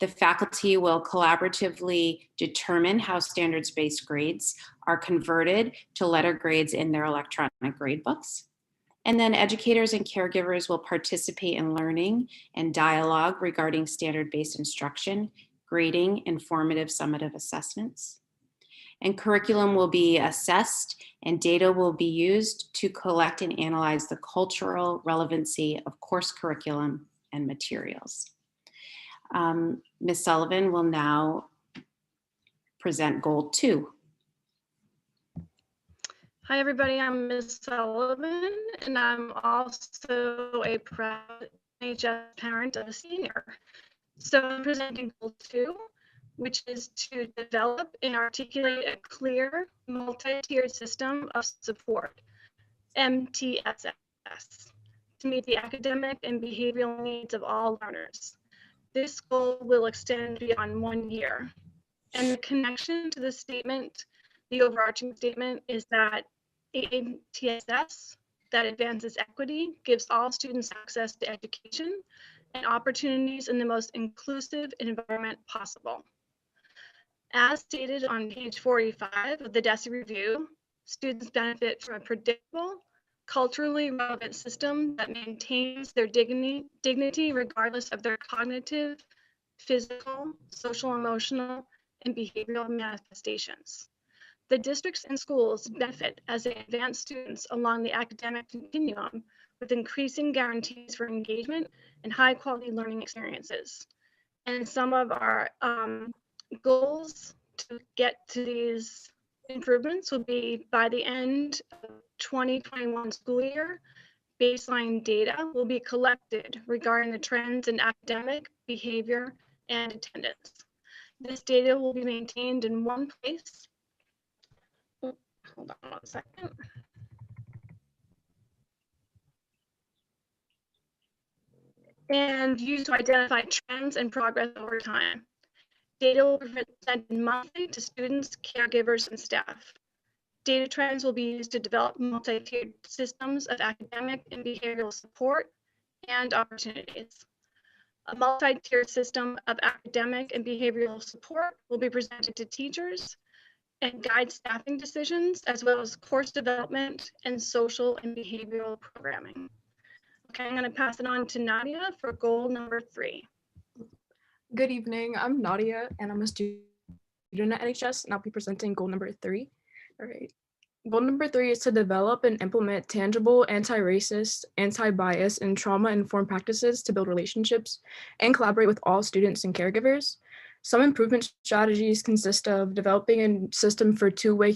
The faculty will collaboratively determine how standards-based grades are converted to letter grades in their electronic grade books. And then educators and caregivers will participate in learning and dialogue regarding standard-based instruction, grading, and formative summative assessments. And curriculum will be assessed and data will be used to collect and analyze the cultural relevancy of course curriculum and materials. Ms. Sullivan will now present goal 2. Hi, everybody. I'm Ms. Sullivan, and I'm also a proud NHS parent of a senior. So I'm presenting goal 2, which is to develop and articulate a clear multi-tiered system of support, MTSS, to meet the academic and behavioral needs of all learners. This goal will extend beyond 1 year. And the connection to the statement, the overarching statement, is that AMTSS that advances equity gives all students access to education and opportunities in the most inclusive environment possible. As stated on page 45 of the DESE review, students benefit from a predictable, culturally relevant system that maintains their dignity regardless of their cognitive, physical, social, emotional, and behavioral manifestations. The districts and schools benefit as they advance students along the academic continuum with increasing guarantees for engagement and high quality learning experiences. And some of our goals to get to these improvements will be by the end of 2021 school year, baseline data will be collected regarding the trends in academic behavior and attendance. This data will be maintained in one place. Oh, hold on 1 second. And used to identify trends and progress over time. Data will be presented monthly to students, caregivers, and staff. Data trends will be used to develop multi-tiered systems of academic and behavioral support and opportunities. A multi-tiered system of academic and behavioral support will be presented to teachers and guide staffing decisions, as well as course development and social and behavioral programming. Okay, I'm going to pass it on to Nadia for goal number 3. Good evening, I'm Nadia and I'm a student at NHS and I'll be presenting goal number 3. All right. Goal number 3 is to develop and implement tangible anti-racist, anti-bias, and trauma-informed practices to build relationships and collaborate with all students and caregivers. Some improvement strategies consist of developing a system for two-way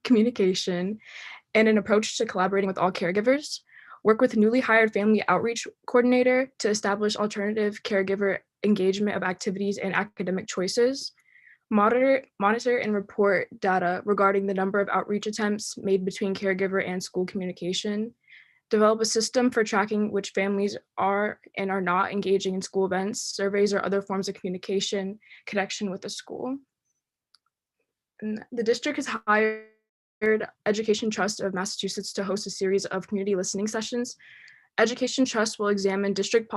communication and an approach to collaborating with all caregivers. Work with newly hired family outreach coordinator to establish alternative caregiver engagement of activities and academic choices. Monitor and report data regarding the number of outreach attempts made between caregiver and school communication. Develop a system for tracking which families are and are not engaging in school events, surveys, or other forms of communication connection with the school. And the district has hired Education Trust of Massachusetts to host a series of community listening sessions. Education Trust will examine district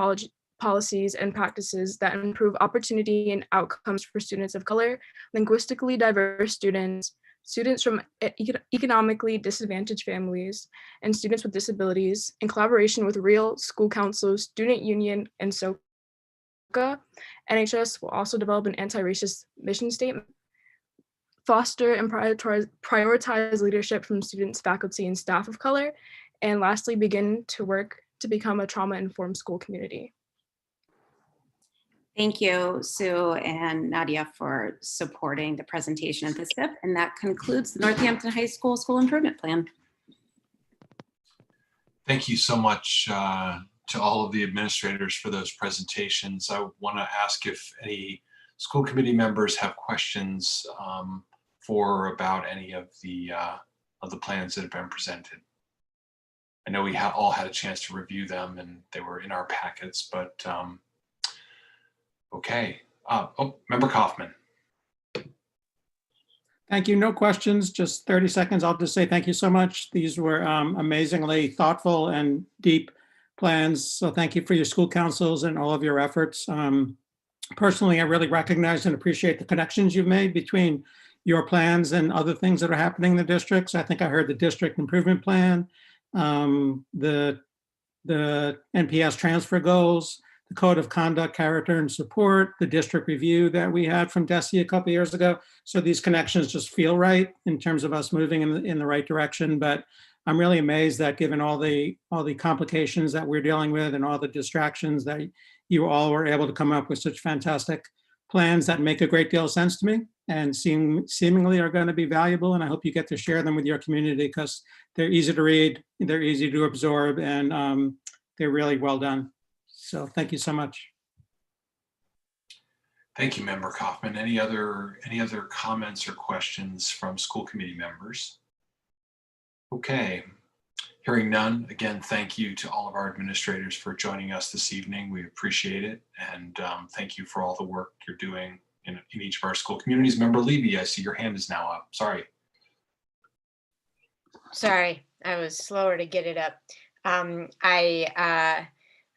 policies and practices that improve opportunity and outcomes for students of color, linguistically diverse students, students from economically disadvantaged families, and students with disabilities in collaboration with real school councils, student union, and SOCA. NHS will also develop an anti-racist mission statement, foster and prioritize leadership from students, faculty, and staff of color, and lastly, begin to work to become a trauma-informed school community. Thank you, Sue and Nadia, for supporting the presentation of the SIP. And that concludes the Northampton High School School Improvement Plan. Thank you so much to all of the administrators for those presentations. I want to ask if any school committee members have questions about any of the plans that have been presented. I know we all had a chance to review them and they were in our packets, but okay. Member Kaufman. Thank you. No questions, just 30 seconds. I'll just say thank you so much. These were amazingly thoughtful and deep plans. So thank you for your school councils and all of your efforts. personally, I really recognize and appreciate the connections you've made between your plans and other things that are happening in the districts. I think I heard the district improvement plan, the NPS transfer goals, the code of conduct, character, and support, the district review that we had from DESI a couple years ago. So these connections just feel right in terms of us moving in the right direction. But I'm really amazed that given all the complications that we're dealing with and all the distractions, that you all were able to come up with such fantastic plans that make a great deal of sense to me and seemingly are going to be valuable. And I hope you get to share them with your community because they're easy to read, they're easy to absorb, and they're really well done. So thank you so much. Thank you, Member Kaufman. Any other comments or questions from school committee members? Okay, hearing none, again, thank you to all of our administrators for joining us this evening. We appreciate it. And thank you for all the work you're doing in each of our school communities. Member Levy, I see your hand is now up. Sorry. Sorry, I was slower to get it up. I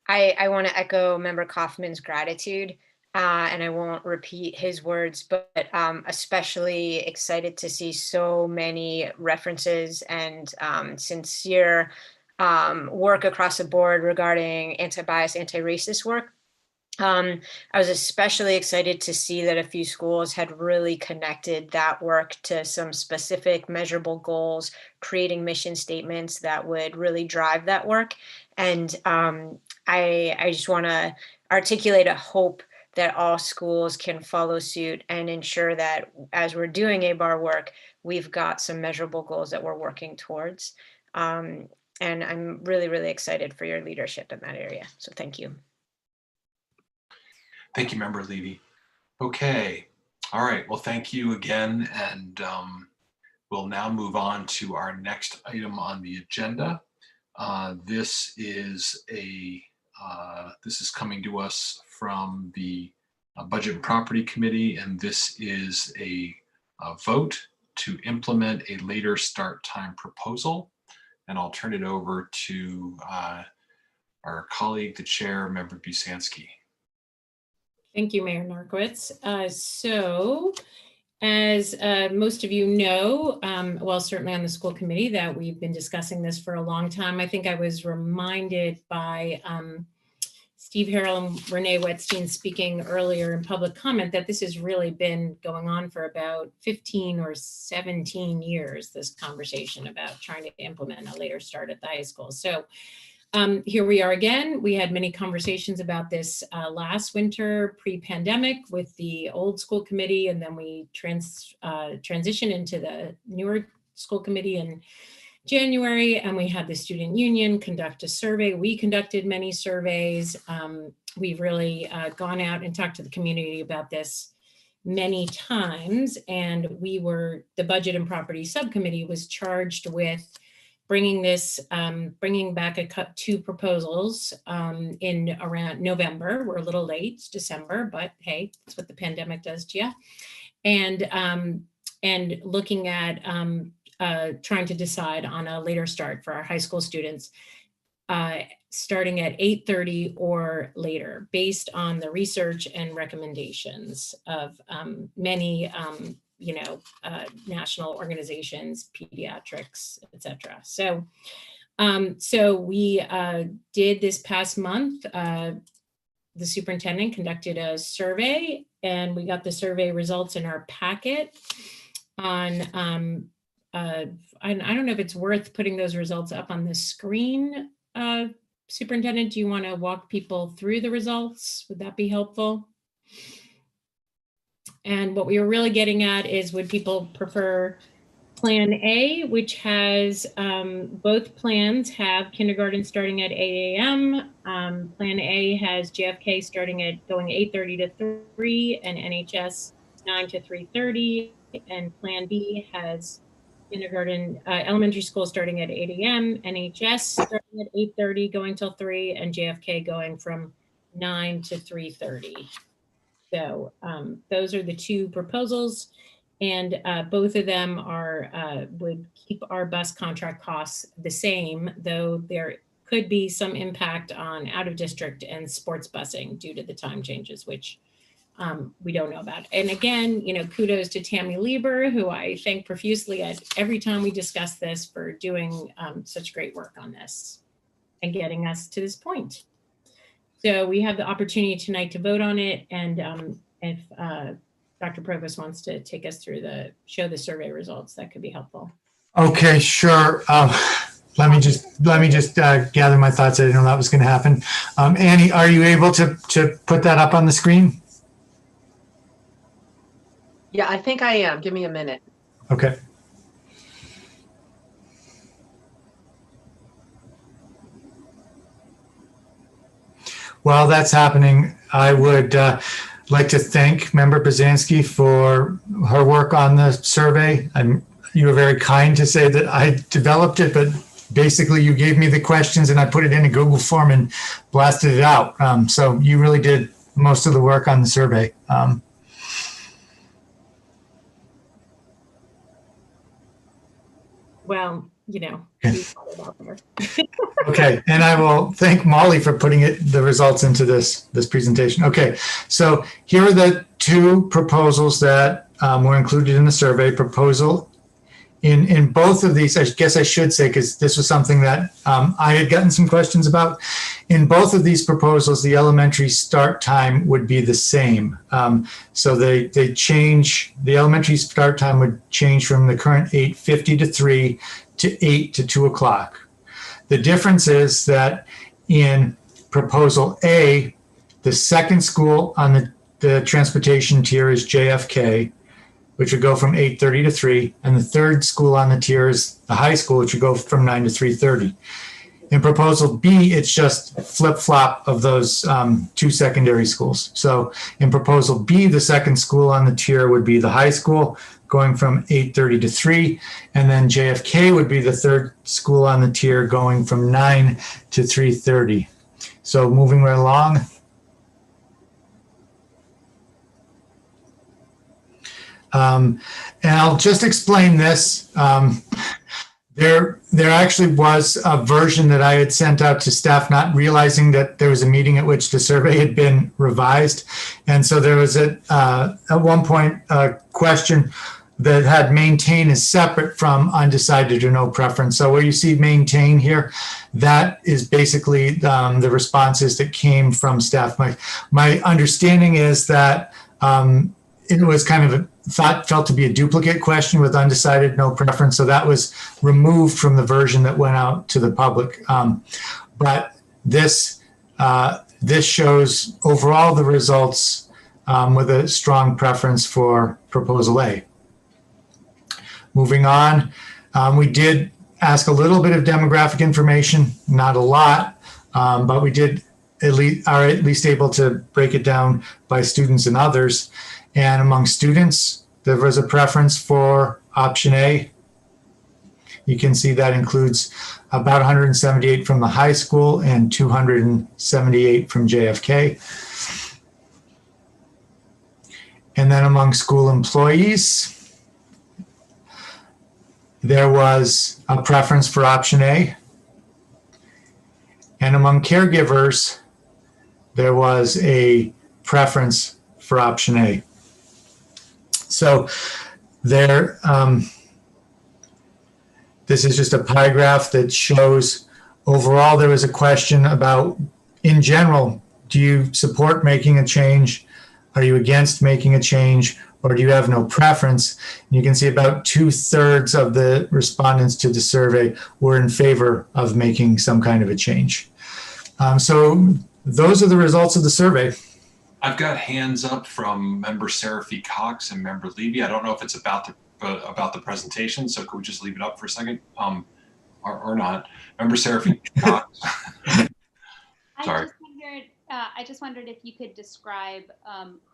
want to echo Member Kaufman's gratitude. And I won't repeat his words, but especially excited to see so many references and sincere work across the board regarding anti-bias, anti-racist work. I was especially excited to see that a few schools had really connected that work to some specific measurable goals, creating mission statements that would really drive that work. And I just want to articulate a hope that all schools can follow suit and ensure that as we're doing ABAR work, we've got some measurable goals that we're working towards. And I'm really, really excited for your leadership in that area. So thank you. Thank you, Member Levy. Okay, all right, well, thank you again. And we'll now move on to our next item on the agenda. This is coming to us from the Budget and Property Committee, and this is a vote to implement a later start time proposal. And I'll turn it over to our colleague, the chair, Member Busanski. Thank you, Mayor Narkowitz. So as most of you know, well, certainly on the school committee, that we've been discussing this for a long time. I think I was reminded by Steve Harrell and Renee Wetstein speaking earlier in public comment that this has really been going on for about 15 or 17 years, this conversation about trying to implement a later start at the high school. So here we are again. We had many conversations about this last winter pre-pandemic with the old school committee, and then we transitioned into the newer school committee in January, and we had the student union conduct a survey. We conducted many surveys. We've really gone out and talked to the community about this many times, and the Budget and Property Subcommittee was charged with bringing back two proposals in around November. We're a little late, it's December, but hey, that's what the pandemic does to you. And looking at trying to decide on a later start for our high school students, starting at 8:30 or later, based on the research and recommendations of many national organizations, pediatrics, etc. So we did this past month, the superintendent conducted a survey, and we got the survey results in our packet on, I don't know if it's worth putting those results up on the screen. Superintendent, do you want to walk people through the results? Would that be helpful? And what we were really getting at is, would people prefer Plan A, which has both plans have kindergarten starting at 8 a.m. Plan A has JFK starting at going 8:30 to 3 and NHS 9 to 3:30. And Plan B has kindergarten, elementary school starting at 8 a.m., NHS starting at 8:30 going till 3, and JFK going from 9 to 3:30. So those are the two proposals, and both of them would keep our bus contract costs the same, though there could be some impact on out of district and sports busing due to the time changes, which we don't know about. And again, kudos to Tammy Lieber, who I thank profusely at every time we discuss this, for doing such great work on this and getting us to this point. So we have the opportunity tonight to vote on it. And if Dr. Provost wants to take us through show the survey results, that could be helpful. Okay, sure. Let me just gather my thoughts. I didn't know that was going to happen. Annie, are you able to put that up on the screen? Yeah, I think I am. Give me a minute. Okay. While that's happening, I would like to thank Member Brzezinski for her work on the survey. You were very kind to say that I developed it, but basically you gave me the questions and I put it in a Google form and blasted it out. So you really did most of the work on the survey. Well, Okay, and I will thank Molly for putting the results into this presentation. Okay, so here are the two proposals that were included in the survey. Proposal in both of these, I guess I should say, because this was something that I had gotten some questions about. In both of these proposals, the elementary start time would be the same. So they change, the elementary start time would change from the current 8:50 to 3 to 8 to 2 o'clock. The difference is that in proposal A, the second school on the transportation tier is JFK, which would go from 8:30 to 3, and the third school on the tier is the high school, which would go from 9 to 3:30. In proposal B, it's just flip-flop of those two secondary schools. So in proposal B, the second school on the tier would be the high school, going from 8:30 to 3, and then JFK would be the third school on the tier, going from 9 to 3:30. So moving right along. And I'll just explain this. There actually was a version that I had sent out to staff, not realizing that there was a meeting at which the survey had been revised. And so there was at one point a question that had maintain as separate from undecided or no preference. So where you see maintain here, that is basically the responses that came from staff. My understanding is that it was kind of felt to be a duplicate question with undecided, no preference. So that was removed from the version that went out to the public. But this shows overall the results with a strong preference for proposal A. Moving on, we did ask a little bit of demographic information, not a lot, but we did are at least able to break it down by students and others. And among students, there was a preference for option A. You can see that includes about 178 from the high school and 278 from JFK. And then among school employees, there was a preference for option A. And among caregivers, there was a preference for option A. So there, this is just a pie graph that shows overall there was a question about, in general, do you support making a change? Are you against making a change? Or do you have no preference? And you can see about 2/3 of the respondents to the survey were in favor of making some kind of a change. So those are the results of the survey. I've got hands up from member Seraphy Cox and member Levy. I don't know if it's about the presentation, so could we just leave it up for a second, or not? Member Seraphy Cox. Sorry. I just wondered if you could describe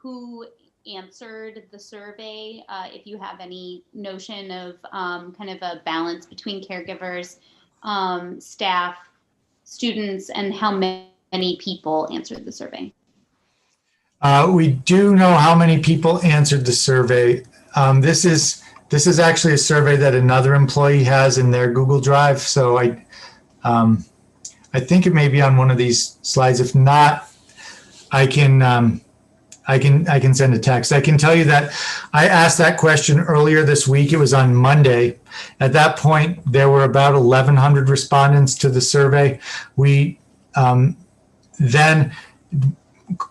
who answered the survey, if you have any notion of kind of a balance between caregivers, staff, students, and how many people answered the survey. We do know how many people answered the survey. This is actually a survey that another employee has in their Google Drive. So I think it may be on one of these slides. If not, I can I can send a text. I can tell you that I asked that question earlier this week. It was on Monday. At that point, there were about 1,100 respondents to the survey. We then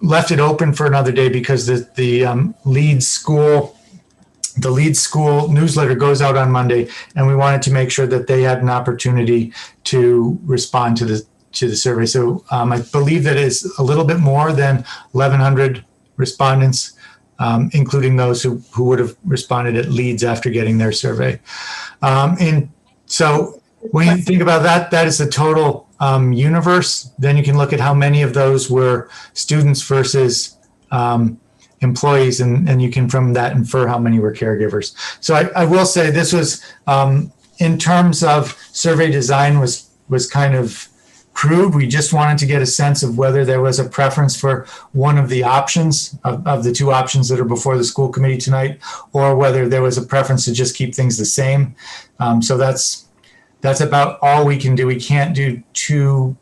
left it open for another day because the lead school newsletter goes out on Monday, and we wanted to make sure that they had an opportunity to respond to the survey. So I believe that is a little bit more than 1,100 respondents, including those who would have responded at Leeds after getting their survey. And so when you think about that, that is the total universe. Then you can look at how many of those were students versus employees, and you can from that infer how many were caregivers. So I will say this was, in terms of survey design, was kind of crude. We just wanted to get a sense of whether there was a preference for one of the options of the two options that are before the school committee tonight, or whether there was a preference to just keep things the same. So that's about all we can do. We can't dig too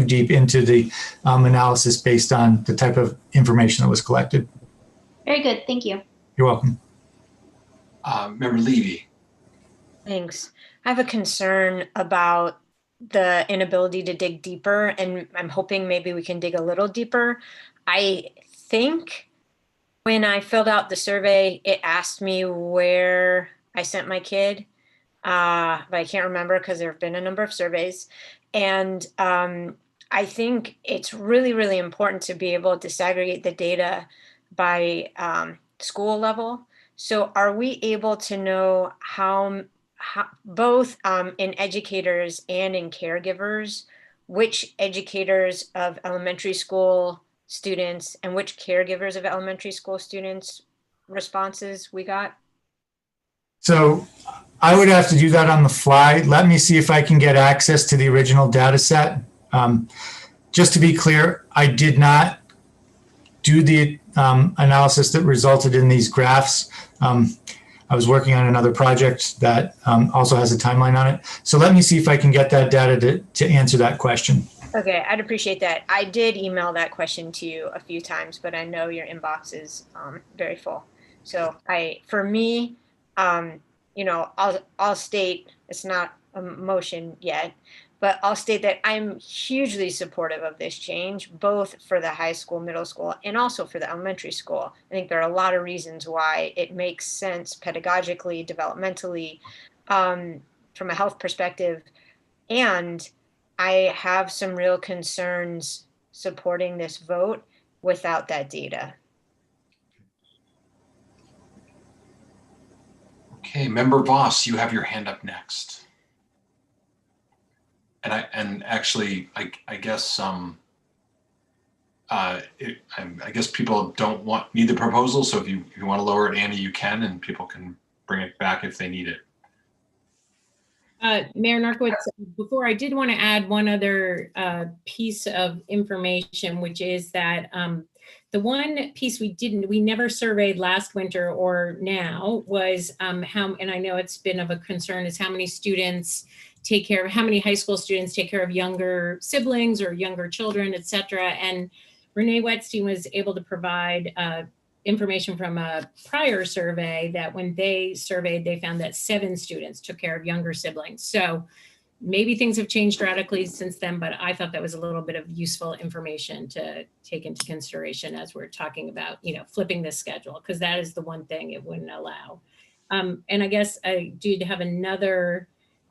deep into the analysis based on the type of information that was collected. Very good. Thank you. You're welcome. Member Levy. Thanks. I have a concern about the inability to dig deeper, and I'm hoping maybe we can dig a little deeper. I think when I filled out the survey, it asked me where I sent my kid, but I can't remember because there have been a number of surveys. And I think it's really, really important to be able to segregate the data by school level. So are we able to know how both in educators and in caregivers, which educators of elementary school students and which caregivers of elementary school students responses we got? So I would have to do that on the fly. Let me see if I can get access to the original data set. Just to be clear, I did not do the analysis that resulted in these graphs. I was working on another project that also has a timeline on it. So let me see if I can get that data to answer that question. Okay, I'd appreciate that. I did email that question to you a few times, but I know your inbox is very full. So for me, I'll state, it's not a motion yet, but I'll state that I'm hugely supportive of this change, both for the high school, middle school, and also for the elementary school. I think there are a lot of reasons why it makes sense pedagogically, developmentally, from a health perspective. And I have some real concerns supporting this vote without that data. Okay, Member Voss, you have your hand up next. And actually, I guess I guess people need the proposal. So if you want to lower it, Annie, you can, and people can bring it back if they need it. Mayor Narkowitz, before I did want to add one other piece of information, which is that the one piece we never surveyed last winter or now was how, and I know it's been of a concern, is how many students how many high school students take care of younger siblings or younger children, et cetera. And Renee Wetstein was able to provide information from a prior survey that when they surveyed, they found that 7 students took care of younger siblings. So maybe things have changed radically since then, but I thought that was a little bit of useful information to take into consideration as we're talking about, flipping this schedule, because that is the one thing it wouldn't allow. And I guess I did have another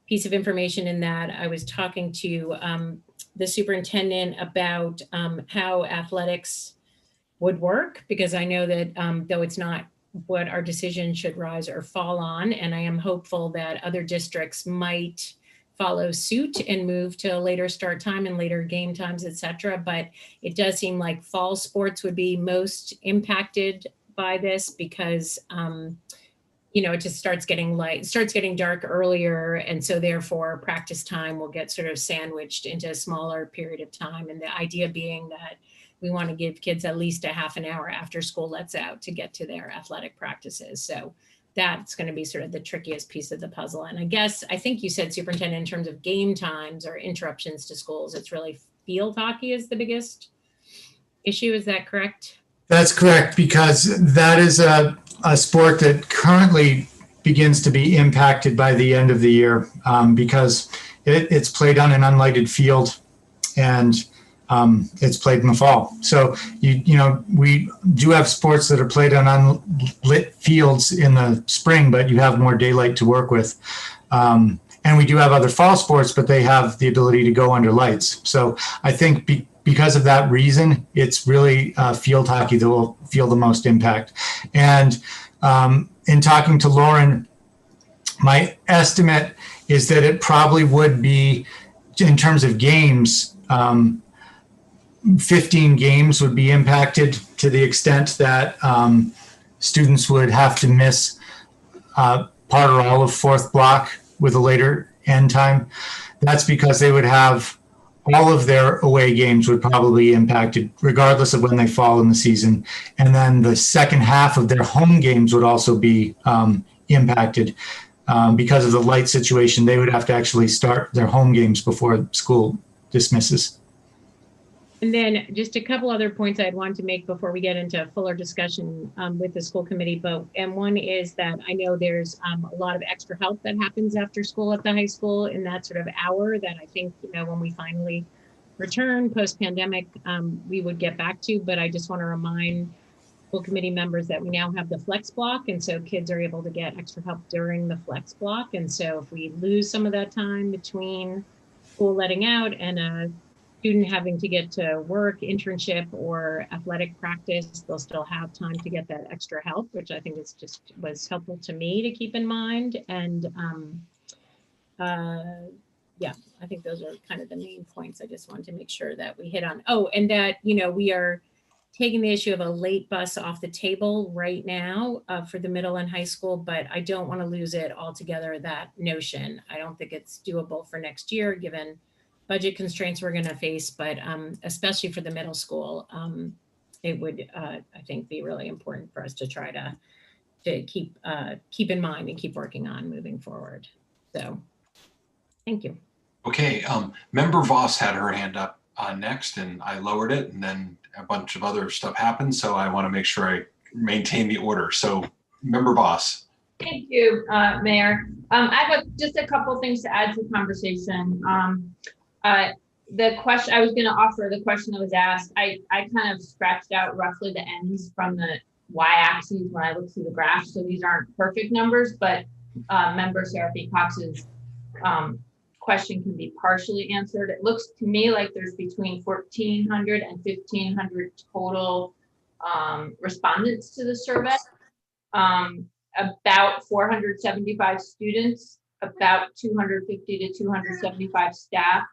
piece of information in that I was talking to the superintendent about how athletics would work, because I know that though it's not what our decision should rise or fall on, and I am hopeful that other districts might follow suit and move to a later start time and later game times, et cetera. But it does seem like fall sports would be most impacted by this because it just starts getting dark earlier. And so therefore practice time will get sort of sandwiched into a smaller period of time. And the idea being that we want to give kids at least a half an hour after school lets out to get to their athletic practices. So that's going to be sort of the trickiest piece of the puzzle. And I think you said, Superintendent, in terms of game times or interruptions to schools, it's really field hockey is the biggest issue. Is that correct? That's correct, because that is a sport that currently begins to be impacted by the end of the year, because it's played on an unlighted field, and it's played in the fall. So we do have sports that are played on unlit fields in the spring, but you have more daylight to work with. And we do have other fall sports, but they have the ability to go under lights. So I think because of that reason, it's really field hockey that will feel the most impact. And in talking to Lauren, my estimate is that it probably would be, in terms of games, 15 games would be impacted to the extent that students would have to miss part or all of fourth block with a later end time. That's because they would have all of their away games would probably be impacted regardless of when they fall in the season. And then the second half of their home games would also be impacted because of the light situation. They would have to actually start their home games before school dismisses. And then just a couple other points I'd want to make before we get into fuller discussion with the school committee. And one is that I know there's a lot of extra help that happens after school at the high school in that sort of hour that I think, when we finally return post-pandemic, we would get back to. But I just want to remind school committee members that we now have the flex block. And so kids are able to get extra help during the flex block. And so if we lose some of that time between school letting out and a student having to get to work, internship, or athletic practice, they'll still have time to get that extra help, which I think was helpful to me to keep in mind. And yeah, I think those are kind of the main points I just wanted to make sure that we hit on. Oh, and that, we are taking the issue of a late bus off the table right now for the middle and high school, but I don't want to lose it altogether, that notion. I don't think it's doable for next year, given budget constraints we're going to face, but especially for the middle school, it would, I think, be really important for us to try to keep in mind and keep working on moving forward. So, thank you. Okay, Member Voss had her hand up next, and I lowered it, and then a bunch of other stuff happened. So I want to make sure I maintain the order. So, Member Voss. Thank you, Mayor. I have just a couple things to add to the conversation. The question I was going to offer, the question that was asked, I kind of scratched out roughly the ends from the y-axis when I looked through the graph. So these aren't perfect numbers, but Member Seraphy Cox's question can be partially answered. It looks to me like there's between 1,400 and 1,500 total respondents to the survey. About 475 students, about 250 to 275 staff,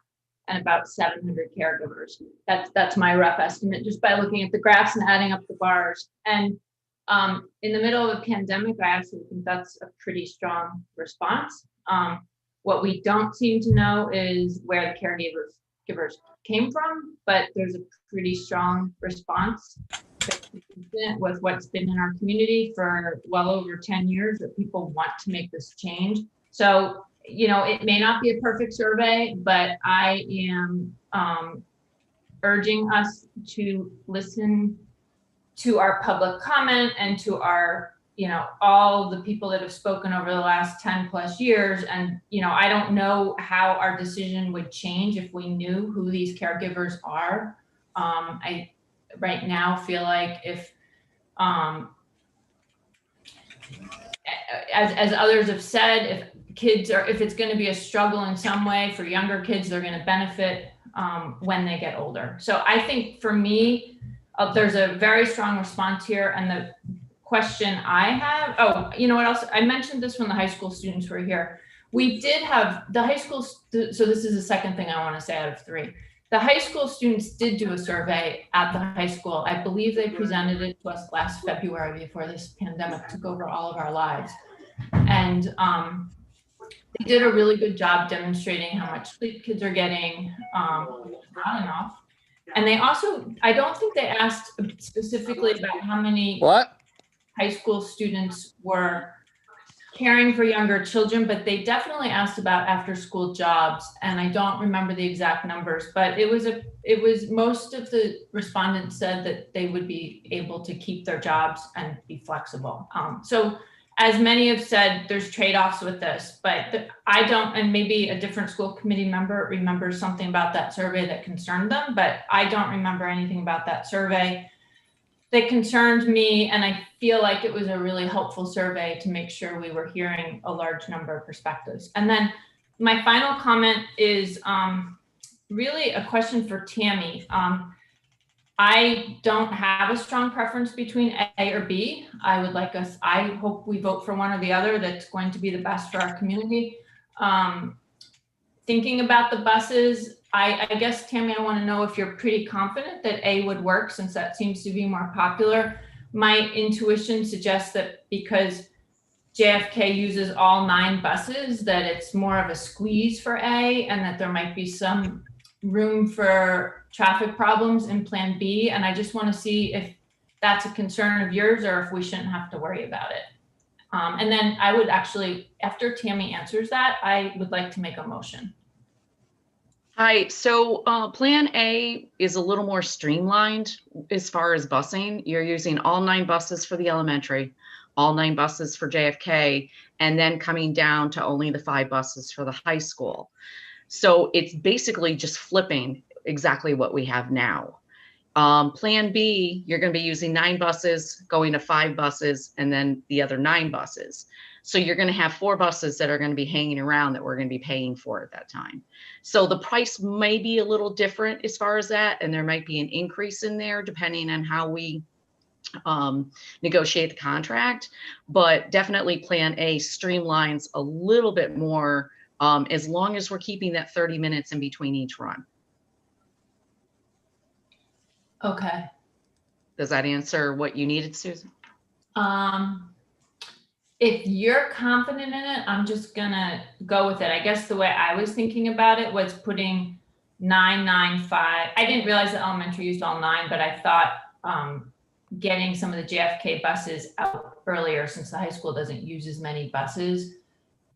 and about 700 caregivers. That's my rough estimate, just by looking at the graphs and adding up the bars. And in the middle of a pandemic, I actually think that's a pretty strong response. What we don't seem to know is where the caregivers came from, but there's a pretty strong response with what's been in our community for well over 10 years, that people want to make this change. So, it may not be a perfect survey, but I am urging us to listen to our public comment and to our, all the people that have spoken over the last 10 plus years. And, I don't know how our decision would change if we knew who these caregivers are. I right now feel like if, as others have said, if it's going to be a struggle in some way for younger kids, they're going to benefit when they get older. So I think for me, there's a very strong response here. And the question I have, you know what else? I mentioned this when the high school students were here. We did have the high school, so this is the second thing I want to say out of three. The high school students did do a survey at the high school. I believe they presented it to us last February before this pandemic took over all of our lives. And they did a really good job demonstrating how much sleep kids are getting, not enough. And they also, I don't think they asked specifically about how many high school students were caring for younger children, but they definitely asked about after-school jobs, and I don't remember the exact numbers, but it was most of the respondents said that they would be able to keep their jobs and be flexible. So as many have said, there's trade-offs with this, but I don't, and maybe a different school committee member remembers something about that survey that concerned them, but I don't remember anything about that survey that concerned me, and I feel like it was a really helpful survey to make sure we were hearing a large number of perspectives. And then my final comment is really a question for Tammy. I don't have a strong preference between A or B. I hope we vote for one or the other that's going to be the best for our community. Thinking about the buses, I guess, Tammy, I want to know if you're pretty confident that A would work, since that seems to be more popular. My intuition suggests that because JFK uses all 9 buses, that it's more of a squeeze for A, and that there might be some room for traffic problems in Plan B. And I just want to see if that's a concern of yours or if we shouldn't have to worry about it. And then I would actually, after Tammy answers that, I would like to make a motion. Hi, so Plan A is a little more streamlined as far as busing. You're using all 9 buses for the elementary, all 9 buses for JFK, and then coming down to only the 5 buses for the high school. So it's basically just flipping exactly what we have now. Plan B, you're going to be using 9 buses, going to 5 buses, and then the other 9 buses. So you're going to have 4 buses that are going to be hanging around that we're going to be paying for at that time. So the price may be a little different as far as that, and there might be an increase in there depending on how we negotiate the contract. But definitely Plan A streamlines a little bit more, as long as we're keeping that 30 minutes in between each run. Okay. Does that answer what you needed, Susan? If you're confident in it, I'm just gonna go with it. I guess the way I was thinking about it was putting 9, 9, 5. I didn't realize the elementary used all 9, but I thought getting some of the JFK buses out earlier, since the high school doesn't use as many buses,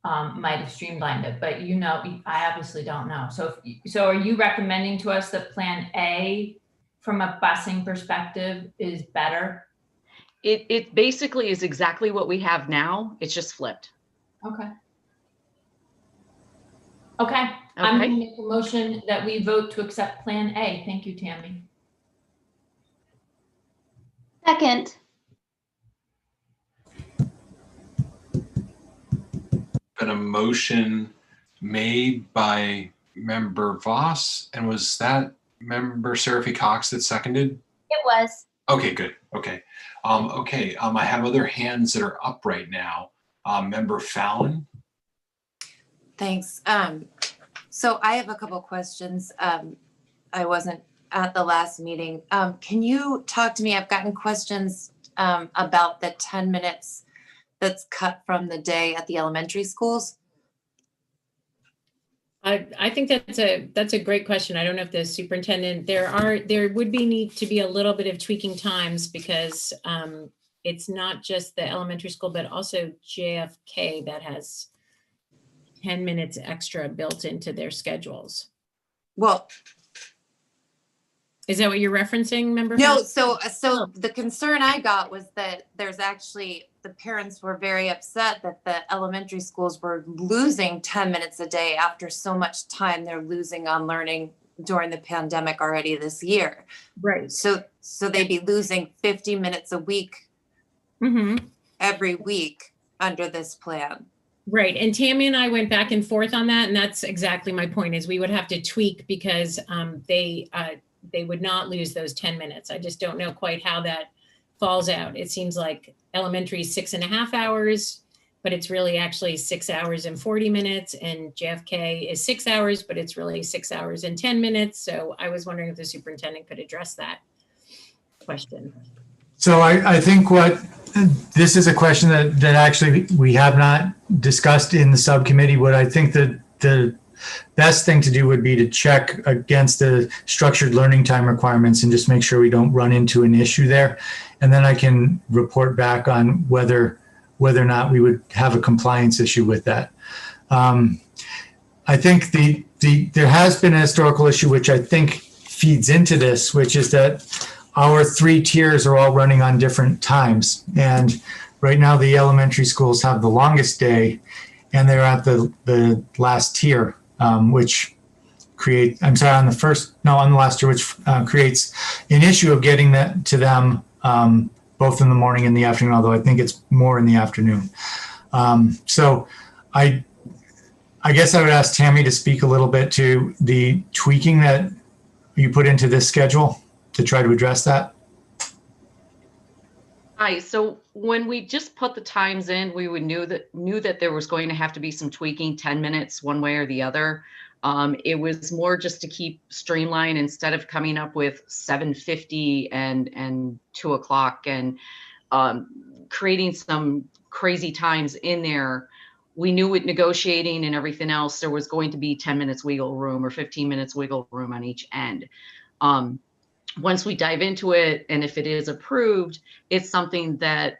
might have streamlined it. But you know, I obviously don't know. So are you recommending to us that Plan A, from a busing perspective, is better? It basically is exactly what we have now. It's just flipped. Okay. Okay. I'm going to make a motion that we vote to accept Plan A. Thank you, Tammy. Second. Been a motion made by Member Voss, and was that Member Seraphy Cox that seconded? It was. Okay, good. Okay. I have other hands that are up right now. Member Fallon. Thanks. So I have a couple questions. I wasn't at the last meeting. Can you talk to me? I've gotten questions about the 10 minutes that's cut from the day at the elementary schools. I think that's a great question. I don't know if the superintendent, there would need to be a little bit of tweaking times, because it's not just the elementary school, but also JFK that has 10 minutes extra built into their schedules. Well, is that what you're referencing, Member? No, so the concern I got was that there's actually, the parents were very upset that the elementary schools were losing 10 minutes a day after so much time they're losing on learning during the pandemic already this year. Right. So they'd be losing 50 minutes a week every week under this plan. Right. And Tammy and I went back and forth on that. And that's exactly my point, is we would have to tweak, because they would not lose those 10 minutes. I just don't know quite how that falls out. It seems like elementary is 6.5 hours, but it's really actually 6 hours and 40 minutes. And JFK is 6 hours, but it's really 6 hours and 10 minutes. So I was wondering if the superintendent could address that question. So I think this is a question that actually we have not discussed in the subcommittee. What I think that the best thing to do would be to check against the structured learning time requirements and just make sure we don't run into an issue there. And then I can report back on whether whether or not we would have a compliance issue with that. I think there has been a historical issue, which I think feeds into this, which is that our 3 tiers are all running on different times. And right now the elementary schools have the longest day, and they're at the last tier, which on the last tier, which creates an issue of getting that to them both in the morning and the afternoon, although I think it's more in the afternoon. So I guess I would ask Tammy to speak a little bit to the tweaking that you put into this schedule to try to address that. Hi, so when we just put the times in, we knew that there was going to have to be some tweaking, 10 minutes one way or the other. It was more just to keep streamlined instead of coming up with 7:50 and 2 o'clock and creating some crazy times in there. We knew with negotiating and everything else, there was going to be 10 minutes wiggle room or 15 minutes wiggle room on each end. Once we dive into it, and if it is approved, it's something that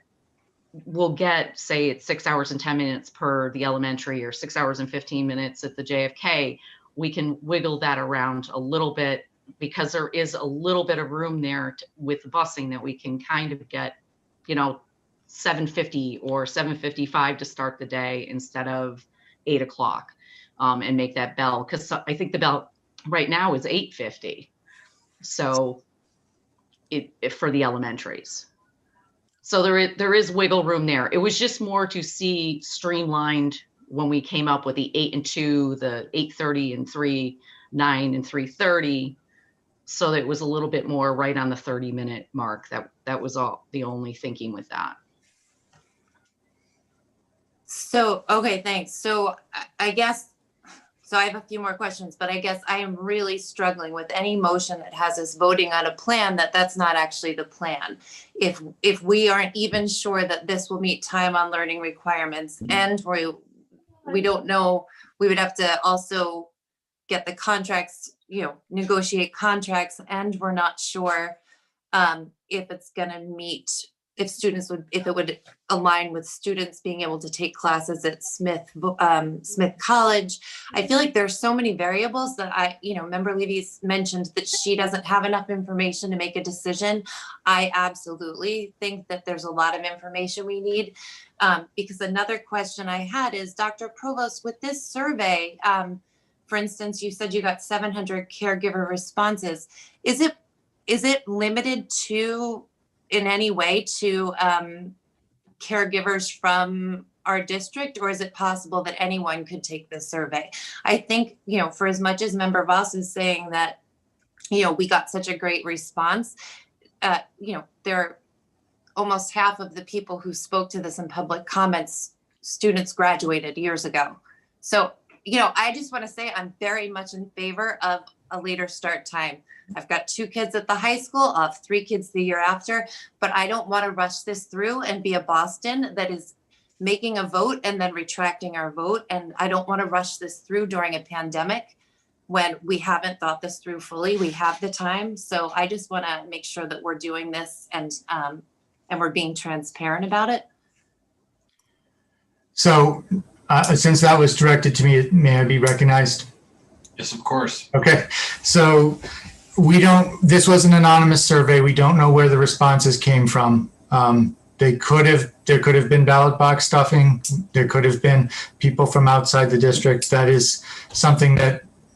we'll get, say it's 6 hours and 10 minutes per the elementary or 6 hours and 15 minutes at the JFK. We can wiggle that around a little bit because there is a little bit of room there with busing that we can kind of get, 7:50 or 7:55 to start the day instead of 8 o'clock and make that bell. Because I think the bell right now is 8:50. So for the elementaries. So there is wiggle room there. It was just more to see streamlined when we came up with the 8 and 2, the 8:30 and 3, 9 and 3:30. So that it was a little bit more right on the 30-minute mark. That was all the only thinking with that. So, okay, thanks. So I guess, so I have a few more questions, but I guess I am really struggling with any motion that has us voting on a plan that's not actually the plan. If we aren't even sure that this will meet time on learning requirements, and we don't know, we would have to also get the contracts, negotiate contracts, and we're not sure if it's going to meet, if it would align with students being able to take classes at Smith College. I feel like there's so many variables that Member Levy's mentioned that she doesn't have enough information to make a decision. I absolutely think that there's a lot of information we need. Because another question I had is, Dr. Provost, with this survey, for instance, you said you got 700 caregiver responses. Is it limited to, in any way, to caregivers from our district, or is it possible that anyone could take this survey? I think, for as much as Member Voss is saying that, we got such a great response, there almost half of the people who spoke to this in public comments, students graduated years ago. So, I just want to say I'm very much in favor of a later start time. I've got 2 kids at the high school. I'll have 3 kids the year after, but I don't want to rush this through and be a Boston that is making a vote and then retracting our vote. And I don't want to rush this through during a pandemic when we haven't thought this through fully. We have the time. So I just want to make sure that we're doing this and we're being transparent about it. So since that was directed to me, may I be recognized? Yes, of course. Okay. So this was an anonymous survey. We don't know where the responses came from. There could have been ballot box stuffing. There could have been people from outside the district. That is something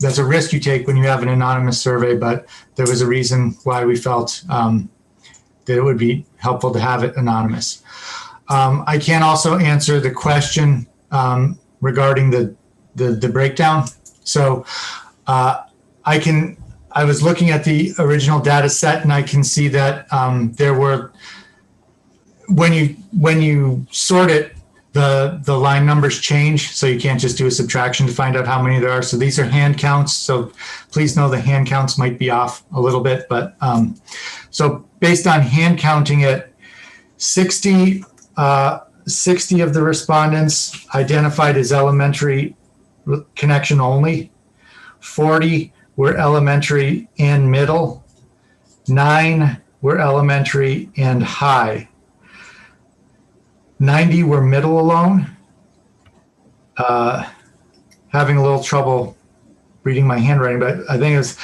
that's a risk you take when you have an anonymous survey, but there was a reason why we felt that it would be helpful to have it anonymous. I can also answer the question regarding the breakdown. So I was looking at the original data set, and I can see that there were, when you sort it, the line numbers change. So you can't just do a subtraction to find out how many there are. So these are hand counts. So please know the hand counts might be off a little bit, but so based on hand counting it, 60 of the respondents identified as elementary connection only. 40 were elementary and middle. 9 were elementary and high. 90 were middle alone. Having a little trouble reading my handwriting, but I think it was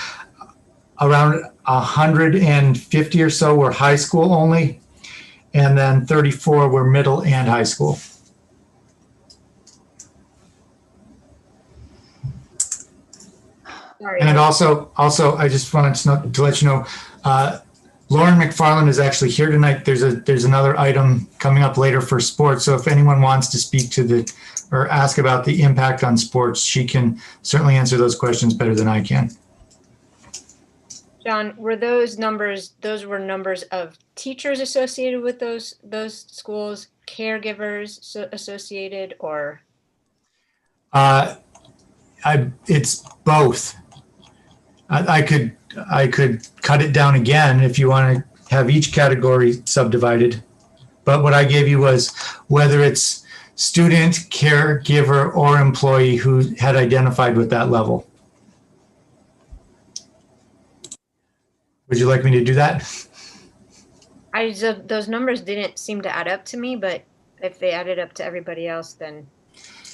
around 150 or so were high school only, and then 34 were middle and high school. Sorry. And also, I just wanted to let you know, Lauren McFarland is actually here tonight. There's another item coming up later for sports. So if anyone wants to speak to or ask about the impact on sports, she can certainly answer those questions better than I can. John, were those numbers of teachers associated with those schools, caregivers associated, or? It's both. I could cut it down again if you want to have each category subdivided. But what I gave you was whether it's student, caregiver, or employee who had identified with that level. Would you like me to do that? Those numbers didn't seem to add up to me, but if they added up to everybody else, then.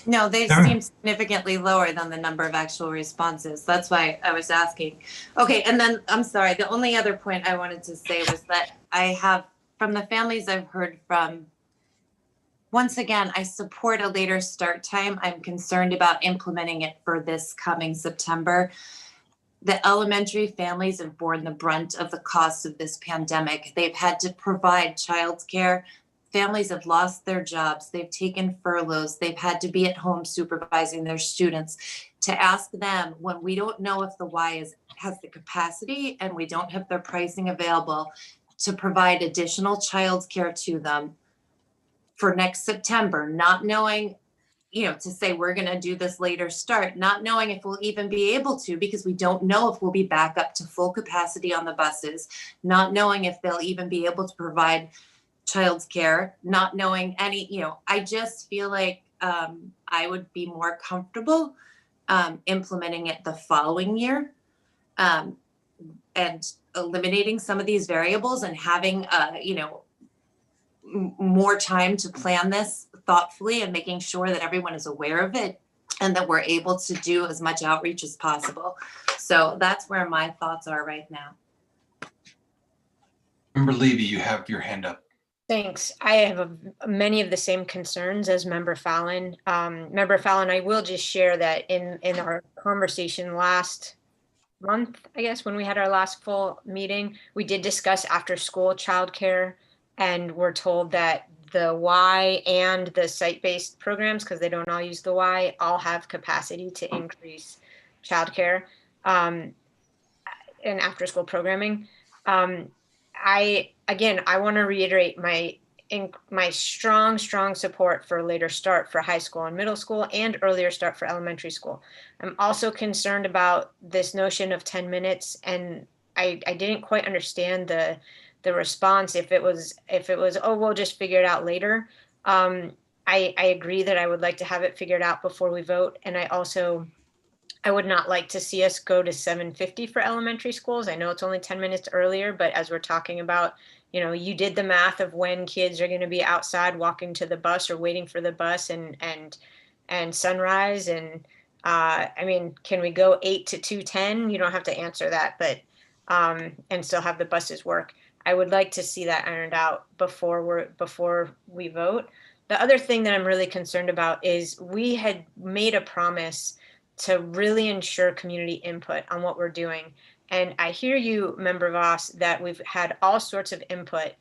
No, they seem significantly lower than the number of actual responses. That's why I was asking. Okay, and then I'm sorry, the only other point I wanted to say was that I have, from the families I've heard from, once again, I support a later start time. I'm concerned about implementing it for this coming September. The elementary families have borne the brunt of the cost of this pandemic. They've had to provide childcare. Families have lost their jobs. They've taken furloughs. They've had to be at home supervising their students. To ask them when we don't know if the Y has the capacity and we don't have their pricing available to provide additional childcare to them for next September, not knowing, to say we're going to do this later start, not knowing if we'll even be able to, because we don't know if we'll be back up to full capacity on the buses, not knowing if they'll even be able to provide childcare, not knowing any, I just feel like I would be more comfortable implementing it the following year and eliminating some of these variables and having, more time to plan this thoughtfully and making sure that everyone is aware of it and that we're able to do as much outreach as possible. So that's where my thoughts are right now. Member Levy, you have your hand up. Thanks. I have many of the same concerns as Member Fallon. Member Fallon, I will just share that in our conversation last month, I guess, when we had our last full meeting, we did discuss after school childcare, and we're told that the Y and the site-based programs, because they don't all use the Y, all have capacity to increase childcare and after school programming. I want to reiterate my strong support for later start for high school and middle school and earlier start for elementary school. I'm also concerned about this notion of 10 minutes, and I didn't quite understand the response. If it was, oh, we'll just figure it out later. I agree that I would like to have it figured out before we vote, and I would not like to see us go to 7:50 for elementary schools. I know it's only 10 minutes earlier, but as we're talking about, you did the math of when kids are going to be outside walking to the bus or waiting for the bus and sunrise. And can we go 8 to 2:10? You don't have to answer that, but and still have the buses work. I would like to see that ironed out before we vote. The other thing that I'm really concerned about is we had made a promise to really ensure community input on what we're doing. And I hear you, Member Voss, that we've had all sorts of input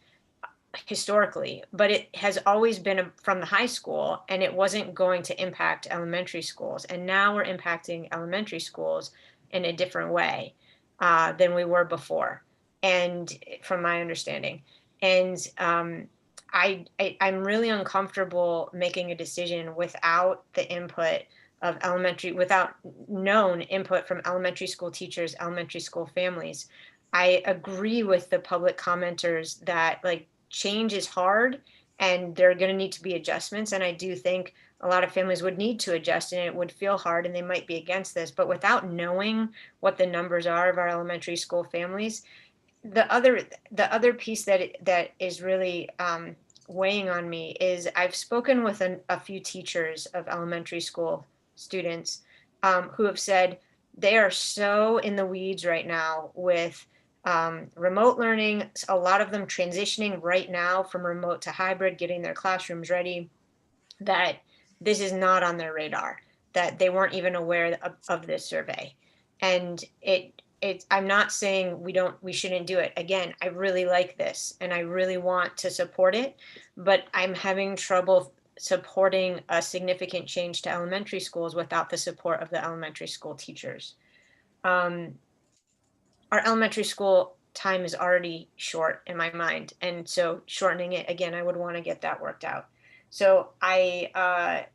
historically, but it has always been from the high school, and it wasn't going to impact elementary schools. And now we're impacting elementary schools in a different way than we were before, and from my understanding. And I'm really uncomfortable making a decision without the input of without known input from elementary school teachers, elementary school families. I agree with the public commenters that change is hard and there are going to need to be adjustments. And I do think a lot of families would need to adjust, and it would feel hard and they might be against this, but without knowing what the numbers are of our elementary school families, the other piece that is really weighing on me is I've spoken with a few teachers of elementary school students who have said they are so in the weeds right now with remote learning, a lot of them transitioning right now from remote to hybrid, getting their classrooms ready, that this is not on their radar, that they weren't even aware of this survey. And I'm not saying we shouldn't do it. Again, I really like this and I really want to support it, but I'm having trouble supporting a significant change to elementary schools without the support of the elementary school teachers. Our elementary school time is already short in my mind. And so shortening it, again, I would want to get that worked out. So I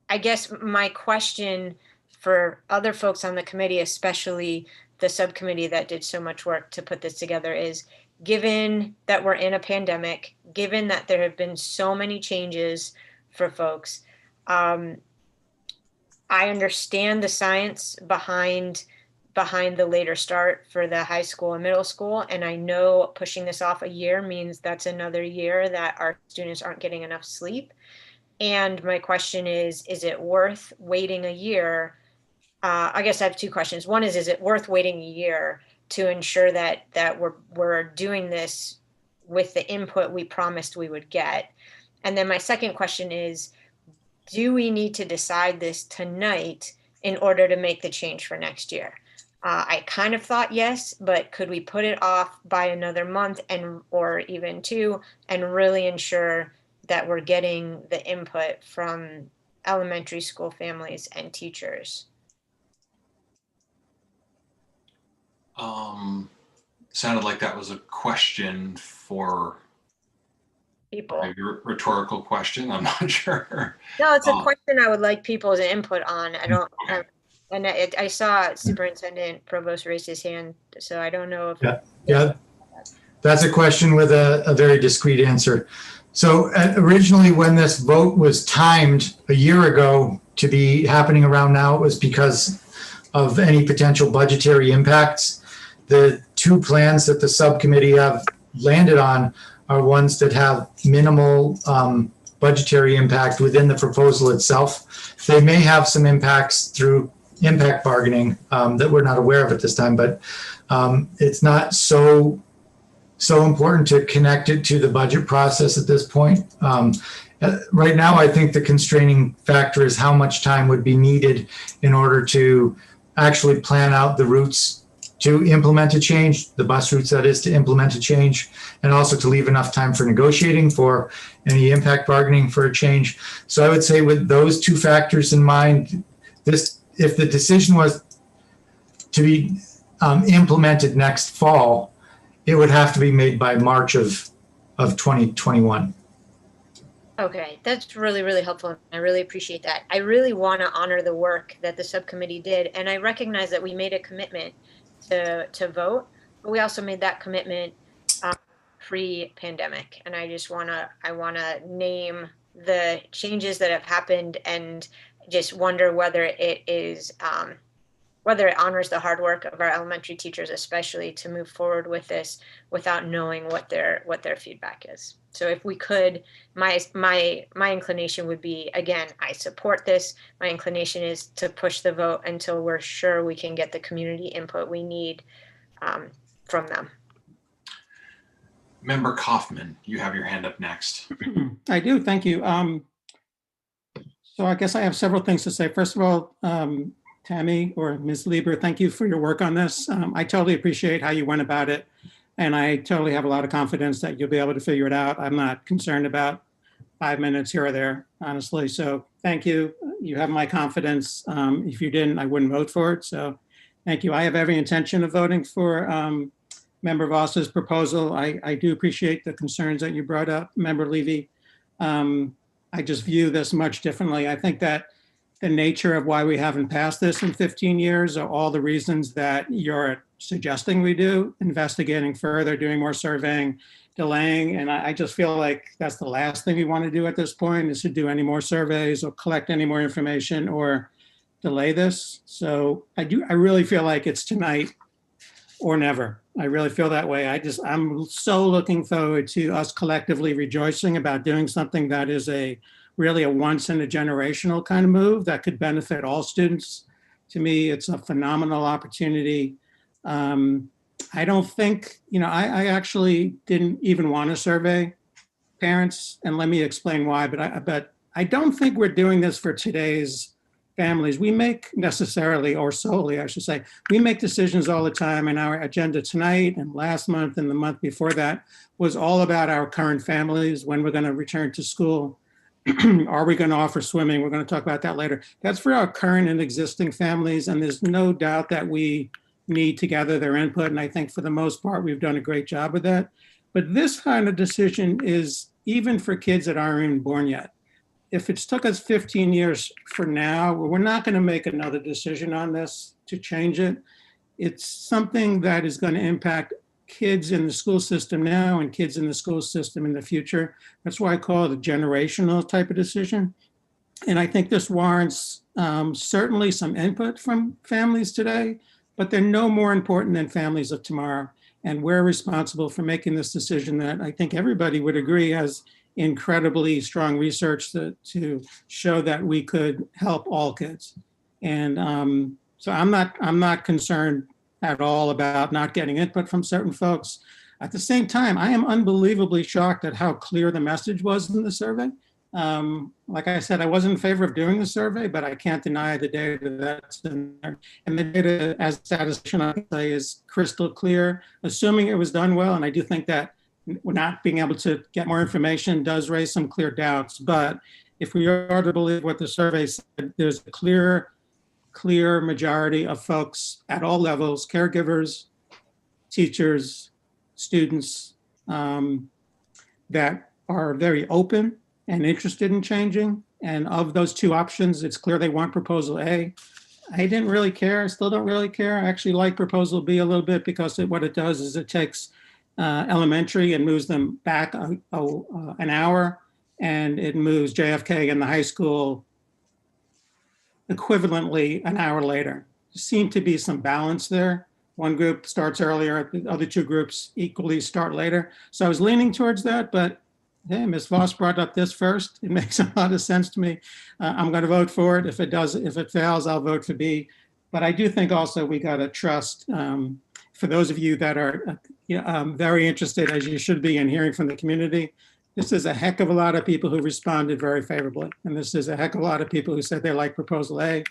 guess my question for other folks on the committee, especially the subcommittee that did so much work to put this together, is given that we're in a pandemic, given that there have been so many changes for folks, I understand the science behind the later start for the high school and middle school. And I know pushing this off a year means that's another year that our students aren't getting enough sleep. And my question is it worth waiting a year? I guess I have two questions. One is it worth waiting a year to ensure that we're doing this with the input we promised we would get? And then my second question is, do we need to decide this tonight in order to make the change for next year? I kind of thought yes, but could we put it off by another month or even two and really ensure that we're getting the input from elementary school families and teachers? Sounded like that was a question for people. Maybe a rhetorical question. I'm not sure. No, it's a question I would like people's input on. I don't have, and I saw Superintendent Provost raise his hand, so I don't know if. Yeah. That's a question with a very discrete answer. So originally when this vote was timed a year ago to be happening around now, it was because of any potential budgetary impacts. The two plans that the subcommittee have landed on are ones that have minimal budgetary impact within the proposal itself. They may have some impacts through impact bargaining that we're not aware of at this time, but it's not so important to connect it to the budget process at this point. Right now, I think the constraining factor is how much time would be needed in order to actually plan out the routes to implement a change, the bus routes that is to implement a change, and also to leave enough time for negotiating for any impact bargaining for a change. So I would say with those two factors in mind, if the decision was to be implemented next fall, it would have to be made by March of 2021. Okay, that's really, really helpful. I really appreciate that. I really want to honor the work that the subcommittee did. And I recognize that we made a commitment to vote, but we also made that commitment pre-pandemic. And I just want to name the changes that have happened and just wonder whether it is whether it honors the hard work of our elementary teachers, especially to move forward with this without knowing what their feedback is. So if we could, my inclination would be, again, I support this. My inclination is to push the vote until we're sure we can get the community input we need from them. Member Kaufman, you have your hand up next. I do, thank you. So I guess I have several things to say. First of all, Tammy or Ms. Lieber, thank you for your work on this. I totally appreciate how you went about it. And I totally have a lot of confidence that you'll be able to figure it out. I'm not concerned about 5 minutes here or there, honestly. So thank you. You have my confidence. If you didn't, I wouldn't vote for it. So thank you. I have every intention of voting for Member Voss's proposal. I do appreciate the concerns that you brought up, Member Levy. I just view this much differently. I think that the nature of why we haven't passed this in 15 years are all the reasons that you're suggesting we do, investigating further, doing more surveying, delaying. And I just feel like that's the last thing we want to do at this point, is to do any more surveys or collect any more information or delay this. So I really feel like it's tonight or never. I really feel that way. I'm so looking forward to us collectively rejoicing about doing something that is really a once in a generational kind of move that could benefit all students. To me, it's a phenomenal opportunity. I don't think, I actually didn't even want to survey parents, and let me explain why, but I don't think we're doing this for today's families. We make necessarily, or solely, I should say, we make decisions all the time, and our agenda tonight and last month and the month before that was all about our current families, when we're going to return to school. Are we going to offer swimming? We're going to talk about that later. That's for our current and existing families, and there's no doubt that we need to gather their input, and I think for the most part, we've done a great job with that. But this kind of decision is even for kids that aren't even born yet. If it's took us 15 years from now, we're not going to make another decision on this to change it. It's something that is going to impact kids in the school system now and kids in the school system in the future. That's why I call it a generational type of decision. And I think this warrants certainly some input from families today, but they're no more important than families of tomorrow. And we're responsible for making this decision that I think everybody would agree has incredibly strong research to show that we could help all kids. And so I'm not concerned at all about not getting input from certain folks. At the same time, I am unbelievably shocked at how clear the message was in the survey. Like I said, I wasn't in favor of doing the survey, but I can't deny the data that's in there. And the data, as a statistician, I can say is crystal clear, assuming it was done well. And I do think that we're not being able to get more information does raise some clear doubts. But if we are to believe what the survey said, there's a clear majority of folks at all levels, caregivers, teachers, students, that are very open and interested in changing. And of those two options, it's clear they want proposal A. I didn't really care. I still don't really care. I actually like proposal B a little bit because what it does is it takes elementary and moves them back an hour, and it moves JFK and the high school equivalently an hour later. There seemed to be some balance there. One group starts earlier, the other two groups equally start later. So I was leaning towards that, but hey, Ms. Voss brought up this first. It makes a lot of sense to me. I'm going to vote for it. If it fails, I'll vote for B. But I do think also we got to trust, for those of you that are very interested, as you should be, in hearing from the community, this is a heck of a lot of people who responded very favorably. And this is a heck of a lot of people who said they like proposal A.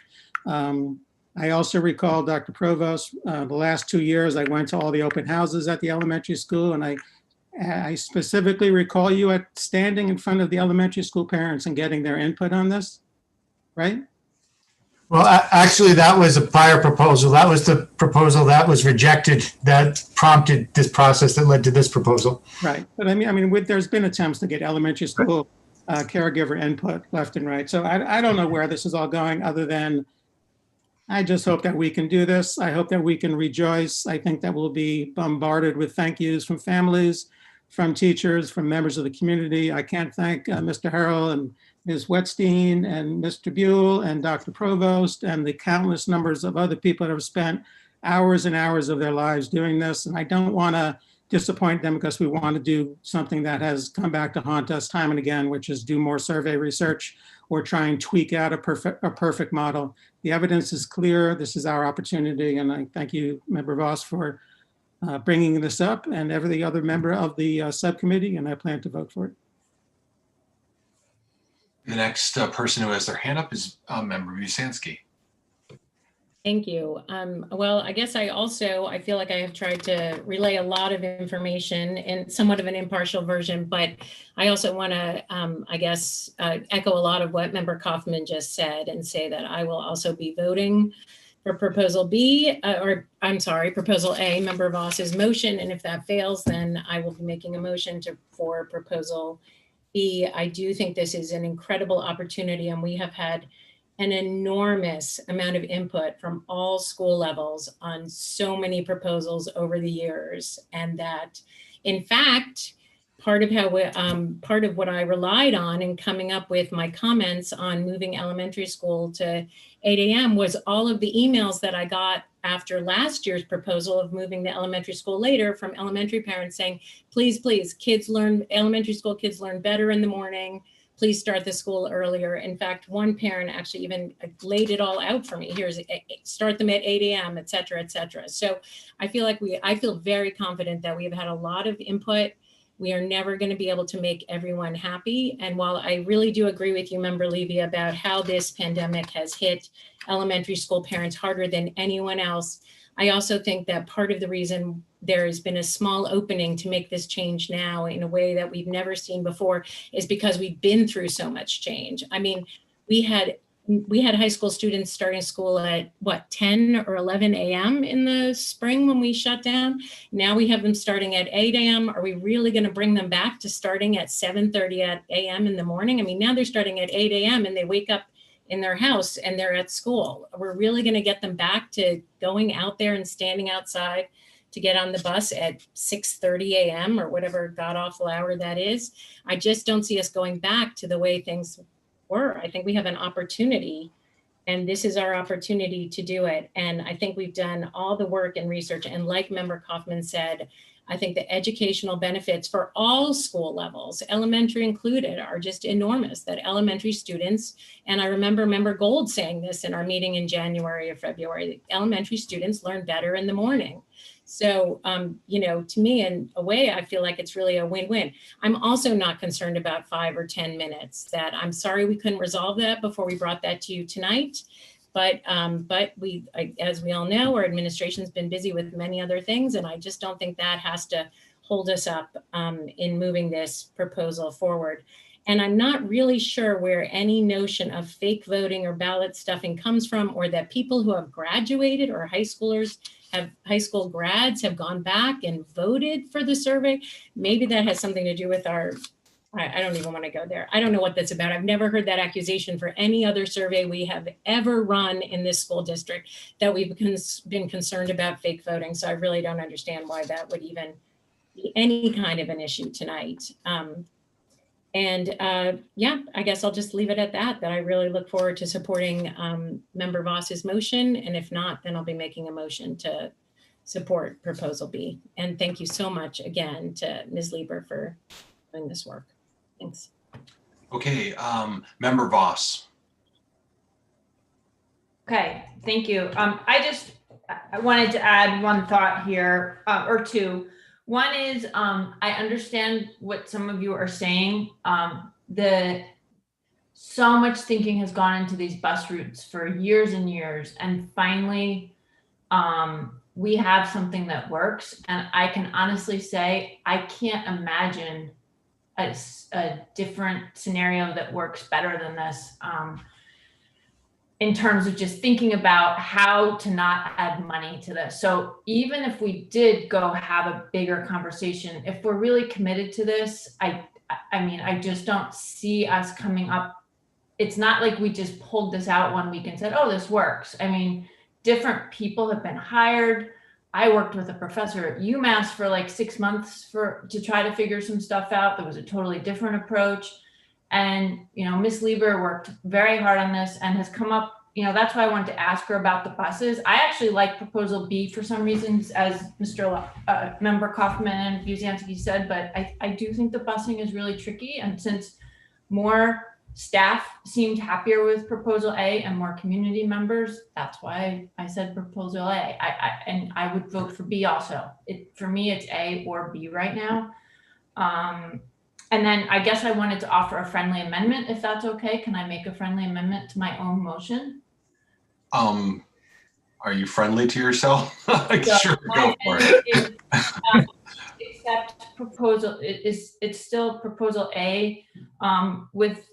I also recall, Dr. Provost, the last 2 years, I went to all the open houses at the elementary school, and I specifically recall you standing in front of the elementary school parents and getting their input on this, right? Well, actually, that was a prior proposal. That was the proposal that was rejected that prompted this process that led to this proposal. Right. But I mean, there's been attempts to get elementary school caregiver input left and right. So I don't know where this is all going, other than I just hope that we can do this. I hope that we can rejoice. I think that we'll be bombarded with thank yous from families, from teachers, from members of the community. I can't thank Mr. Harrell and Ms. Wetstein and Mr. Buell and Dr. Provost and the countless numbers of other people that have spent hours and hours of their lives doing this. And I don't want to disappoint them, because we want to do something that has come back to haunt us time and again, which is do more survey research or try and tweak out a perfect model. The evidence is clear. This is our opportunity. And I thank you, Member Voss, for bringing this up, and every other member of the subcommittee, and I plan to vote for it. The next person who has their hand up is Member Busanski. Thank you. Well, I guess I feel like I have tried to relay a lot of information in somewhat of an impartial version, but I also want to, echo a lot of what Member Kaufman just said and say that I will also be voting for proposal B, proposal A, Member Voss's motion. And if that fails, then I will be making a motion for proposal B. I do think this is an incredible opportunity, and we have had an enormous amount of input from all school levels on so many proposals over the years. And that, in fact, part of how part of what I relied on in coming up with my comments on moving elementary school to 8 a.m. was all of the emails that I got after last year's proposal of moving the elementary school later from elementary parents saying, please, please, elementary school kids learn better in the morning. Please start the school earlier. In fact, one parent actually even laid it all out for me. Start them at 8 a.m., et cetera, et cetera. So I feel like I feel very confident that we've had a lot of input. We are never going to be able to make everyone happy. And while I really do agree with you, Member Levy, about how this pandemic has hit elementary school parents harder than anyone else, I also think that part of the reason there has been a small opening to make this change now in a way that we've never seen before is because we've been through so much change. I mean, we had high school students starting school at 10 or 11 a.m. in the spring when we shut down. Now we have them starting at 8 a.m. Are we really going to bring them back to starting at 7:30 a.m. in the morning? I mean, now they're starting at 8 a.m. and they wake up in their house and they're at school. We're really going to get them back to going out there and standing outside to get on the bus at 6:30 a.m. or whatever god awful hour that is. I just don't see us going back to the way things were. I think we have an opportunity, and this is our opportunity to do it. And I think we've done all the work and research. And like Member Kaufman said, I think the educational benefits for all school levels, elementary included, are just enormous. That elementary students, and I remember Member Gold saying this in our meeting in January or February, elementary students learn better in the morning. So, to me, in a way, I feel like it's really a win-win. I'm also not concerned about 5 or 10 minutes. That I'm sorry we couldn't resolve that before we brought that to you tonight. But as we all know, our administration's been busy with many other things, and I just don't think that has to hold us up in moving this proposal forward. And I'm not really sure where any notion of fake voting or ballot stuffing comes from, or that people who have graduated or high school grads have gone back and voted for the survey. Maybe that has something to do with I don't even want to go there. I don't know what that's about. I've never heard that accusation for any other survey we have ever run in this school district, that we've been concerned about fake voting. So I really don't understand why that would even be any kind of an issue tonight. I guess I'll just leave it at that I really look forward to supporting Member Voss's motion. And if not, then I'll be making a motion to support Proposal B. And thank you so much again to Ms. Lieber for doing this work. Thanks. Okay, Member Voss. Okay, thank you. I wanted to add one thought here, or two. One is, I understand what some of you are saying. So much thinking has gone into these bus routes for years and years, and finally, we have something that works. And I can honestly say, I can't imagine a different scenario that works better than this, in terms of just thinking about how to not add money to this. So even if we did go have a bigger conversation, if we're really committed to this, I mean, I just don't see us coming up. It's not like we just pulled this out one week and said, oh, this works. I mean, different people have been hired. I worked with a professor at UMass for like 6 months to try to figure some stuff out. There was a totally different approach. And, Ms. Lieber worked very hard on this and has come up, that's why I wanted to ask her about the buses. I actually like Proposal B for some reasons, as Member Kaufman and Buziansky said, but I do think the busing is really tricky. And since more staff seemed happier with Proposal A and more community members, that's why I said Proposal A. And I would vote for B also. For me, it's A or B right now. And then I guess I wanted to offer a friendly amendment, if that's okay. Can I make a friendly amendment to my own motion? Are you friendly to yourself? Sure, go for it. Except it's still Proposal A, with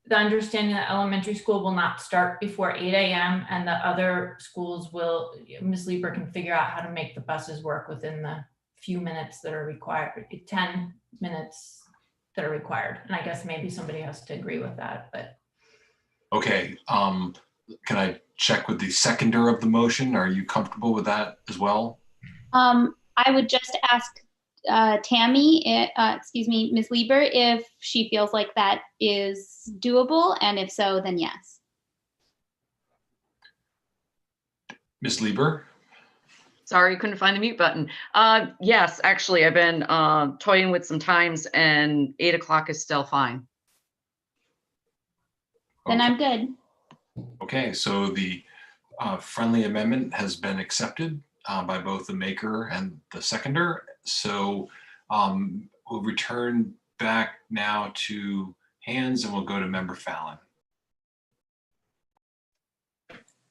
the understanding that elementary school will not start before 8 a.m. and the other schools will, Ms. Lieber can figure out how to make the buses work within the few minutes that are required, 10 minutes that are required. And I guess maybe somebody has to agree with that, but. Okay, can I check with the seconder of the motion? Are you comfortable with that as well? I would just ask Tammy, Ms. Lieber, if she feels like that is doable, and if so, then yes. Ms. Lieber? Sorry, couldn't find the mute button. Yes, actually, I've been toying with some times, and 8 o'clock is still fine. Then I'm good. Okay, so the friendly amendment has been accepted by both the maker and the seconder. So we'll return back now to hands, and we'll go to Member Fallon.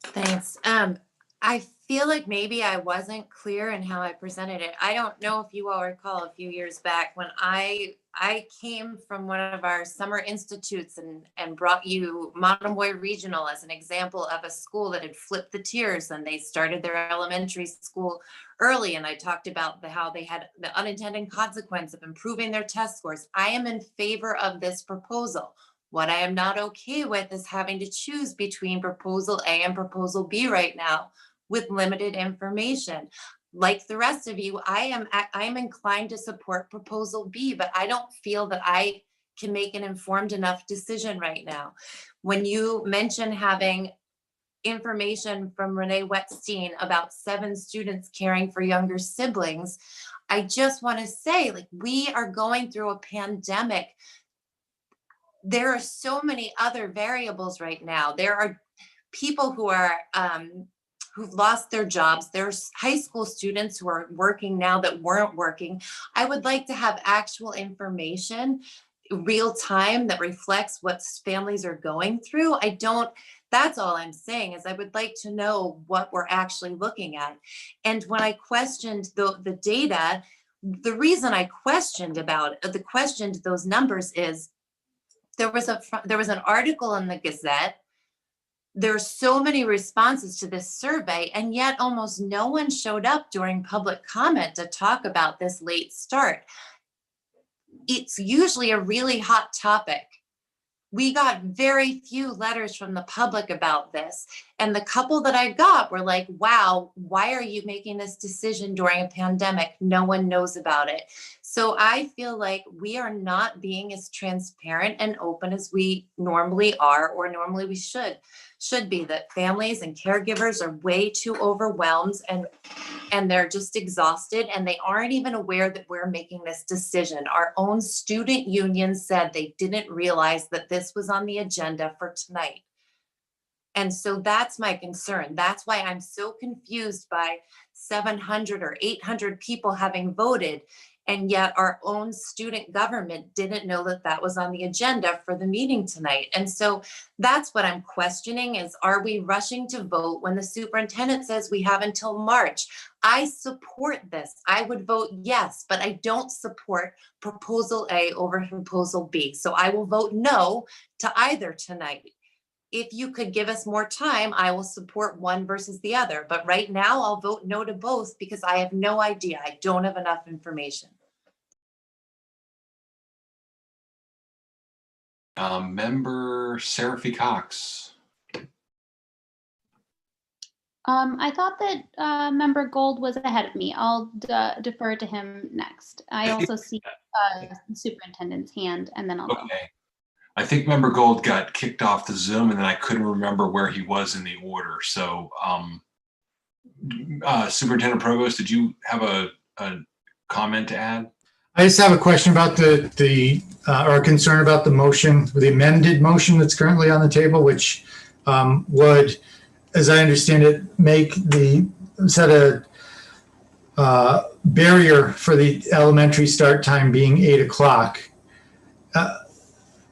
Thanks. I feel like maybe I wasn't clear in how I presented it. I don't know if you all recall a few years back when I came from one of our summer institutes and brought you Monomoy Regional as an example of a school that had flipped the tiers, and they started their elementary school early. And I talked about how they had the unintended consequence of improving their test scores. I am in favor of this proposal. What I am not okay with is having to choose between proposal A and proposal B right now with limited information. Like the rest of you, I am inclined to support proposal B, but I don't feel that I can make an informed enough decision right now. When you mention having information from Renee Wetstein about 7 students caring for younger siblings, I just want to say, like, we are going through a pandemic. There are so many other variables right now. There are people who are who've lost their jobs. There's high school students who are working now that weren't working. I would like to have actual information, real time, that reflects what families are going through. That's all I'm saying, is I would like to know what we're actually looking at. And when I questioned the data, the reason I questioned those numbers is there was an article in the Gazette. There are so many responses to this survey, and yet almost no one showed up during public comment to talk about this late start. It's usually a really hot topic. We got very few letters from the public about this. And the couple that I got were like, wow, why are you making this decision during a pandemic? No one knows about it. So I feel like we are not being as transparent and open as we normally are, or normally we should be, that families and caregivers are way too overwhelmed and they're just exhausted, and they aren't even aware that we're making this decision. Our own student union said they didn't realize that this was on the agenda for tonight. And so that's my concern. That's why I'm so confused by 700 or 800 people having voted, and yet our own student government didn't know that that was on the agenda for the meeting tonight. And so that's what I'm questioning, is, are we rushing to vote when the superintendent says we have until March? I support this. I would vote yes, but I don't support proposal A over proposal B. So I will vote no to either tonight. If you could give us more time, I will support one versus the other. But right now I'll vote no to both because I have no idea. I don't have enough information. Member Seraphy Cox. I thought that Member Gold was ahead of me. I'll defer to him next. I also see the superintendent's hand, and then I'll go. I think Member Gold got kicked off the Zoom, and then I couldn't remember where he was in the order. So Superintendent Provost, did you have a comment to add? I just have a question about or a concern about the motion, the amended motion that's currently on the table, which would, as I understand it, set a barrier for the elementary start time being 8 o'clock,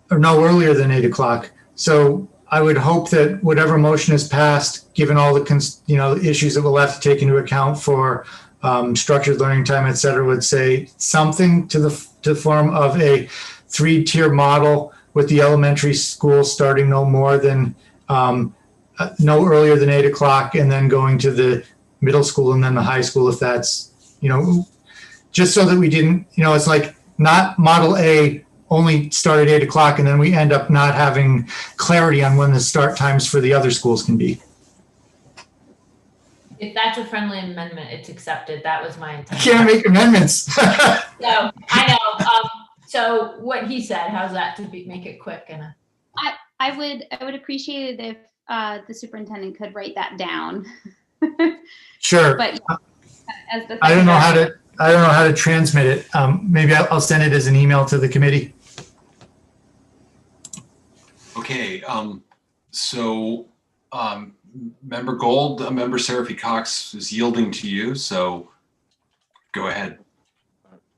or no earlier than 8 o'clock. So I would hope that whatever motion is passed, given all the issues that we'll have to take into account for structured learning time, et cetera, would say something to the form of a 3-tier model, with the elementary school starting no earlier than 8 o'clock, and then going to the middle school and then the high school, if that's, just so that we didn't, it's like not model A only start at 8 o'clock, and then we end up not having clarity on when the start times for the other schools can be. If that's a friendly amendment, it's accepted. That was my I intent. can't make amendments. So I know. So what he said, how's that to make it quick? And I would appreciate it if the superintendent could write that down. Sure. But yeah, as the I don't know how to transmit it. Maybe I'll send it as an email to the committee. Okay, so Member Gold, Member Seraphy Cox is yielding to you, so go ahead.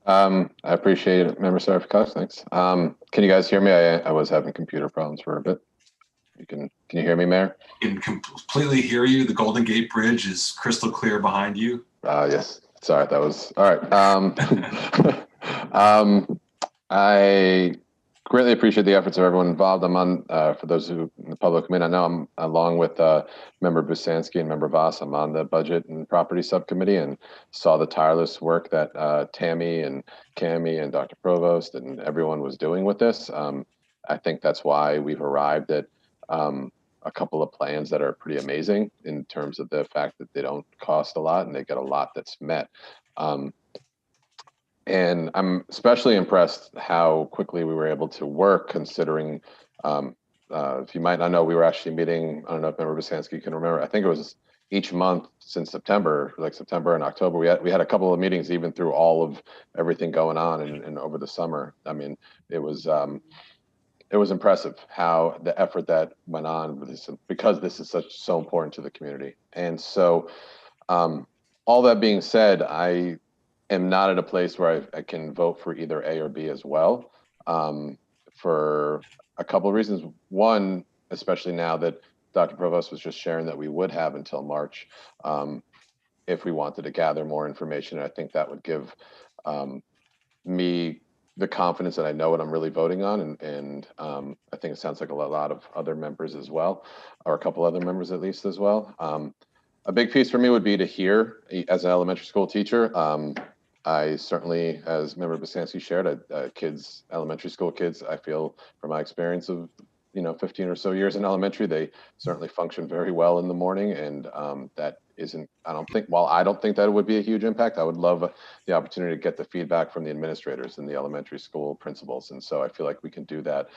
I appreciate it, Member Seraphy Cox, thanks. Can you guys hear me? I was having computer problems for a bit. Can you hear me, Mayor? I can completely hear you. The Golden Gate Bridge is crystal clear behind you. Yes, sorry, that was, all right. I greatly appreciate the efforts of everyone involved. I'm on, for those who in the public may not know, I'm along with Member Busansky and Member Voss. I'm on the Budget and Property Subcommittee and saw the tireless work that Tammy and Cammie and Dr. Provost and everyone was doing with this. I think that's why we've arrived at a couple of plans that are pretty amazing in terms of the fact that they don't cost a lot and they get a lot that's met. And I'm especially impressed how quickly we were able to work, considering, if you might not know, we were actually meeting, I don't know if Member Busansky can remember, I think it was each month since September, like September and October, we had a couple of meetings even through all of everything going on and over the summer. I mean, it was impressive how the effort that went on with this, because this is so important to the community. And so all that being said, I am not at a place where I can vote for either A or B as well, for a couple of reasons. One, especially now that Dr. Provost was just sharing that we would have until March if we wanted to gather more information. I think that would give me the confidence that I know what I'm really voting on. And I think it sounds like a lot of other members as well, or a couple other members at least as well. A big piece for me would be to hear, as an elementary school teacher, I certainly, as Member Busansky shared, kids, elementary school kids, I feel from my experience of 15 or so years in elementary, they certainly function very well in the morning, and that isn't, I don't think that it would be a huge impact. I would love the opportunity to get the feedback from the administrators and the elementary school principals, and so I feel like we can do that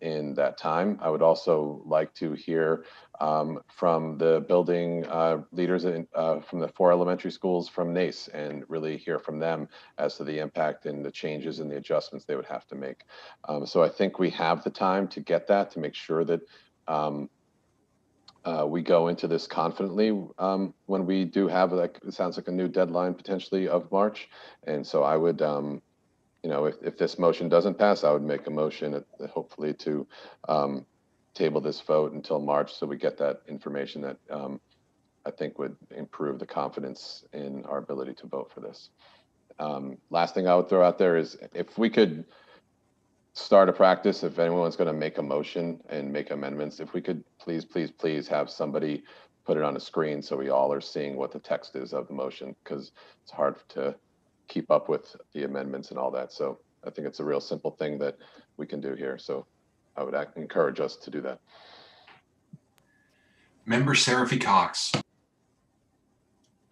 in that time. I would also like to hear from the building leaders from the 4 elementary schools from NACE, and really hear from them as to the impact and the changes and the adjustments they would have to make. So I think we have the time to get that, to make sure that we go into this confidently when we do have, like, it sounds like a new deadline potentially of March. And so I would, if this motion doesn't pass, I would make a motion hopefully to table this vote until March, so we get that information that I think would improve the confidence in our ability to vote for this. Last thing I would throw out there is, if we could start a practice, if anyone's going to make a motion and make amendments, if we could please have somebody put it on a screen so we all are seeing what the text is of the motion, because it's hard to keep up with the amendments and all that. So I think it's a real simple thing that we can do here. So I would encourage us to do that. Member Seraphy Cox.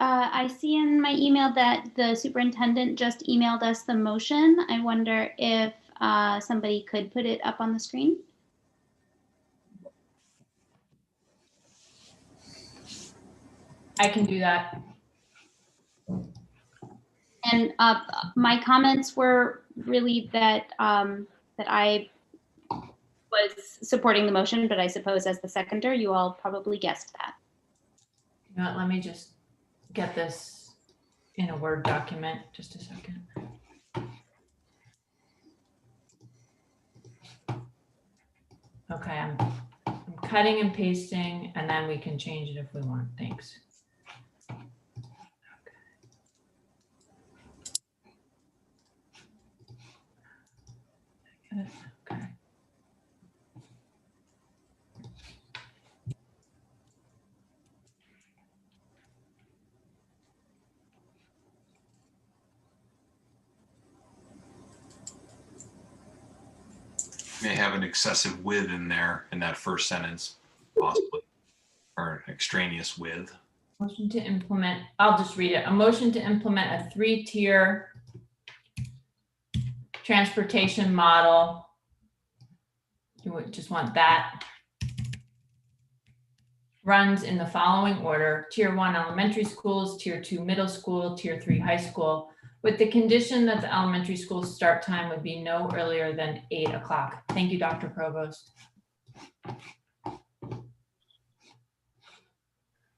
I see in my email that the superintendent just emailed us the motion. I wonder if somebody could put it up on the screen. I can do that. And my comments were really that that I was supporting the motion, but I suppose as the seconder, you all probably guessed that. You know what, let me just get this in a Word document, just a second. Okay, I'm cutting and pasting, and then we can change it if we want. Thanks. Okay. Okay. May have an excessive with in there in that first sentence, possibly, or an extraneous with. Motion to implement, I'll just read it. A motion to implement a 3-tier transportation model. You would just want that. Runs in the following order: Tier 1 elementary schools, Tier 2 middle school, Tier 3 high school, with the condition that the elementary school start time would be no earlier than 8 o'clock. Thank you, Dr. Provost.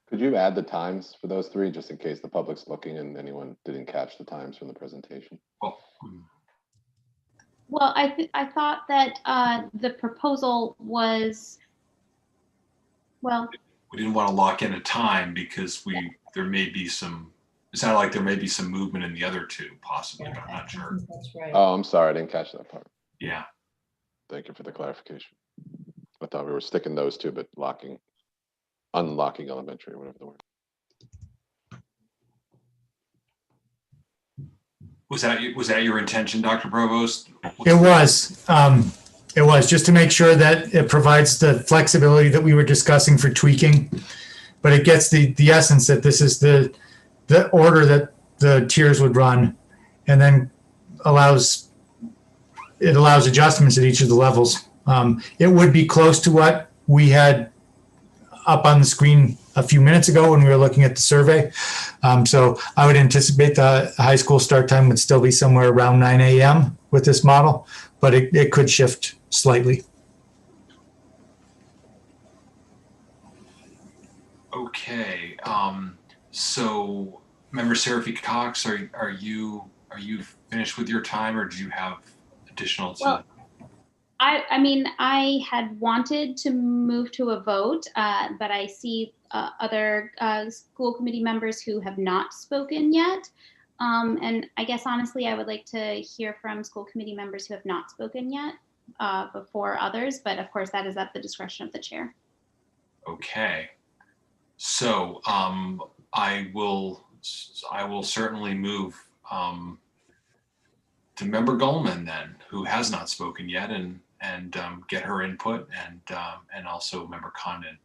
Could you add the times for those three, just in case the public's looking and anyone didn't catch the times from the presentation? Well, I thought that the proposal was, well, we didn't want to lock in a time because there may be some, it sounded like there may be some movement in the other two possibly, but I'm not sure. That's right. Oh, I'm sorry, I didn't catch that part. Yeah. Thank you for the clarification. I thought we were sticking those two, but unlocking elementary, or whatever the word. Was that your intention, Dr. Provost? It was. It was just to make sure that it provides the flexibility that we were discussing for tweaking, but it gets the essence that this is the order that the tiers would run, and then allows adjustments at each of the levels. It would be close to what we had up on the screen a few minutes ago when we were looking at the survey. So I would anticipate the high school start time would still be somewhere around 9 a.m. with this model, but it could shift slightly. Okay. So Member Seraphy Cox, are you finished with your time, or do you have additional to? Well, I mean, I had wanted to move to a vote, but I see other school committee members who have not spoken yet. And I guess honestly, I would like to hear from school committee members who have not spoken yet before others, but of course that is at the discretion of the chair. Okay. So I will certainly move to Member Goldman then, who has not spoken yet, and get her input, and also Member Condon.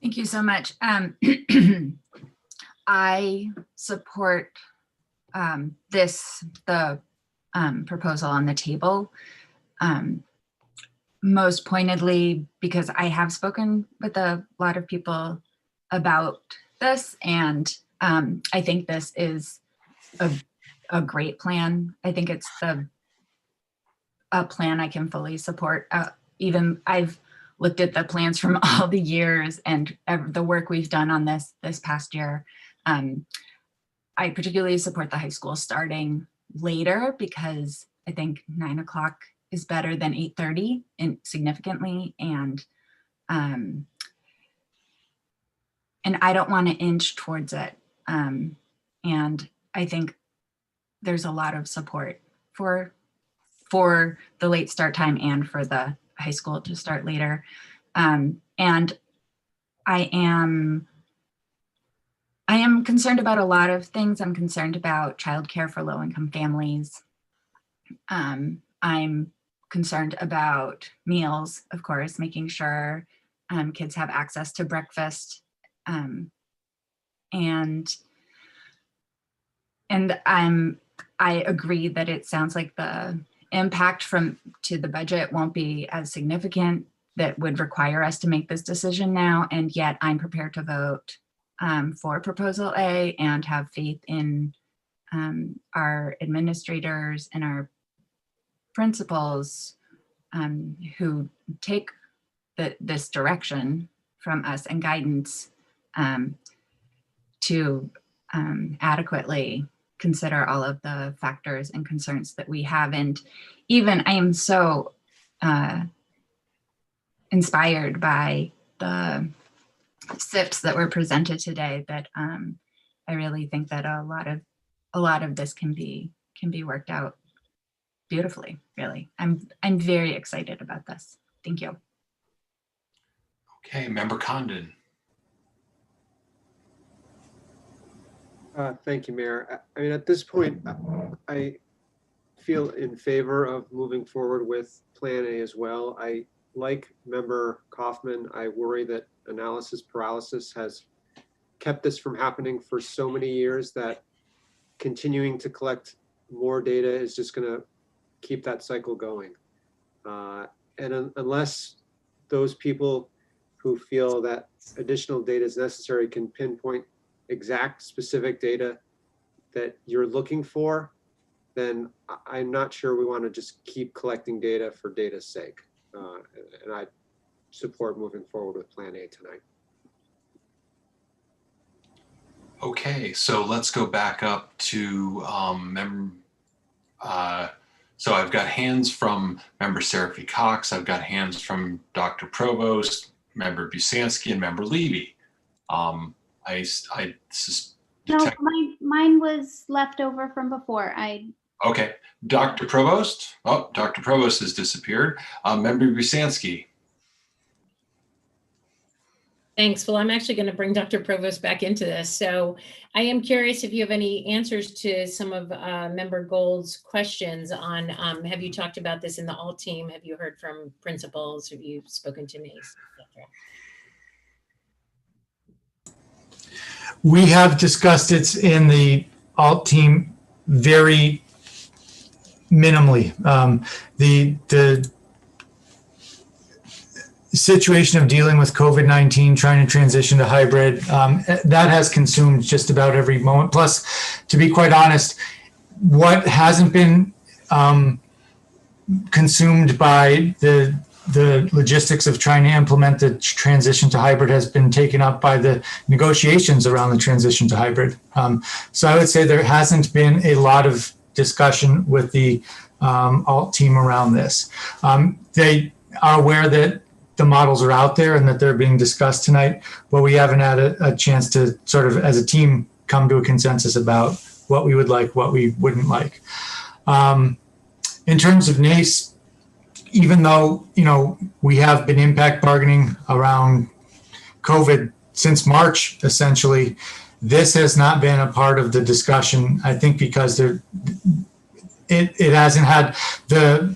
Thank you so much. I support the proposal on the table, most pointedly because I have spoken with a lot of people about this, and I think this is a great plan. I think it's a plan I can fully support. Even I've looked at the plans from all the years and the work we've done on this past year. I particularly support the high school starting later because I think 9 o'clock is better than 8:30 significantly. And I don't want to inch towards it. And I think there's a lot of support for the late start time and for the high school to start later. And I am concerned about a lot of things. I'm concerned about childcare for low-income families. I'm concerned about meals, of course, making sure kids have access to breakfast. I agree that it sounds like the impact to the budget won't be as significant that would require us to make this decision now. And yet I'm prepared to vote for proposal A and have faith in our administrators and our principals who take this direction from us and guidance to adequately consider all of the factors and concerns that we have. And even I am so inspired by the SIPs that were presented today that I really think that a lot of this can be worked out beautifully, really. I'm very excited about this. Thank you. Okay, Member Condon. Thank you, Mayor. I mean, at this point, I feel in favor of moving forward with Plan A as well. I like Member Kaufman, I worry that analysis paralysis has kept this from happening for so many years that continuing to collect more data is just going to keep that cycle going. Unless those people who feel that additional data is necessary can pinpoint exact specific data that you're looking for, then I'm not sure we want to just keep collecting data for data's sake. And I support moving forward with Plan A tonight. Okay, so let's go back up to so I've got hands from Member Seraphy Cox, I've got hands from Dr. Provost, Member Busansky, and Member Levy. No, mine was left over from before. Okay, Dr. Provost. Oh, Dr. Provost has disappeared. Member Busansky. Thanks. Well, I'm actually going to bring Dr. Provost back into this. So I am curious if you have any answers to some of Member Gold's questions on, have you talked about this in the alt team? Have you heard from principals? Have you spoken to NACE, etc.? We have discussed it in the alt team very minimally. The situation of dealing with COVID-19, trying to transition to hybrid, that has consumed just about every moment. Plus, to be quite honest, what hasn't been consumed by the logistics of trying to implement the transition to hybrid has been taken up by the negotiations around the transition to hybrid. So I would say there hasn't been a lot of discussion with the alt team around this. They are aware that the models are out there and that they're being discussed tonight, but we haven't had a chance to sort of, as a team, come to a consensus about what we would like, what we wouldn't like. In terms of NACE, even though, we have been impact bargaining around COVID since March, essentially, this has not been a part of the discussion, I think, because it hasn't had the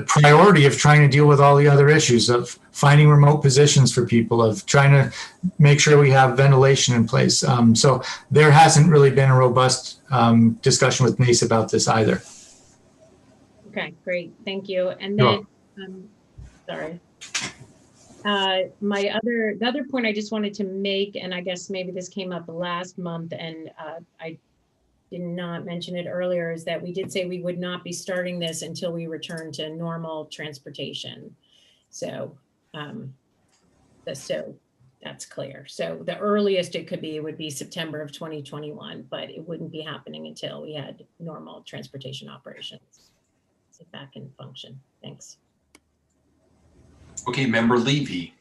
priority of trying to deal with all the other issues of finding remote positions for people, of trying to make sure we have ventilation in place. So there hasn't really been a robust discussion with NACE about this either. Okay, great, thank you. And then, sorry. The other point I just wanted to make, and I guess maybe this came up last month and I did not mention it earlier, is that we did say we would not be starting this until we return to normal transportation. So, so that's clear. So the earliest it could be would be September of 2021, but it wouldn't be happening until we had normal transportation operations back in function. Thanks. Okay, Member Levy.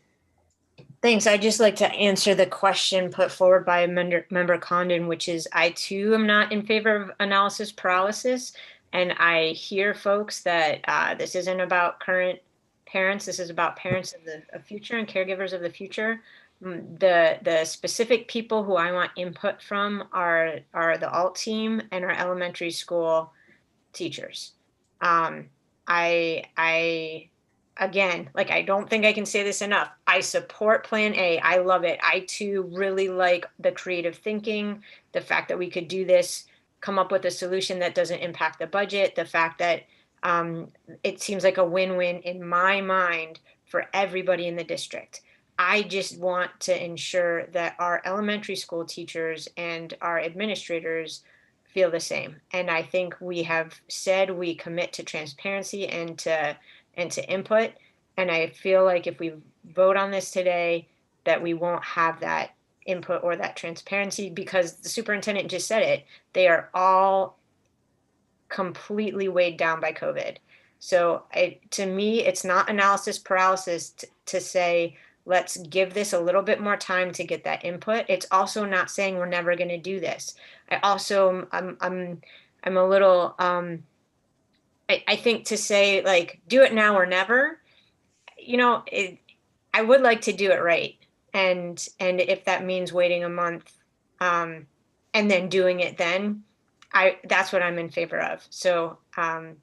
Thanks. I'd just like to answer the question put forward by Member Condon, which is I too am not in favor of analysis paralysis. And I hear folks that this isn't about current parents. This is about parents of the future and caregivers of the future. The specific people who I want input from are the alt team and our elementary school teachers. Again, I don't think I can say this enough. I support Plan A. I love it. I too really like the creative thinking, the fact that we could do this, come up with a solution that doesn't impact the budget, the fact that it seems like a win-win in my mind for everybody in the district. I just want to ensure that our elementary school teachers and our administrators feel the same. And I think we have said we commit to transparency and to input. And I feel like if we vote on this today, that we won't have that input or that transparency, because the superintendent just said it. They are all completely weighed down by COVID. So to me, it's not analysis paralysis to say, let's give this a little bit more time to get that input. It's also not saying we're never going to do this. I'm a little, I think to say do it now or never, I would like to do it right. And if that means waiting a month and then doing it then, that's what I'm in favor of. So I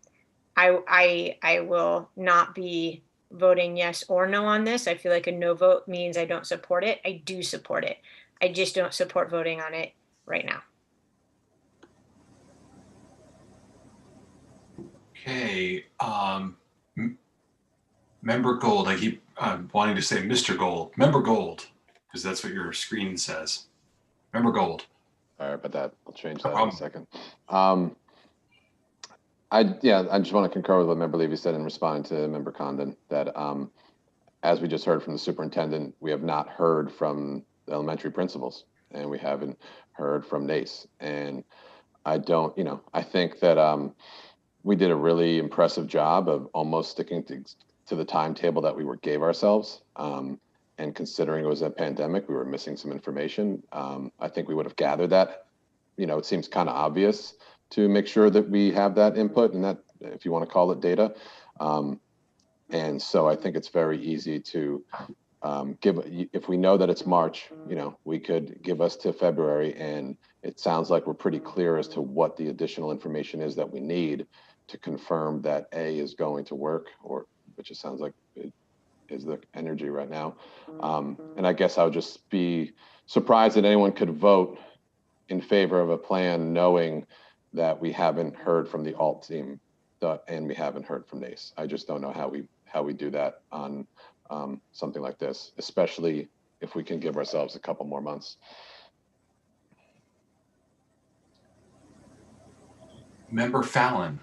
will not be voting yes or no on this. I feel like a no vote means I don't support it. I do support it. I just don't support voting on it right now. Okay, Member Gold, I keep wanting to say Mr. Gold, Member Gold, because that's what your screen says. Member Gold. Sorry about that. I'll change No that in a second. I just want to concur with what Member Levy said in responding to Member Condon, that as we just heard from the superintendent, we have not heard from the elementary principals, and we haven't heard from NACE. And I don't, I think that we did a really impressive job of almost sticking to the timetable that we gave ourselves. And considering it was a pandemic, we were missing some information. I think we would have gathered that. It seems kind of obvious to make sure that we have that input and that, if you want to call it, data. And so I think it's very easy to if we know that it's March, we could give us to February, and it sounds like we're pretty clear as to what the additional information is that we need to confirm that A is going to work, or which it sounds like it is the energy right now. And I guess I would just be surprised that anyone could vote in favor of a plan knowing that we haven't heard from the alt team and we haven't heard from NACE. I just don't know how we do that on something like this, especially if we can give ourselves a couple more months. Member Fallon.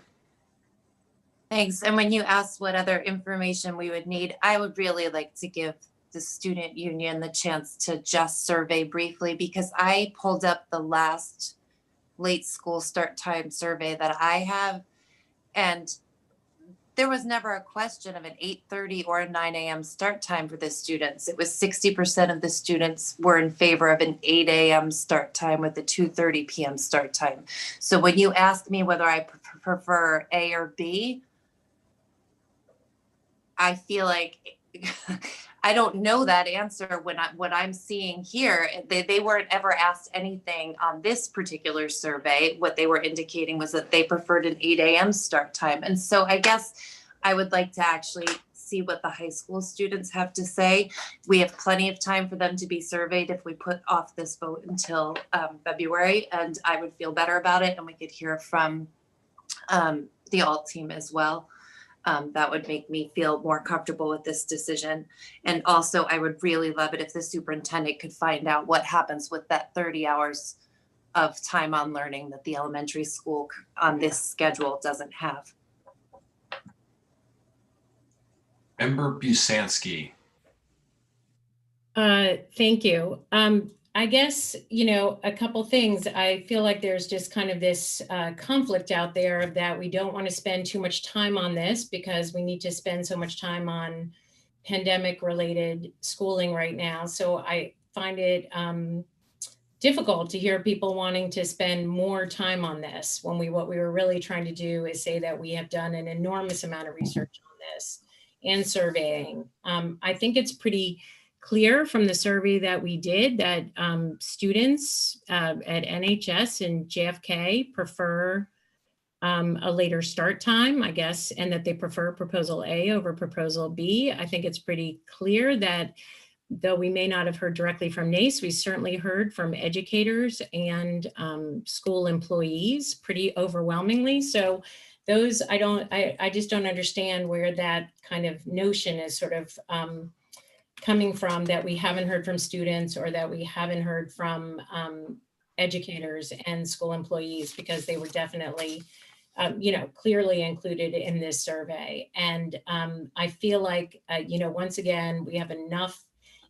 Thanks. And when you asked what other information we would need, I would really like to give the student union the chance to just survey briefly, because I pulled up the last late school start time survey that I have, and there was never a question of an 8:30 or a 9 a.m. start time for the students. It was 60% of the students were in favor of an 8 a.m. start time with a 2:30 p.m. start time. So when you ask me whether I prefer A or B, I feel like I don't know that answer when what I'm seeing here. They weren't ever asked anything on this particular survey. What they were indicating was that they preferred an 8 a.m. start time. And so I guess I would like to actually see what the high school students have to say. We have plenty of time for them to be surveyed if we put off this vote until February, and I would feel better about it, and we could hear from the alt team as well. That would make me feel more comfortable with this decision. And also, I would really love it if the superintendent could find out what happens with that 30 hours of time on learning that the elementary school on this schedule doesn't have. Member Busansky. Thank you. I guess, a couple things. I feel like there's just kind of this conflict out there that we don't want to spend too much time on this because we need to spend so much time on pandemic related schooling right now. So I find it difficult to hear people wanting to spend more time on this when what we were really trying to do is say that we have done an enormous amount of research on this and surveying. I think it's pretty clear from the survey that we did that students at NHS and JFK prefer a later start time, I guess, and that they prefer proposal A over proposal B. I think it's pretty clear that though we may not have heard directly from NACE, we certainly heard from educators and school employees pretty overwhelmingly. So those, I just don't understand where that kind of notion is sort of coming from, that we haven't heard from students or that we haven't heard from educators and school employees, because they were definitely, clearly included in this survey. And I feel like, once again, we have enough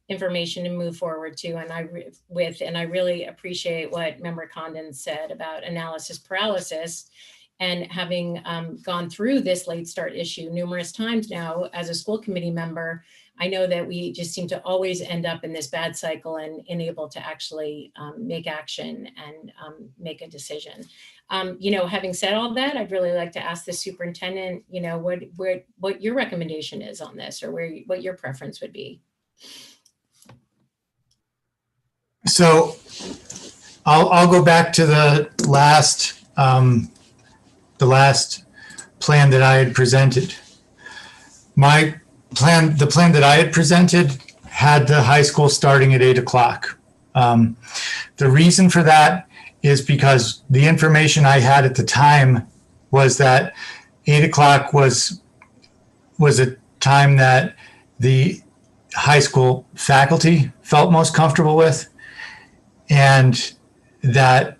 information to move forward to, and I really appreciate what Member Condon said about analysis paralysis. And having gone through this late start issue numerous times now as a school committee member, I know that we just seem to always end up in this bad cycle and unable to actually make action and make a decision. Having said all that, I'd really like to ask the superintendent, what your recommendation is on this, or what your preference would be. So I'll go back to the last plan that I had presented. My the plan that I had presented had the high school starting at 8 o'clock. The reason for that is because the information I had at the time was that 8 o'clock was a time that the high school faculty felt most comfortable with, and that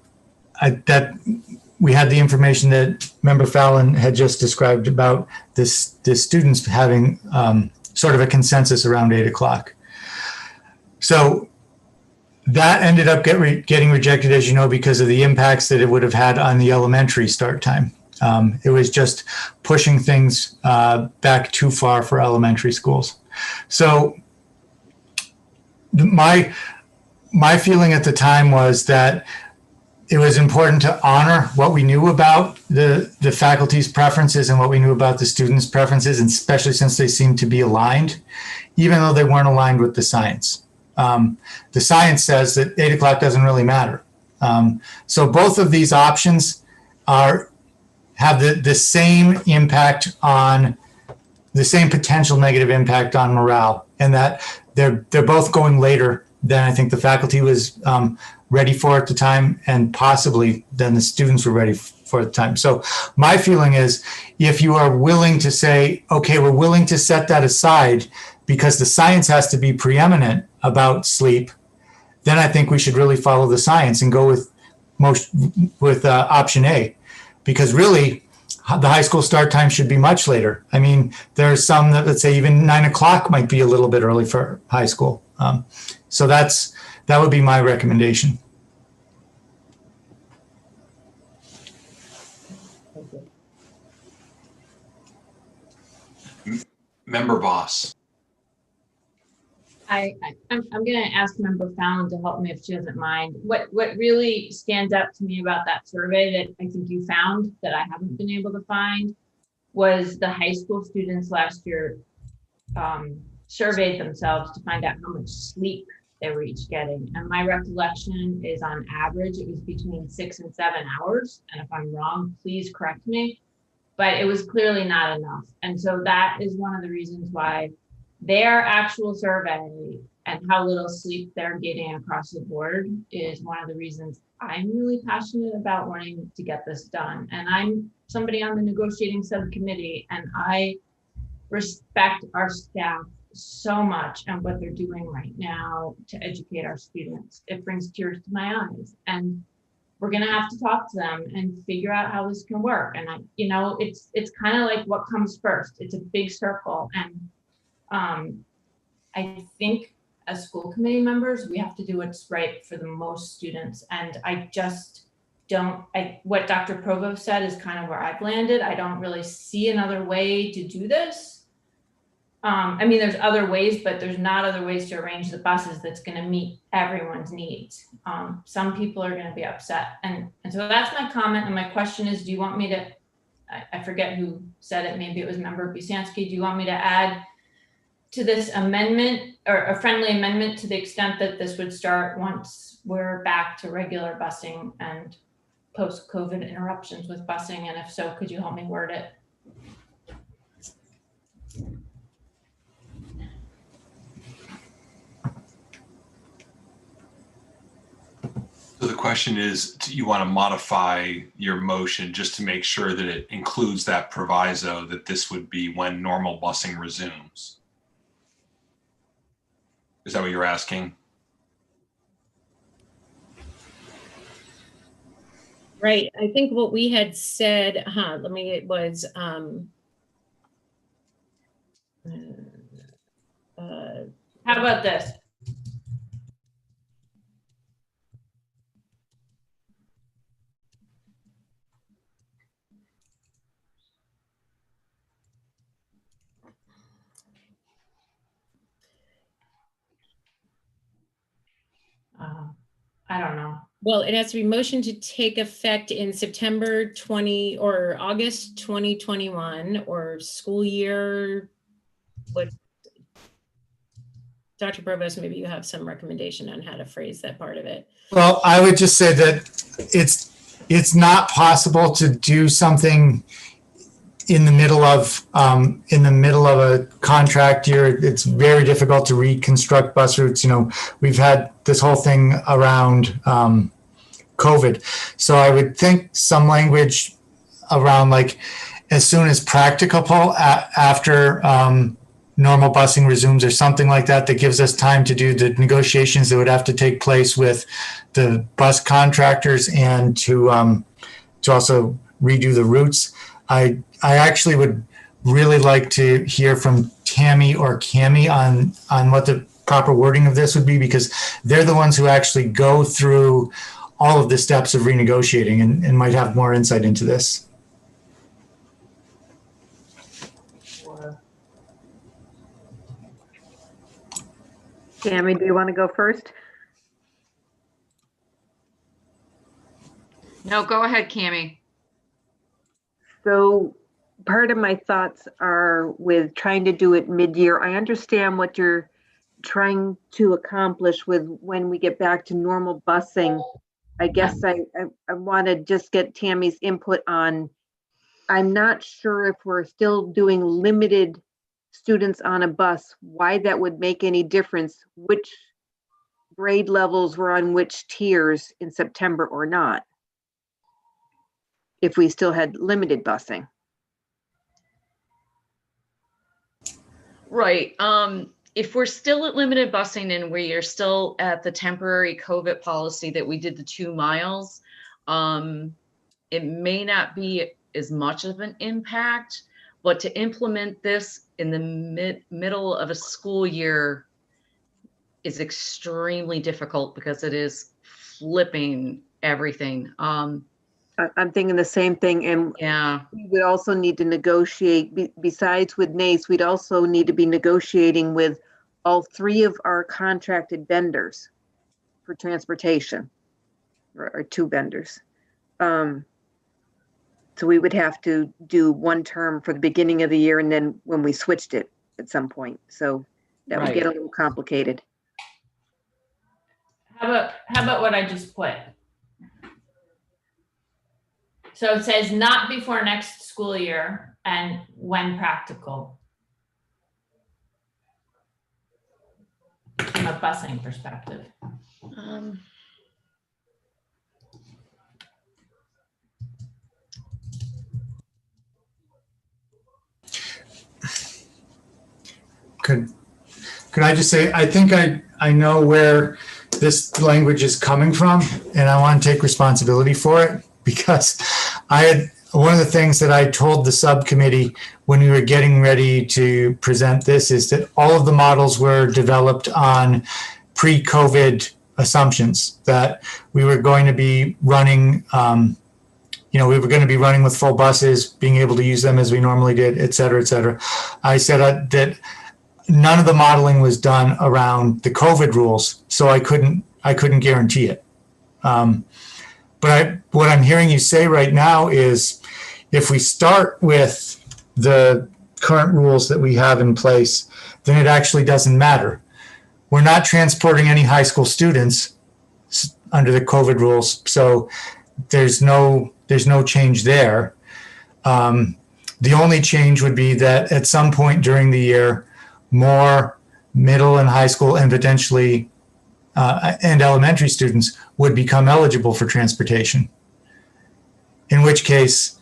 we had the information that Member Fallon had just described about the students having sort of a consensus around 8 o'clock. So that ended up getting rejected, as you know, because of the impacts that it would have had on the elementary start time. It was just pushing things back too far for elementary schools. So my feeling at the time was that it was important to honor what we knew about the faculty's preferences and what we knew about the students' preferences, and especially since they seemed to be aligned, even though they weren't aligned with the science. The science says that 8 o'clock doesn't really matter. So both of these options have the same impact on the same potential negative impact on morale, and that they're both going later than I think the faculty was ready for at the time, and possibly than the students were ready for at the time. So my feeling is, if you are willing to say, okay, we're willing to set that aside because the science has to be preeminent about sleep, then I think we should really follow the science and go with option A, because really the high school start time should be much later. I mean, there's some that, let's say, even 9 o'clock might be a little bit early for high school. So that would be my recommendation. Member Boss. I'm going to ask Member Fallon to help me if she doesn't mind. What really stands out to me about that survey that I think you found that I haven't been able to find was the high school students last year surveyed themselves to find out how much sleep they were each getting. And my recollection is, on average, it was between 6 and 7 hours. And if I'm wrong, please correct me. But it was clearly not enough. And so that is one of the reasons why their actual survey and how little sleep they're getting across the board is one of the reasons I'm really passionate about wanting to get this done. And I'm somebody on the negotiating subcommittee, and I respect our staff so much and what they're doing right now to educate our students. It brings tears to my eyes, and we're going to have to talk to them and figure out how this can work. And it's kind of like what comes first. It's a big circle. And I think as school committee members, we have to do what's right for the most students. And I just what Dr. Provost said is kind of where I've landed. I don't really see another way to do this. I mean, there's other ways, but there's not other ways to arrange the buses that's going to meet everyone's needs. Some people are going to be upset. And so that's my comment. And my question is, do you want me to, I forget who said it, maybe it was Member Busanski, do you want me to add to this amendment, or a friendly amendment, to the extent that this would start once we're back to regular busing and post-COVID interruptions with busing? And if so, could you help me word it? So the question is, do you want to modify your motion just to make sure that it includes that proviso that this would be when normal busing resumes? Is that what you're asking? Right. I think what we had said, it was, how about this? I don't know. Well, it has to be motion to take effect in September 20 or August 2021 or school year. What, Dr. Provost, maybe you have some recommendation on how to phrase that part of it. Well, I would just say that it's not possible to do something in the middle of a contract year, it's very difficult to reconstruct bus routes. You know, we've had this whole thing around COVID. So I would think some language around like as soon as practicable after normal busing resumes or something like that, that gives us time to do the negotiations that would have to take place with the bus contractors and to also redo the routes. I actually would really like to hear from Tammy or Cami on what the proper wording of this would be, because they're the ones who actually go through all of the steps of renegotiating and might have more insight into this. Tammy, do you want to go first? No, go ahead, Cami. So part of my thoughts are with trying to do it mid-year. I understand what you're trying to accomplish with when we get back to normal busing. I guess I want to just get Tammy's input on, I'm not sure if we're still doing limited students on a bus, why that would make any difference, which grade levels were on which tiers in September or not, if we still had limited busing. Right. If we're still at limited busing and we are still at the temporary COVID policy that we did the 2 miles, it may not be as much of an impact, but to implement this in the middle of a school year is extremely difficult because it is flipping everything. I'm thinking the same thing, and yeah, we would also need to negotiate, besides with NACE, we'd also need to be negotiating with all 3 of our contracted vendors for transportation, or 2 vendors. So we would have to do 1 term for the beginning of the year, and then when we switched it at some point. So that would get a little complicated. How about what I just put? So it says not before next school year and when practical. From a busing perspective. Could I just say, I think I know where this language is coming from, and I want to take responsibility for it, because one of the things that I told the subcommittee when we were getting ready to present this is that all of the models were developed on pre-COVID assumptions, that we were going to be running, we were going to be running with full buses, being able to use them as we normally did, et cetera, et cetera. I said that none of the modeling was done around the COVID rules, so I couldn't guarantee it. But what I'm hearing you say right now is, if we start with the current rules that we have in place, then it actually doesn't matter. We're not transporting any high school students under the COVID rules, so there's no change there. The only change would be that at some point during the year, more middle and high school and potentially and elementary students would become eligible for transportation. In which case,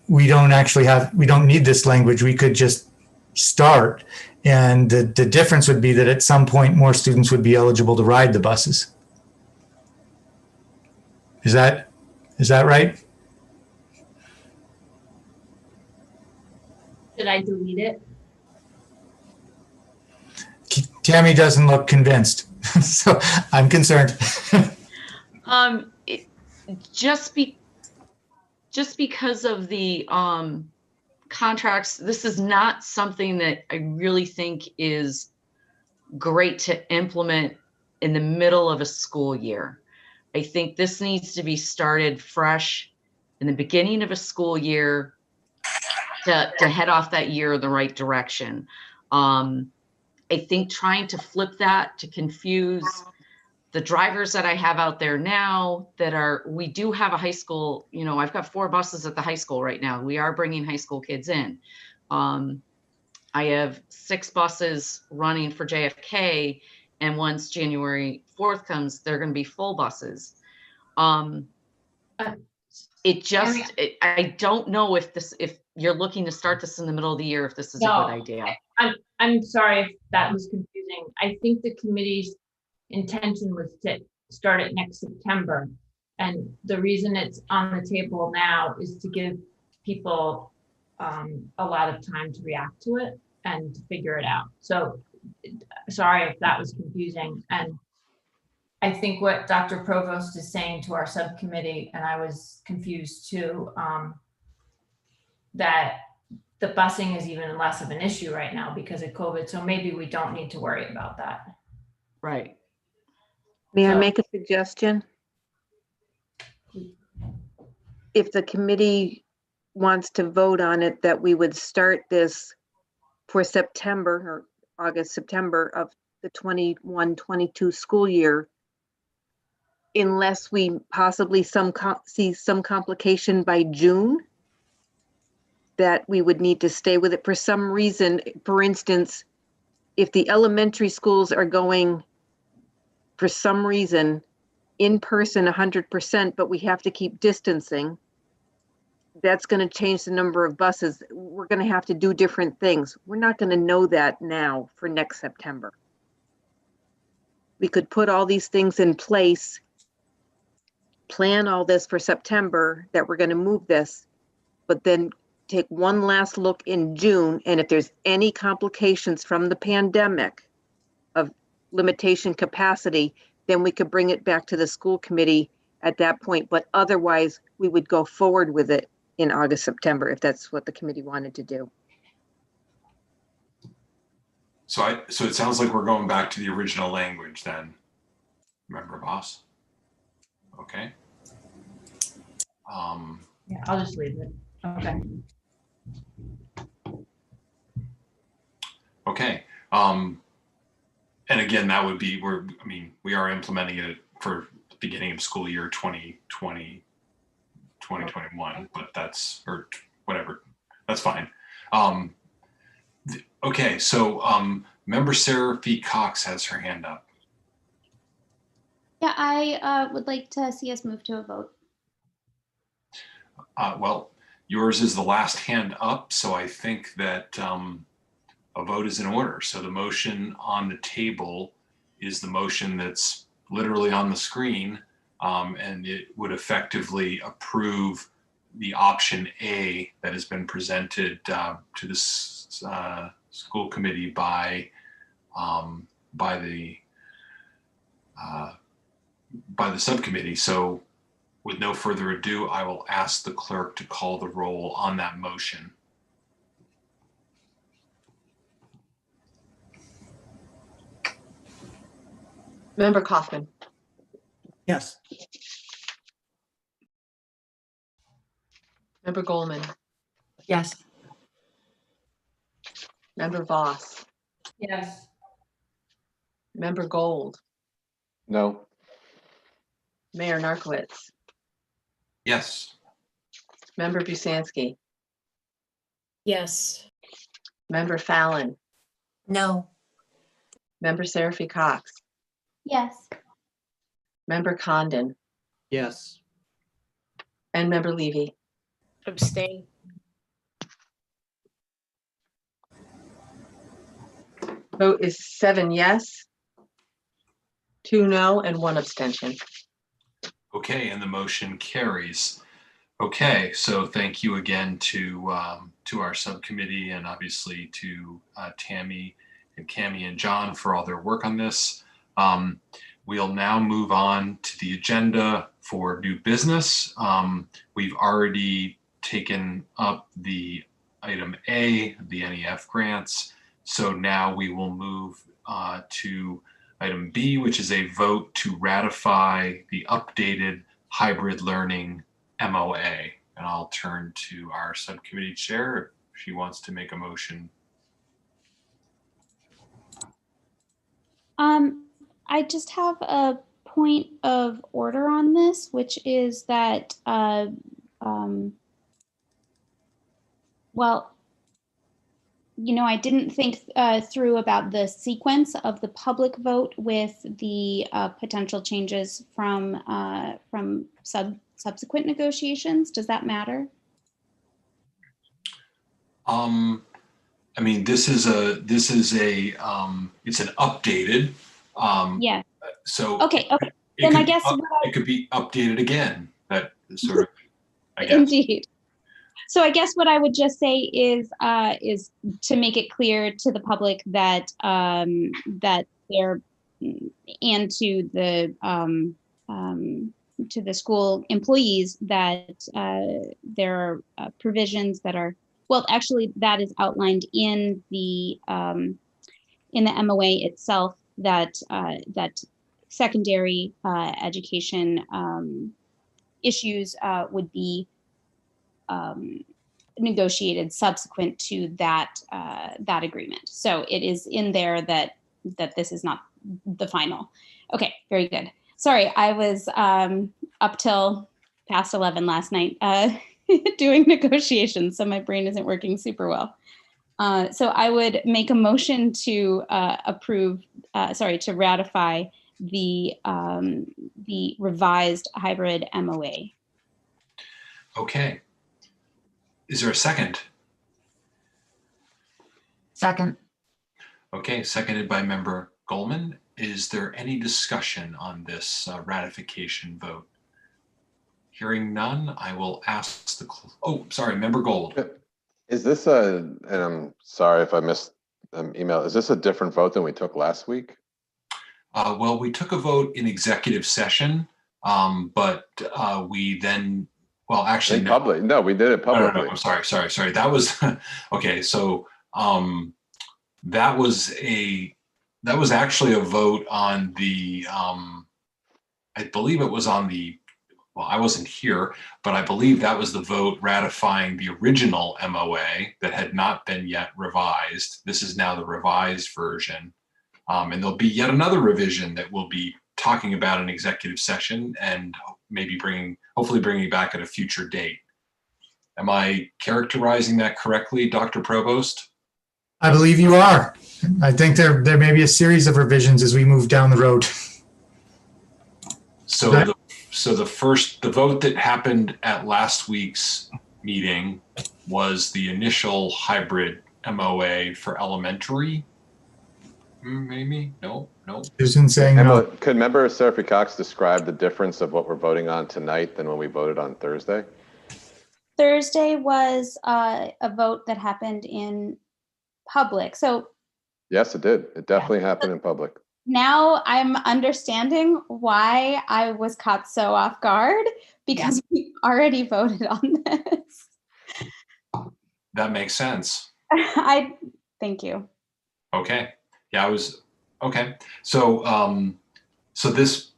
we don't need this language. We could just start, and the difference would be that at some point more students would be eligible to ride the buses. Is that right? Should I delete it? Tammy doesn't look convinced, so I'm concerned. Just because of the contracts, this is not something that I really think is great to implement in the middle of a school year. I think this needs to be started fresh in the beginning of a school year to head off that year in the right direction. I think trying to flip that to confuse the drivers that I have out there now we do have a high school, I've got 4 buses at the high school right now. We are bringing high school kids in. I have 6 buses running for JFK, and once January 4th comes, they're going to be full buses. I don't know if you're looking to start this in the middle of the year, if this is a good idea. I'm sorry if that was confusing. I think the committee's intention was to start it next September. And the reason it's on the table now is to give people a lot of time to react to it and to figure it out. So sorry if that was confusing. And I think what Dr. Provost is saying to our subcommittee, and I was confused too, that the busing is even less of an issue right now because of COVID. So maybe we don't need to worry about that. Right. May I make a suggestion? If the committee wants to vote on it, that we would start this for September or August, September of the 21-22 school year, unless we possibly see some complication by June, that we would need to stay with it for some reason. For instance, if the elementary schools are going for some reason in person 100%, but we have to keep distancing, that's going to change the number of buses. We're going to have to do different things. We're not going to know that now for next September. We could put all these things in place, plan all this for September, that we're going to move this, but then take one last look in June. And if there's any complications from the pandemic of limitation capacity, then we could bring it back to the school committee at that point. But otherwise, we would go forward with it in August, September, if that's what the committee wanted to do. So it sounds like we're going back to the original language then, Member Voss? Okay. Yeah, I'll just leave it. Okay. Okay. And again, that would be we are implementing it for the beginning of school year 2020, 2021, but that's, or whatever, that's fine. Okay, so Member Sarah Fee Cox has her hand up. Yeah, I would like to see us move to a vote. Well, yours is the last hand up, so I think that a vote is in order. So the motion on the table is the motion that's literally on the screen, and it would effectively approve the option A that has been presented to this school committee by the subcommittee. So with no further ado, I will ask the clerk to call the roll on that motion. Member Kaufman. Yes. Member Goldman. Yes. Member Voss. Yes. Member Gold. No. Mayor Narcoitz. Yes. Member Busansky. Yes. Member Fallon. No. Member Seraphy Cox. Yes. Member Condon. Yes. And Member Levy. Abstain. Vote is 7 yes, 2 no, and 1 abstention. Okay, and the motion carries. Okay, so thank you again to our subcommittee, and obviously to Tammy and Cammie and John for all their work on this. We'll now move on to the agenda for new business. We've already taken up the item A, the NEF grants. So now we will move to item B, which is a vote to ratify the updated hybrid learning MOA. And I'll turn to our subcommittee chair if she wants to make a motion. I just have a point of order on this, which is that, well, you know, I didn't think through about the sequence of the public vote with the potential changes from subsequent negotiations. Does that matter? I mean, it's an updated. Yeah. So okay. Then I guess it could be updated again. That sort of, I guess. Indeed. So I guess what I would just say is to make it clear to the public that that there and to the school employees that there are provisions that are, well, actually that is outlined in the MOA itself, that that secondary education issues would be negotiated subsequent to that that agreement. So it is in there that this is not the final. Okay, very good. Sorry, I was up till past 11 last night doing negotiations, so my brain isn't working super well. So I would make a motion to to ratify the revised hybrid MOA. Okay. Is there a second? Second. Okay, seconded by member Goldman. Is there any discussion on this ratification vote? Hearing none, I will ask member Gold. Is this and I'm sorry if I missed email, is this a different vote than we took last week? Well, we took a vote in executive session, but we then, well, actually, no. Public. No, we did it publicly. No, I'm sorry. That was, okay. So that was actually a vote on the, I believe it was on the, well, I wasn't here, but I believe that was the vote ratifying the original MOA that had not been yet revised. This is now the revised version. And there'll be yet another revision that we'll be talking about in executive session and maybe hopefully bringing it back at a future date. Am I characterizing that correctly, Dr. Provost? I believe you are. I think there may be a series of revisions as we move down the road. So the vote that happened at last week's meeting was the initial hybrid MOA for elementary. Maybe no. Susan saying no. Could member Seraphy Cox describe the difference of what we're voting on tonight than when we voted on Thursday? Thursday was a vote that happened in public. So yes, it did. It definitely happened in public. Now I'm understanding why I was caught so off guard, because we already voted on this. That makes sense. Thank you. Okay. Yeah, okay. So so this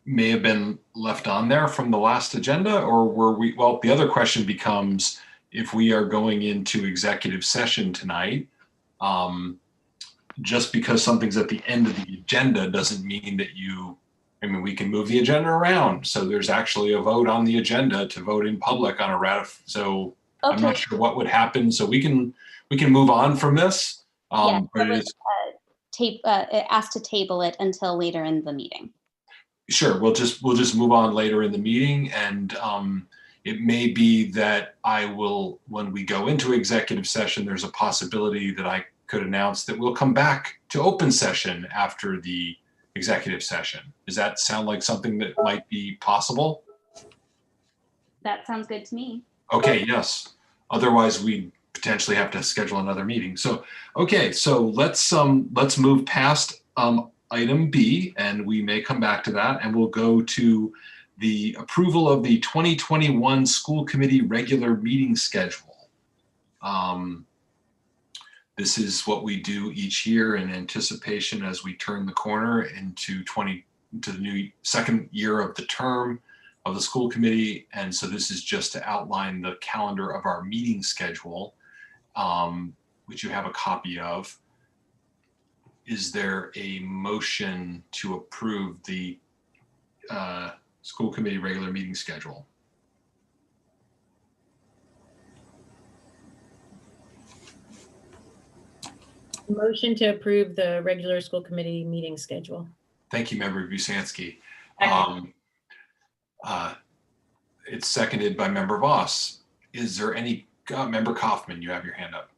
may have been left on there from the last agenda, or were we, well, the other question becomes, if we are going into executive session tonight, just because something's at the end of the agenda doesn't mean that we can move the agenda around. So there's actually a vote on the agenda to vote in public on a so okay. I'm not sure what would happen. So we can move on from this. But asked to table it until later in the meeting. Sure, we'll just move on later in the meeting, and it may be that I will, when we go into executive session, there's a possibility that I could announce that we'll come back to open session after the executive session. Does that sound like something that might be possible? That sounds good to me. Okay, yes. Otherwise, we potentially have to schedule another meeting. So, okay, so let's move past item B, and we may come back to that, and we'll go to the approval of the 2021 school committee regular meeting schedule. This is what we do each year in anticipation as we turn the corner into the new second year of the term of the school committee. And so this is just to outline the calendar of our meeting schedule, which you have a copy of. Is there a motion to approve the school committee regular meeting schedule. Motion to approve the regular school committee meeting schedule. Thank you, Member Busanski. It's seconded by Member Voss. Is there any, Member Kaufman, you have your hand up.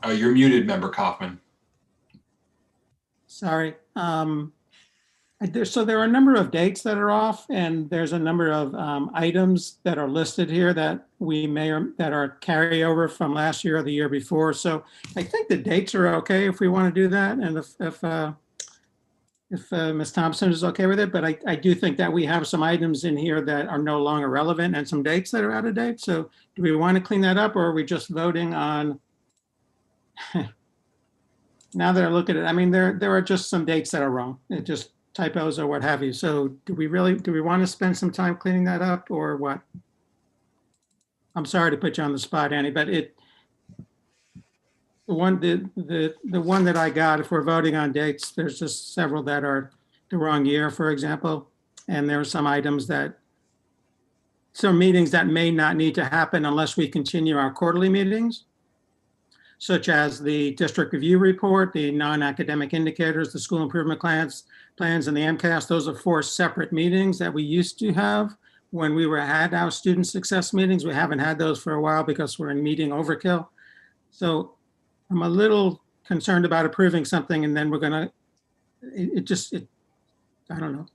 You're muted, Member Kaufman. Sorry. So there are a number of dates that are off, and there's a number of items that are listed here that we may or that are carryover from last year or the year before. So I think the dates are okay if we want to do that, and if Ms. Thompson is okay with it. But I do think that we have some items in here that are no longer relevant and some dates that are out of date. So do we want to clean that up, or are we just voting on? Now that I look at it, I mean, there are just some dates that are wrong. It just typos or what have you. So do we want to spend some time cleaning that up, or what? I'm sorry to put you on the spot, Annie, but the one that I got, if we're voting on dates, there's just several that are the wrong year, for example. And there are some items some meetings that may not need to happen unless we continue our quarterly meetings, such as the district review report, the non-academic indicators, the school improvement plans, and the MCAS. Those are 4 separate meetings that we used to have when we had our student success meetings. We haven't had those for a while because we're in meeting overkill. So I'm a little concerned about approving something and then we're gonna, I don't know.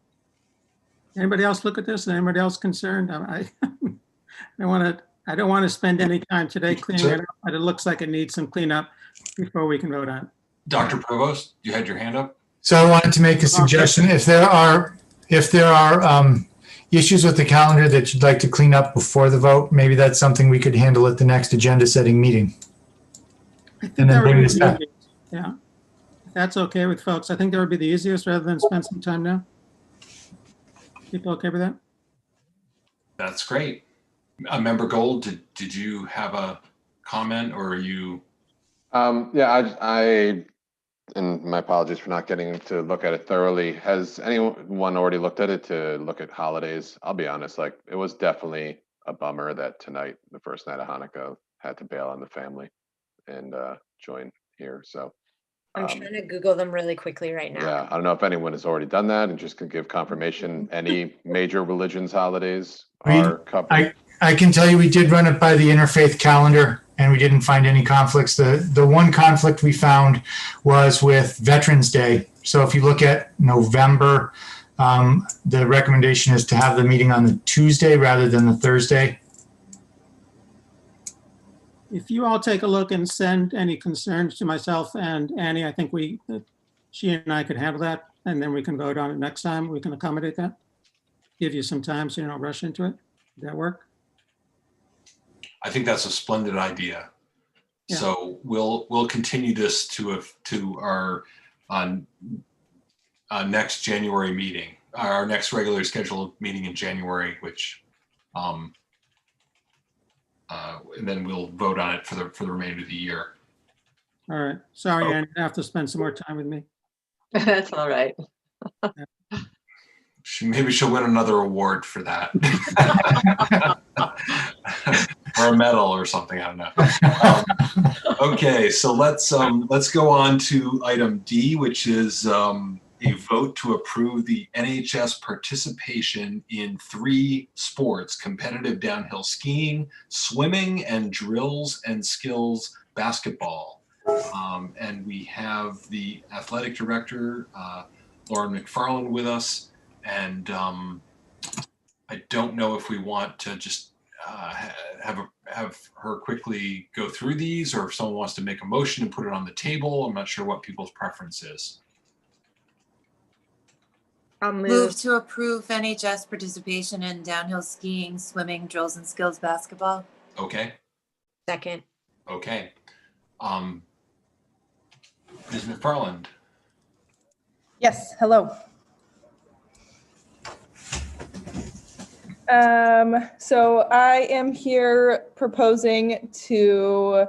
Anybody else look at this? Anybody else concerned? I don't want to spend any time today cleaning it up, but it looks like it needs some cleanup before we can vote on it. Dr. Provost, you had your hand up? So I wanted to make a suggestion. If there are issues with the calendar that you'd like to clean up before the vote, maybe that's something we could handle at the next agenda setting meeting. And then bring this back. Yeah, if that's okay with folks. I think that would be the easiest rather than spend some time now. People okay with that? That's great. Member Gold, did you have a comment, or are you? Yeah, and my apologies for not getting to look at it thoroughly. Has anyone already looked at it to look at holidays? I'll be honest, like it was definitely a bummer that tonight, the first night of Hanukkah, had to bail on the family and join here. So I'm trying to Google them really quickly right now. yeah, I don't know if anyone has already done that and just could give confirmation. Any major religions holidays are covered. I can tell you we did run it by the interfaith calendar and we didn't find any conflicts. The one conflict we found was with Veterans Day. So if you look at November, the recommendation is to have the meeting on the Tuesday rather than the Thursday. If you all take a look and send any concerns to myself and Annie, I think she and I could handle that, and then we can vote on it next time. We can accommodate that. Give you some time so you don't rush into it. Does that work? I think that's a splendid idea. Yeah. So we'll continue this to our next January meeting, our next regularly scheduled meeting in January, which and then we'll vote on it for the remainder of the year. All right. Sorry, Annie, you have to spend some more time with me. That's all right. Maybe she'll win another award for that. Or a medal or something, I don't know. Okay, so let's go on to item D, which is a vote to approve the NHS participation in 3 sports: competitive downhill skiing, swimming, and drills and skills basketball. And we have the athletic director, Lauren McFarland, with us. And I don't know if we want to just have her quickly go through these, or if someone wants to make a motion and put it on the table. I'm not sure what people's preference is. I'll move to approve NHS participation in downhill skiing, swimming, drills, and skills basketball. Okay. Second. Okay. Ms. McFarland. Yes, hello. So I am here proposing to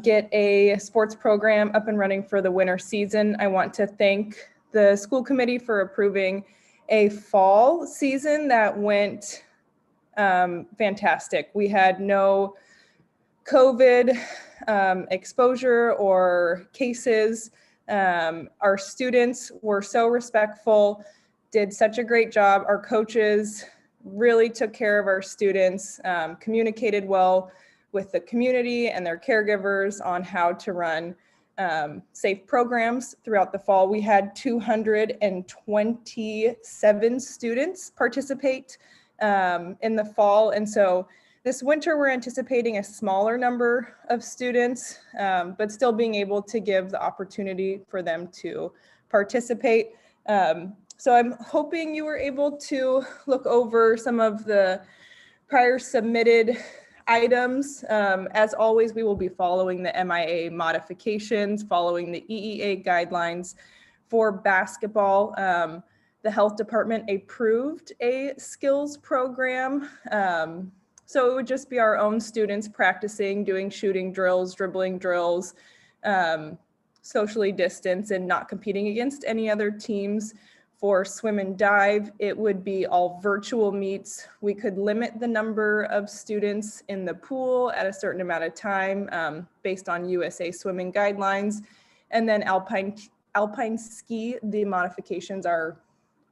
get a sports program up and running for the winter season. I want to thank the school committee for approving a fall season that went fantastic. We had no COVID exposure or cases. Our students were so respectful, did such a great job. Our coaches really took care of our students, communicated well with the community and their caregivers on how to run safe programs throughout the fall. We had 227 students participate in the fall. And so this winter, we're anticipating a smaller number of students, but still being able to give the opportunity for them to participate. So I'm hoping you were able to look over some of the prior submitted items. As always, we will be following the MIA modifications, following the EEA guidelines for basketball. The health department approved a skills program. So it would just be our own students practicing, doing shooting drills, dribbling drills, socially distanced and not competing against any other teams. For swim and dive, it would be all virtual meets. We could limit the number of students in the pool at a certain amount of time based on USA swimming guidelines. And then alpine ski, the modifications are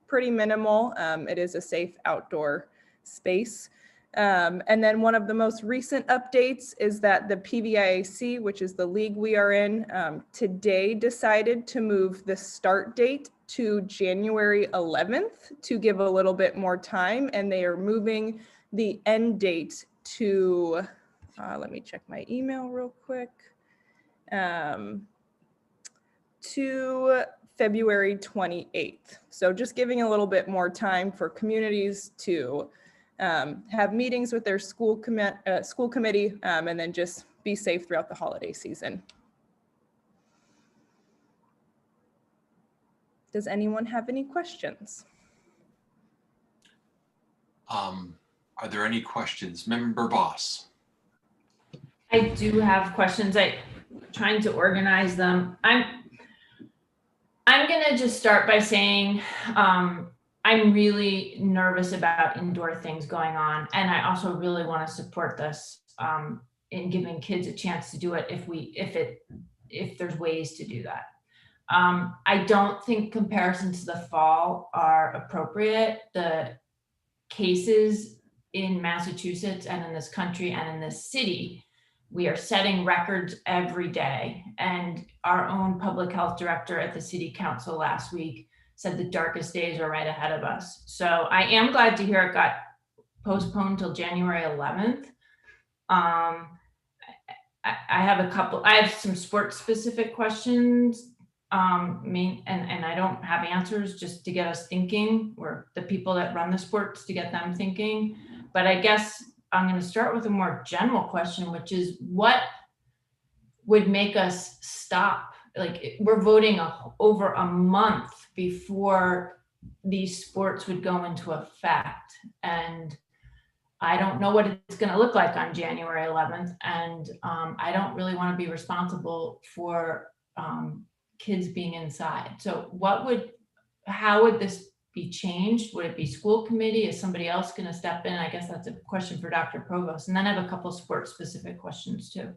pretty minimal. It is a safe outdoor space. And then one of the most recent updates is that the PVIAC, which is the league we are in, today decided to move the start date to January 11th to give a little bit more time. And they are moving the end date to, let me check my email real quick, to February 28th. So just giving a little bit more time for communities to have meetings with their school committee, and then just be safe throughout the holiday season. Does anyone have any questions? Are there any questions? Member Boss. I do have questions. I'm trying to organize them. I'm gonna just start by saying I'm really nervous about indoor things going on, and I also really want to support this in giving kids a chance to do it if there's ways to do that. I don't think comparisons to the fall are appropriate. The cases in Massachusetts and in this country and in this city, we are setting records every day. And our own public health director at the city council last week said the darkest days are right ahead of us. So I am glad to hear it got postponed till January 11th. I have some sports specific questions. And I don't have answers, just to get us thinking, or the people that run the sports to get them thinking. But I guess I'm going to start with a more general question, which is what would make us stop? Like, we're voting over a month before these sports would go into effect. And I don't know what it's going to look like on January 11th. And I don't really want to be responsible for kids being inside. So how would this be changed? Would it be school committee? Is somebody else going to step in? I guess that's a question for Dr. Provost. And then I have a couple sports specific questions too.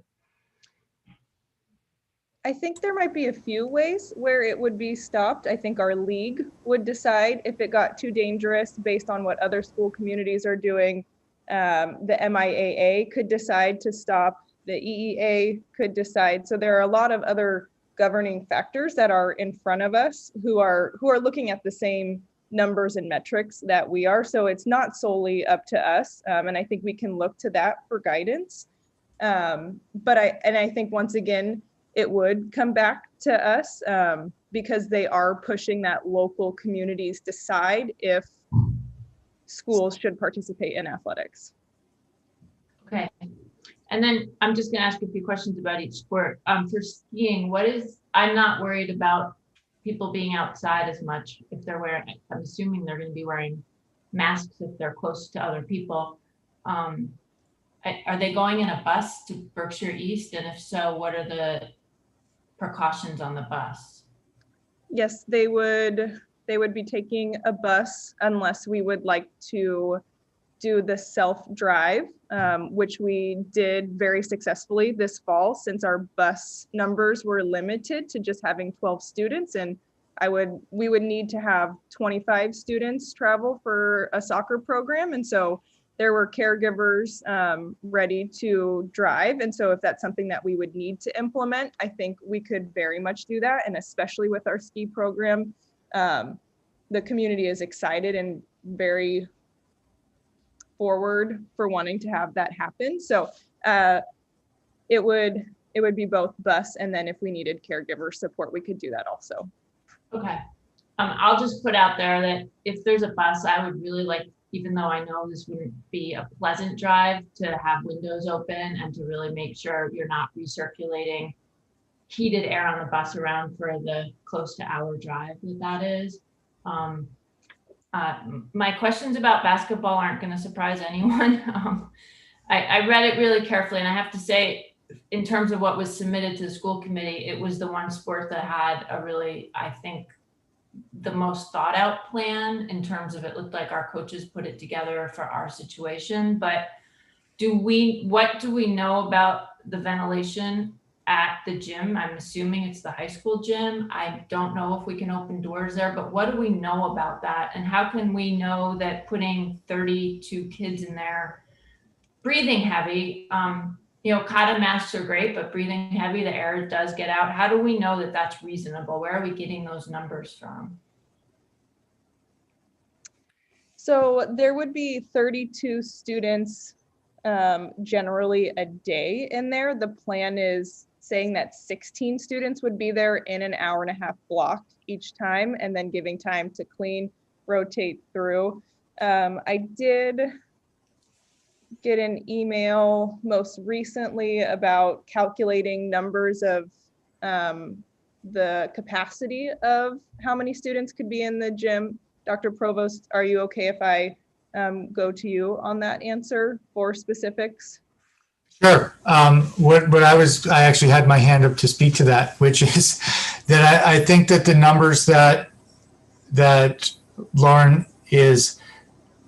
I think there might be a few ways where it would be stopped. I think our league would decide if it got too dangerous based on what other school communities are doing. The MIAA could decide to stop. The EEA could decide. So there are a lot of other governing factors that are in front of us who are looking at the same numbers and metrics that we are. So it's not solely up to us. And I think we can look to that for guidance. But I think once again, it would come back to us because they are pushing that local communities decide if schools should participate in athletics. Okay. And then I'm just going to ask a few questions about each sport. For skiing, I'm not worried about people being outside as much if they're wearing, I'm assuming they're going to be wearing masks if they're close to other people. Are they going in a bus to Berkshire East? And if so, what are the precautions on the bus? Yes, they would be taking a bus unless we would like to do the self-drive, which we did very successfully this fall since our bus numbers were limited to just having 12 students. And we would need to have 25 students travel for a soccer program. And so there were caregivers ready to drive. And so if that's something that we would need to implement, I think we could very much do that. And especially with our ski program, the community is excited and very forward for wanting to have that happen. So it would be both bus, and then if we needed caregiver support, we could do that also. Okay. I'll just put out there that if there's a bus, I would really like, even though I know this wouldn't be a pleasant drive, to have windows open and to really make sure you're not recirculating heated air on the bus around for the close to hour drive that is. My questions about basketball aren't going to surprise anyone. I read it really carefully, and I have to say, in terms of what was submitted to the school committee, it was the one sport that had a really, I think, the most thought out plan in terms of, it looked like our coaches put it together for our situation. But what do we know about the ventilation at the gym? I'm assuming it's the high school gym. I don't know if we can open doors there, but what do we know about that? And how can we know that putting 32 kids in there breathing heavy, cotton masks are great, but breathing heavy, the air does get out. How do we know that that's reasonable? Where are we getting those numbers from? So there would be 32 students generally a day in there. The plan is saying that 16 students would be there in an hour and a half block each time, and then giving time to clean, rotate through. I did get an email most recently about calculating numbers of the capacity of how many students could be in the gym. Dr. Provost, are you okay if I go to you on that answer for specifics? Sure. I actually had my hand up to speak to that, which is that I think that the numbers that Lauren is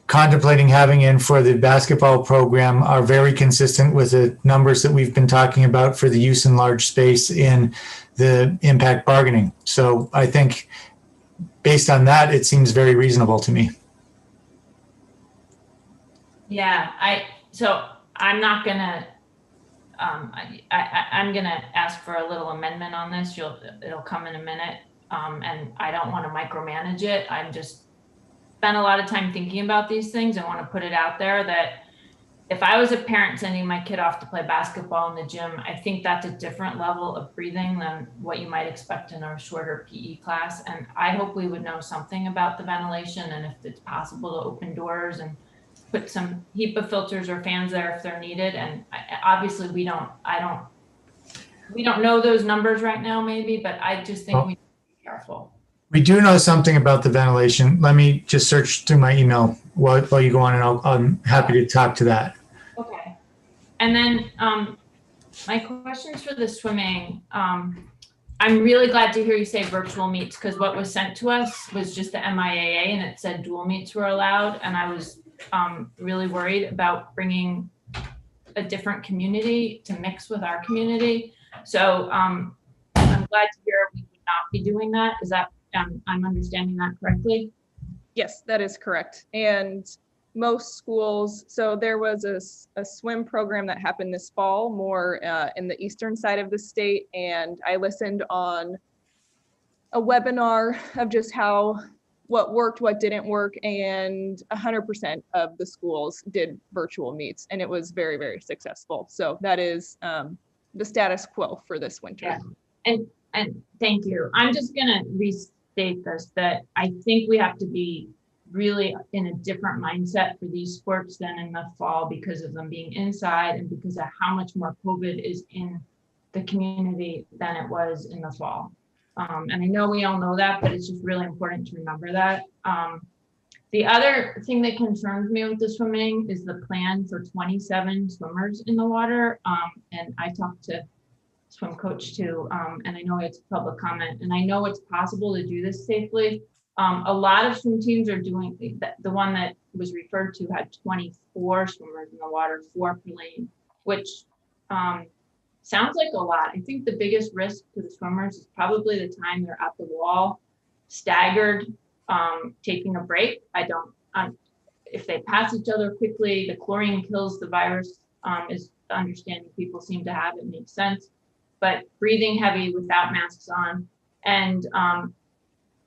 contemplating having in for the basketball program are very consistent with the numbers that we've been talking about for the use in large space in the impact bargaining. So I think based on that, it seems very reasonable to me. Yeah, I'm not gonna, I'm gonna ask for a little amendment on this. It'll come in a minute. And I don't want to micromanage it. I'm just spent a lot of time thinking about these things and want to put it out there that if I was a parent sending my kid off to play basketball in the gym, I think that's a different level of breathing than what you might expect in a shorter PE class. And I hope we would know something about the ventilation and if it's possible to open doors and put some HEPA filters or fans there if they're needed. And obviously we don't know those numbers right now maybe, but I just think we need to be careful. We do know something about the ventilation. Let me just search through my email while you go on, and I'm happy to talk to that. Okay. And then my questions for the swimming, I'm really glad to hear you say virtual meets, because what was sent to us was just the MIAA and it said dual meets were allowed. And I was really worried about bringing a different community to mix with our community. So I'm glad to hear we would not be doing that. Is that, I'm understanding that correctly? Yes, that is correct. And most schools, so there was a swim program that happened this fall, more in the eastern side of the state. And I listened on a webinar of just what worked, what didn't work. And 100% of the schools did virtual meets, and it was very, very successful. So that is the status quo for this winter. Yeah. And thank you. I'm just gonna restate this, that I think we have to be really in a different mindset for these sports than in the fall because of them being inside and because of how much more COVID is in the community than it was in the fall. And I know we all know that, but it's just really important to remember that. The other thing that concerns me with the swimming is the plan for 27 swimmers in the water. And I talked to swim coach too, and I know it's public comment, and I know it's possible to do this safely. A lot of swim teams are doing, the one that was referred to had 24 swimmers in the water, 4 per lane, which sounds like a lot. I think the biggest risk to the swimmers is probably the time they're at the wall, staggered, taking a break. If they pass each other quickly, the chlorine kills the virus, is the understanding people seem to have. It makes sense. But breathing heavy without masks on. And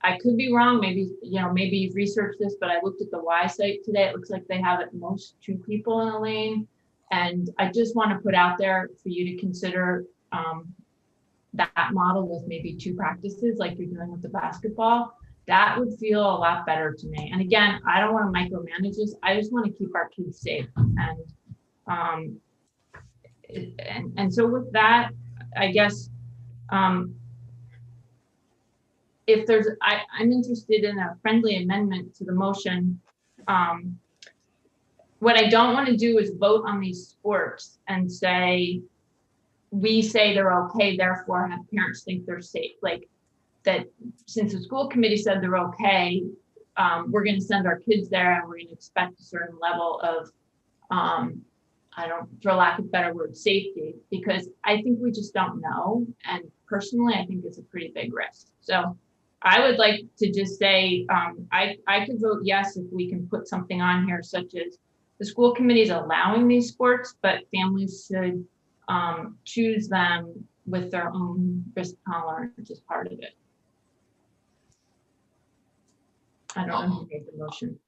I could be wrong. Maybe, maybe you've researched this, but I looked at the Y site today. It looks like they have at most 2 people in a lane. And I just want to put out there for you to consider that model with maybe 2 practices like you're doing with the basketball. That would feel a lot better to me. And again, I don't want to micromanage this. I just want to keep our kids safe. And so with that, I guess, if there's, I'm interested in a friendly amendment to the motion. What I don't want to do is vote on these sports and say, we say they're okay, therefore have parents think they're safe. Like that, since the school committee said they're okay, we're going to send our kids there and we're going to expect a certain level of, for lack of a better word, safety, because I think we just don't know. And personally, I think it's a pretty big risk. So I would like to just say, I could vote yes if we can put something on here such as the school committee is allowing these sports, but families should choose them with their own risk tolerance as part of it. I don't know who made the motion.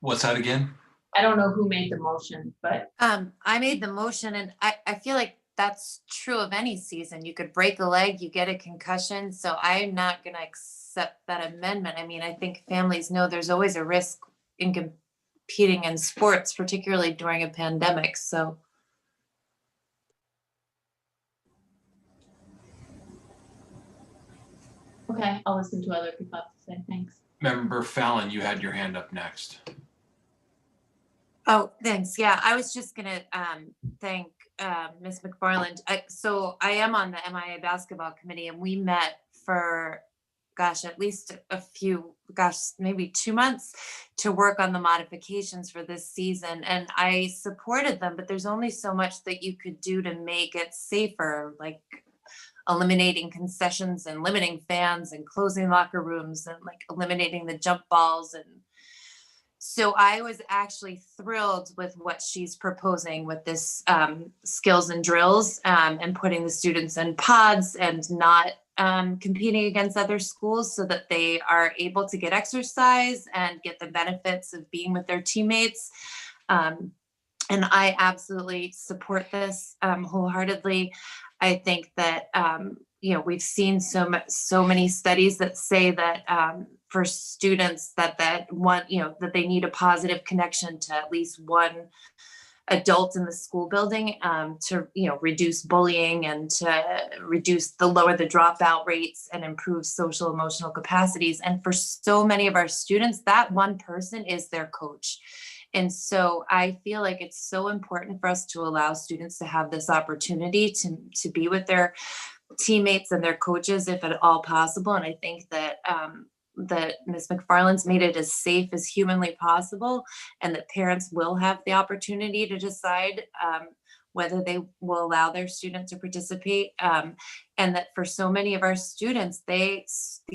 What's that again? I don't know who made the motion, but. I made the motion, and I feel like that's true of any season. You could break a leg, you get a concussion. So I'm not going to accept that amendment. I mean, I think families know there's always a risk in competing in sports, particularly during a pandemic. So. Okay, I'll listen to other people have to say. Thanks. Member Fallon, you had your hand up next. Oh, thanks. Yeah, I was just going to thank Ms. McFarland. So I am on the MIA basketball committee, and we met for, at least maybe 2 months to work on the modifications for this season. And I supported them, but there's only so much that you could do to make it safer, like eliminating concessions and limiting fans and closing locker rooms and like eliminating the jump balls. And so I was actually thrilled with what she's proposing with this skills and drills and putting the students in pods and not competing against other schools so that they are able to get exercise and get the benefits of being with their teammates. And I absolutely support this wholeheartedly. I think that, we've seen so many studies that say that for students that they need a positive connection to at least one adult in the school building to, reduce bullying and to lower the dropout rates and improve social emotional capacities. And for so many of our students, that one person is their coach. And so I feel like it's so important for us to allow students to have this opportunity to be with their teammates and their coaches if at all possible. And I think that that Ms. McFarland's made it as safe as humanly possible, and that parents will have the opportunity to decide whether they will allow their student to participate. And that for so many of our students, the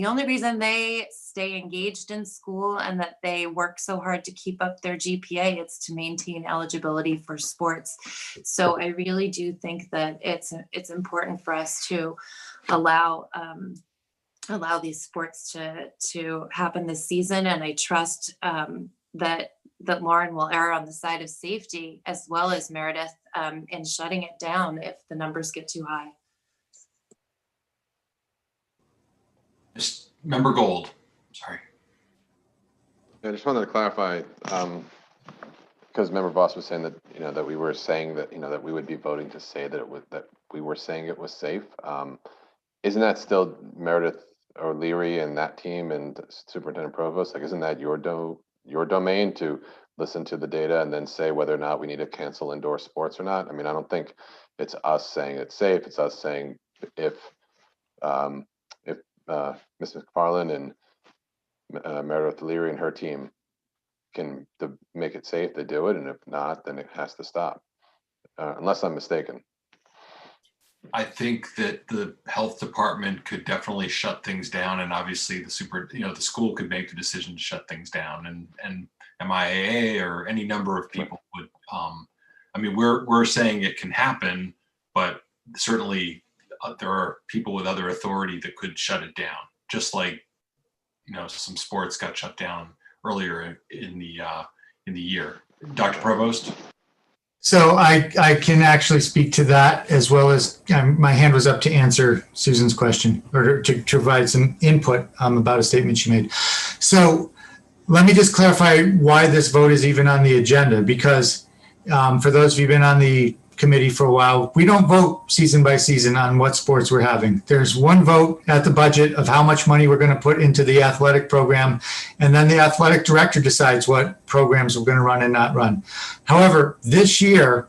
only reason they stay engaged in school and that they work so hard to keep up their GPA, it's to maintain eligibility for sports. So I really do think that it's important for us to allow these sports to happen this season. And I trust that Lauren will err on the side of safety as well as Meredith in shutting it down if the numbers get too high. Member Gold, sorry. I just wanted to clarify, because Member Voss was saying that, that we were saying that, that we would be voting to say that we were saying it was safe. Isn't that still Meredith O'Leary and that team and Superintendent Provost? Like, isn't that your domain to listen to the data and then say whether or not we need to cancel indoor sports or not. I mean, I don't think it's us saying it's safe. It's us saying if Ms. McFarland and Meredith Leary and her team can make it safe, they do it, and if not, then it has to stop, unless I'm mistaken. I think that the health department could definitely shut things down, and obviously the school could make the decision to shut things down, and MIAA or any number of people would. I mean, we're saying it can happen, but certainly there are people with other authority that could shut it down, just like some sports got shut down earlier in the year. Dr. Provost? So I can actually speak to that, as well as my hand was up to answer Susan's question, or to provide some input about a statement she made. So let me just clarify why this vote is even on the agenda, because for those of you who've been on the committee for a while, we don't vote season by season on what sports we're having. There's one vote at the budget of how much money we're going to put into the athletic program, and then the athletic director decides what programs we're going to run and not run. However, this year,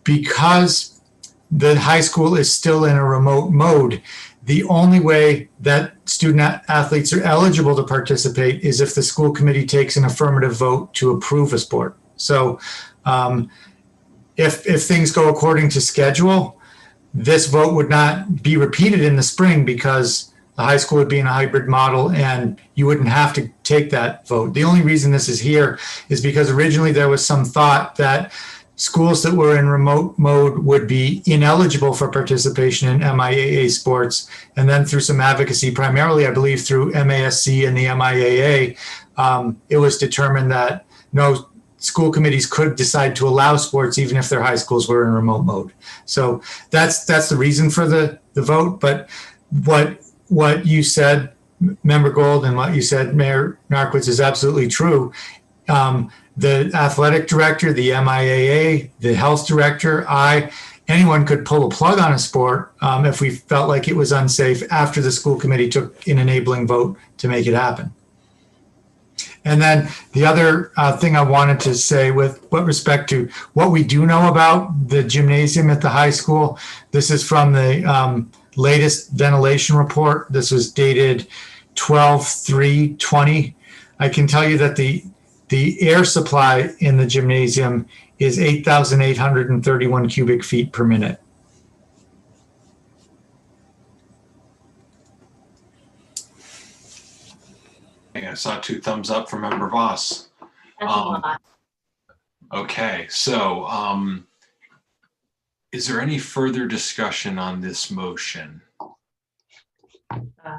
because the high school is still in a remote mode, the only way that student athletes are eligible to participate is if the school committee takes an affirmative vote to approve a sport. So if things go according to schedule, this vote would not be repeated in the spring, because the high school would be in a hybrid model and you wouldn't have to take that vote. The only reason this is here is because originally there was some thought that schools that were in remote mode would be ineligible for participation in MIAA sports. And then through some advocacy, primarily, I believe through MASC and the MIAA, it was determined that no, school committees could decide to allow sports even if their high schools were in remote mode. So that's the reason for the vote. But what you said, Member Gold, and what you said, Mayor Narkowitz, is absolutely true. The athletic director, the MIAA, the health director, anyone could pull a plug on a sport if we felt like it was unsafe after the school committee took an enabling vote to make it happen. And then the other thing I wanted to say with respect to what we do know about the gymnasium at the high school, this is from the latest ventilation report. This was dated 12/3/20. I can tell you that the air supply in the gymnasium is 8,831 cubic feet per minute. I saw 2 thumbs up from Member Voss. That's a lot. Okay, so is there any further discussion on this motion?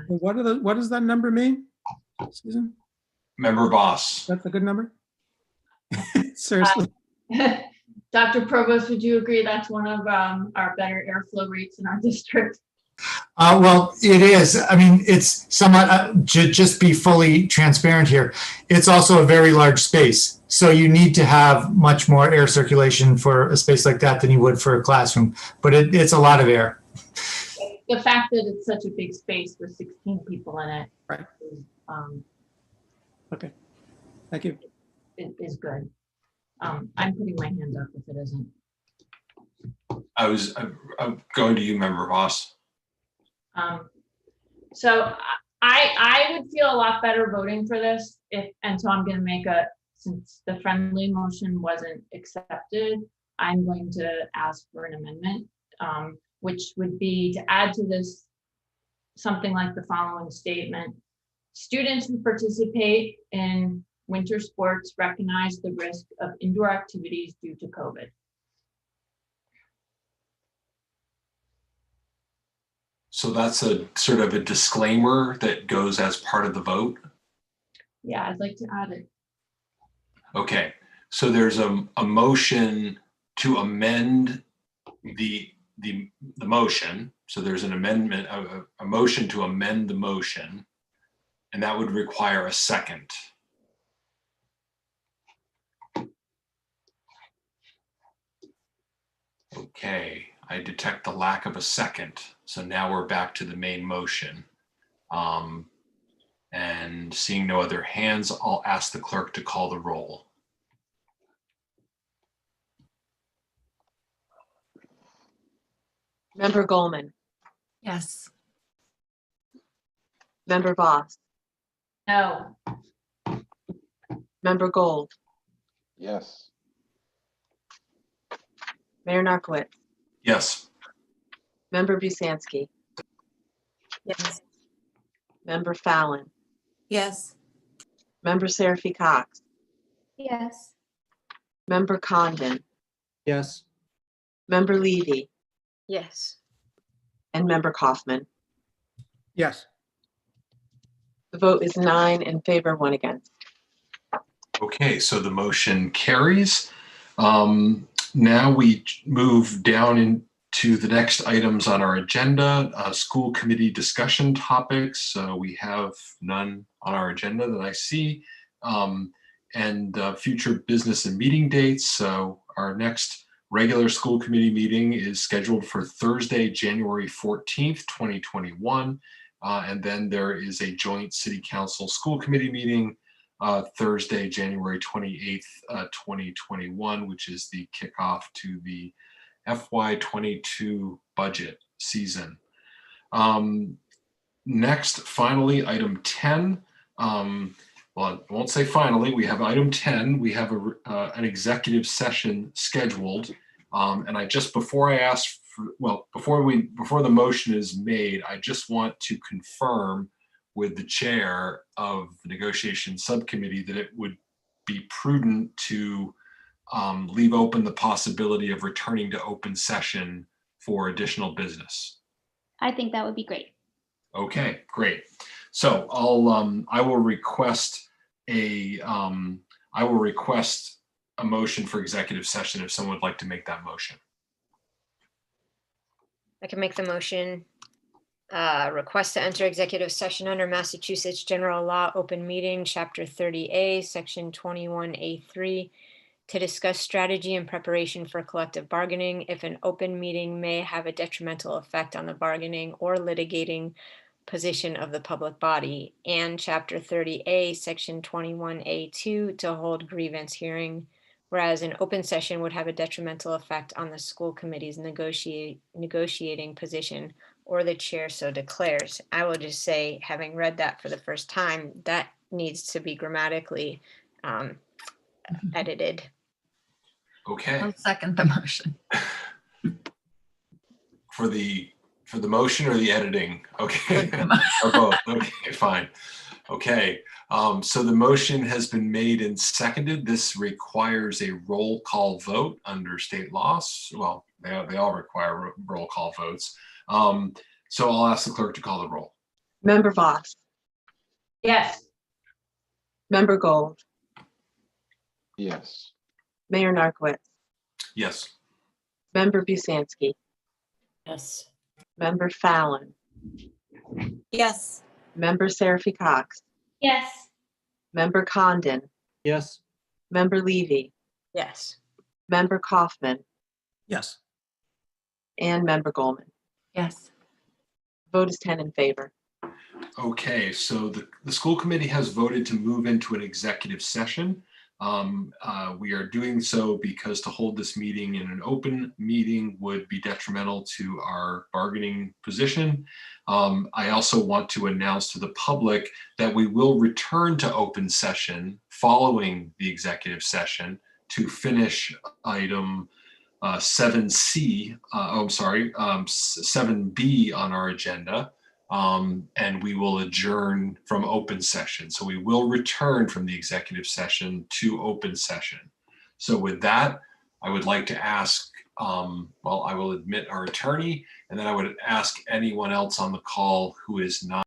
What does that number mean, Susan? Member Voss. That's a good number? Seriously. Dr. Provost, would you agree that's one of our better airflow rates in our district? Well, it is. I mean, it's somewhat, just be fully transparent here. It's also a very large space. So you need to have much more air circulation for a space like that than you would for a classroom. But it's a lot of air. The fact that it's such a big space with 16 people in it, right? Okay. Thank you. It is good. I'm putting my hand up if it isn't. I'm going to you, Member Voss. So I would feel a lot better voting for this and so I'm going to make since the friendly motion wasn't accepted, I'm going to ask for an amendment, which would be to add to this something like the following statement. Students who participate in winter sports recognize the risk of indoor activities due to COVID. So that's a sort of a disclaimer that goes as part of the vote? Yeah, I'd like to add it. Okay, so there's a motion to amend the motion. So there's an amendment, a motion to amend the motion, and that would require a second. Okay, I detect the lack of a second. So now we're back to the main motion. And seeing no other hands, I'll ask the clerk to call the roll. Member Goldman, Yes. Member Voss, No. Member Gold, Yes. Mayor Narcoitz, Yes. Member Busansky, Yes. Member Fallon, Yes. Member Seraphy Cox, Yes. Member Condon, Yes. Member Levy, Yes. and Member Kaufman. Yes. The vote is 9 in favor, 1 against. Okay, so the motion carries. Now we move down into the next items on our agenda, school committee discussion topics. We have none on our agenda that I see. And future business and meeting dates. So our next regular school committee meeting is scheduled for Thursday, January 14th, 2021. And then there is a joint city council school committee meeting Thursday, January 28th, 2021, which is the kickoff to the FY22 budget season. Next, finally, item 10. Well, I won't say finally, we have item 10. We have an executive session scheduled. And I just, before I ask for, well, before the motion is made, I just want to confirm with the chair of the negotiation subcommittee that it would be prudent to leave open the possibility of returning to open session for additional business. I think that would be great. Okay, great. So I will request a motion for executive session if someone would like to make that motion. I can make the motion. Request to enter executive session under Massachusetts General Law, Open Meeting, Chapter 30A, Section 21A3, to discuss strategy and preparation for collective bargaining if an open meeting may have a detrimental effect on the bargaining or litigating position of the public body, and Chapter 30A, Section 21A2, to hold grievance hearing, whereas an open session would have a detrimental effect on the school committee's negotiating position, or the chair so declares. I will just say, having read that for the first time, that needs to be grammatically edited. Okay. I'll second the motion. For the motion or the editing? Okay. Or both. Okay, fine. Okay. So the motion has been made and seconded. This requires a roll call vote under state laws. Well, they all require roll call votes. So I'll ask the clerk to call the roll. Member Voss, Yes. Member Gold, Yes. Mayor Narcoitz, Yes. Member Busansky, Yes. Member Fallon, Yes. Member Seraphy Cox, Yes. Member Condon, Yes. Member Levy, Yes. Member Kaufman, Yes. and Member Goldman. Yes. Vote is 10 in favor. Okay, so the school committee has voted to move into an executive session. We are doing so because to hold this meeting in an open meeting would be detrimental to our bargaining position. I also want to announce to the public that we will return to open session following the executive session to finish item 7C, 7B on our agenda. And we will adjourn from open session. So we will return from the executive session to open session. So with that, I would like to ask, well, I will admit our attorney, and then I would ask anyone else on the call who is not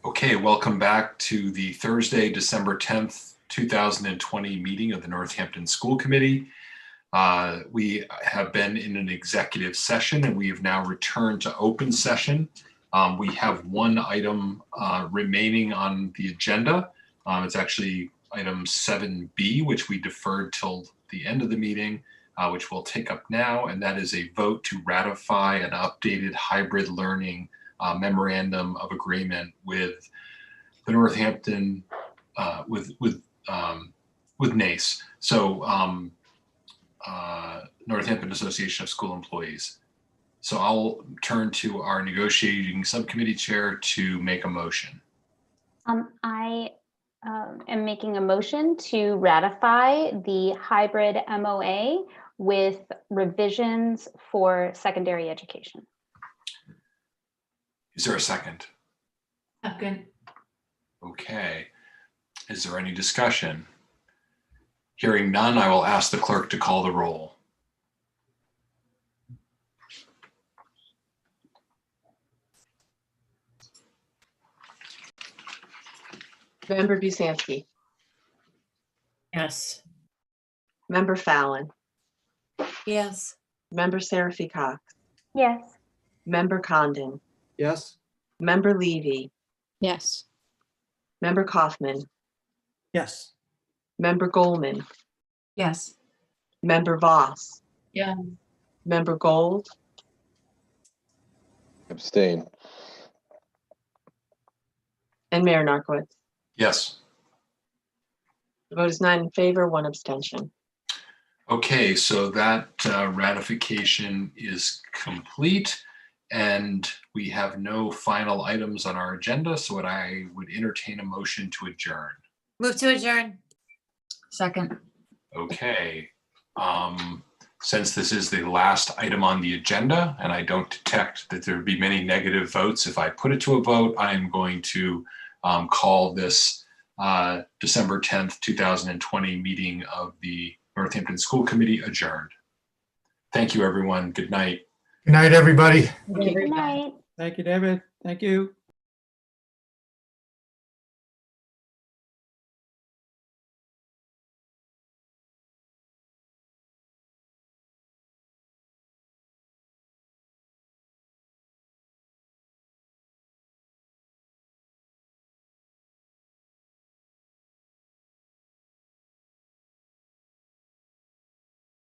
Okay, welcome back to the Thursday, December 10th, 2020 meeting of the Northampton School Committee. We have been in an executive session and we have now returned to open session. We have one item remaining on the agenda. It's actually item 7B, which we deferred till the end of the meeting, which we'll take up now, and that is a vote to ratify an updated hybrid learning memorandum of agreement with the Northampton, with NACE. So Northampton Association of School Employees. So I'll turn to our negotiating subcommittee chair to make a motion. I am making a motion to ratify the hybrid MOA with revisions for secondary education. Is there a second? Second. Okay. Is there any discussion? Hearing none, I will ask the clerk to call the roll. Member Busansky, Yes. Member Fallon, Yes. Member Seraphy Cox, Yes. Member Condon, Yes. Member Levy, Yes. Member Kaufman, Yes. Member Goldman, Yes. Member Voss, Yeah. Member Gold, Abstain. and Mayor Narcoitz. Yes. The vote is 9 in favor, 1 abstention. Okay, so that ratification is complete and we have no final items on our agenda. So what I would entertain a motion to adjourn. Move to adjourn. Second. Okay. Since this is the last item on the agenda and I don't detect that there would be many negative votes, if I put it to a vote, I'm going to call this December 10th, 2020 meeting of the Northampton School Committee adjourned. Thank you, everyone. Good night. Good night, everybody. Good night. Thank you, David. Thank you.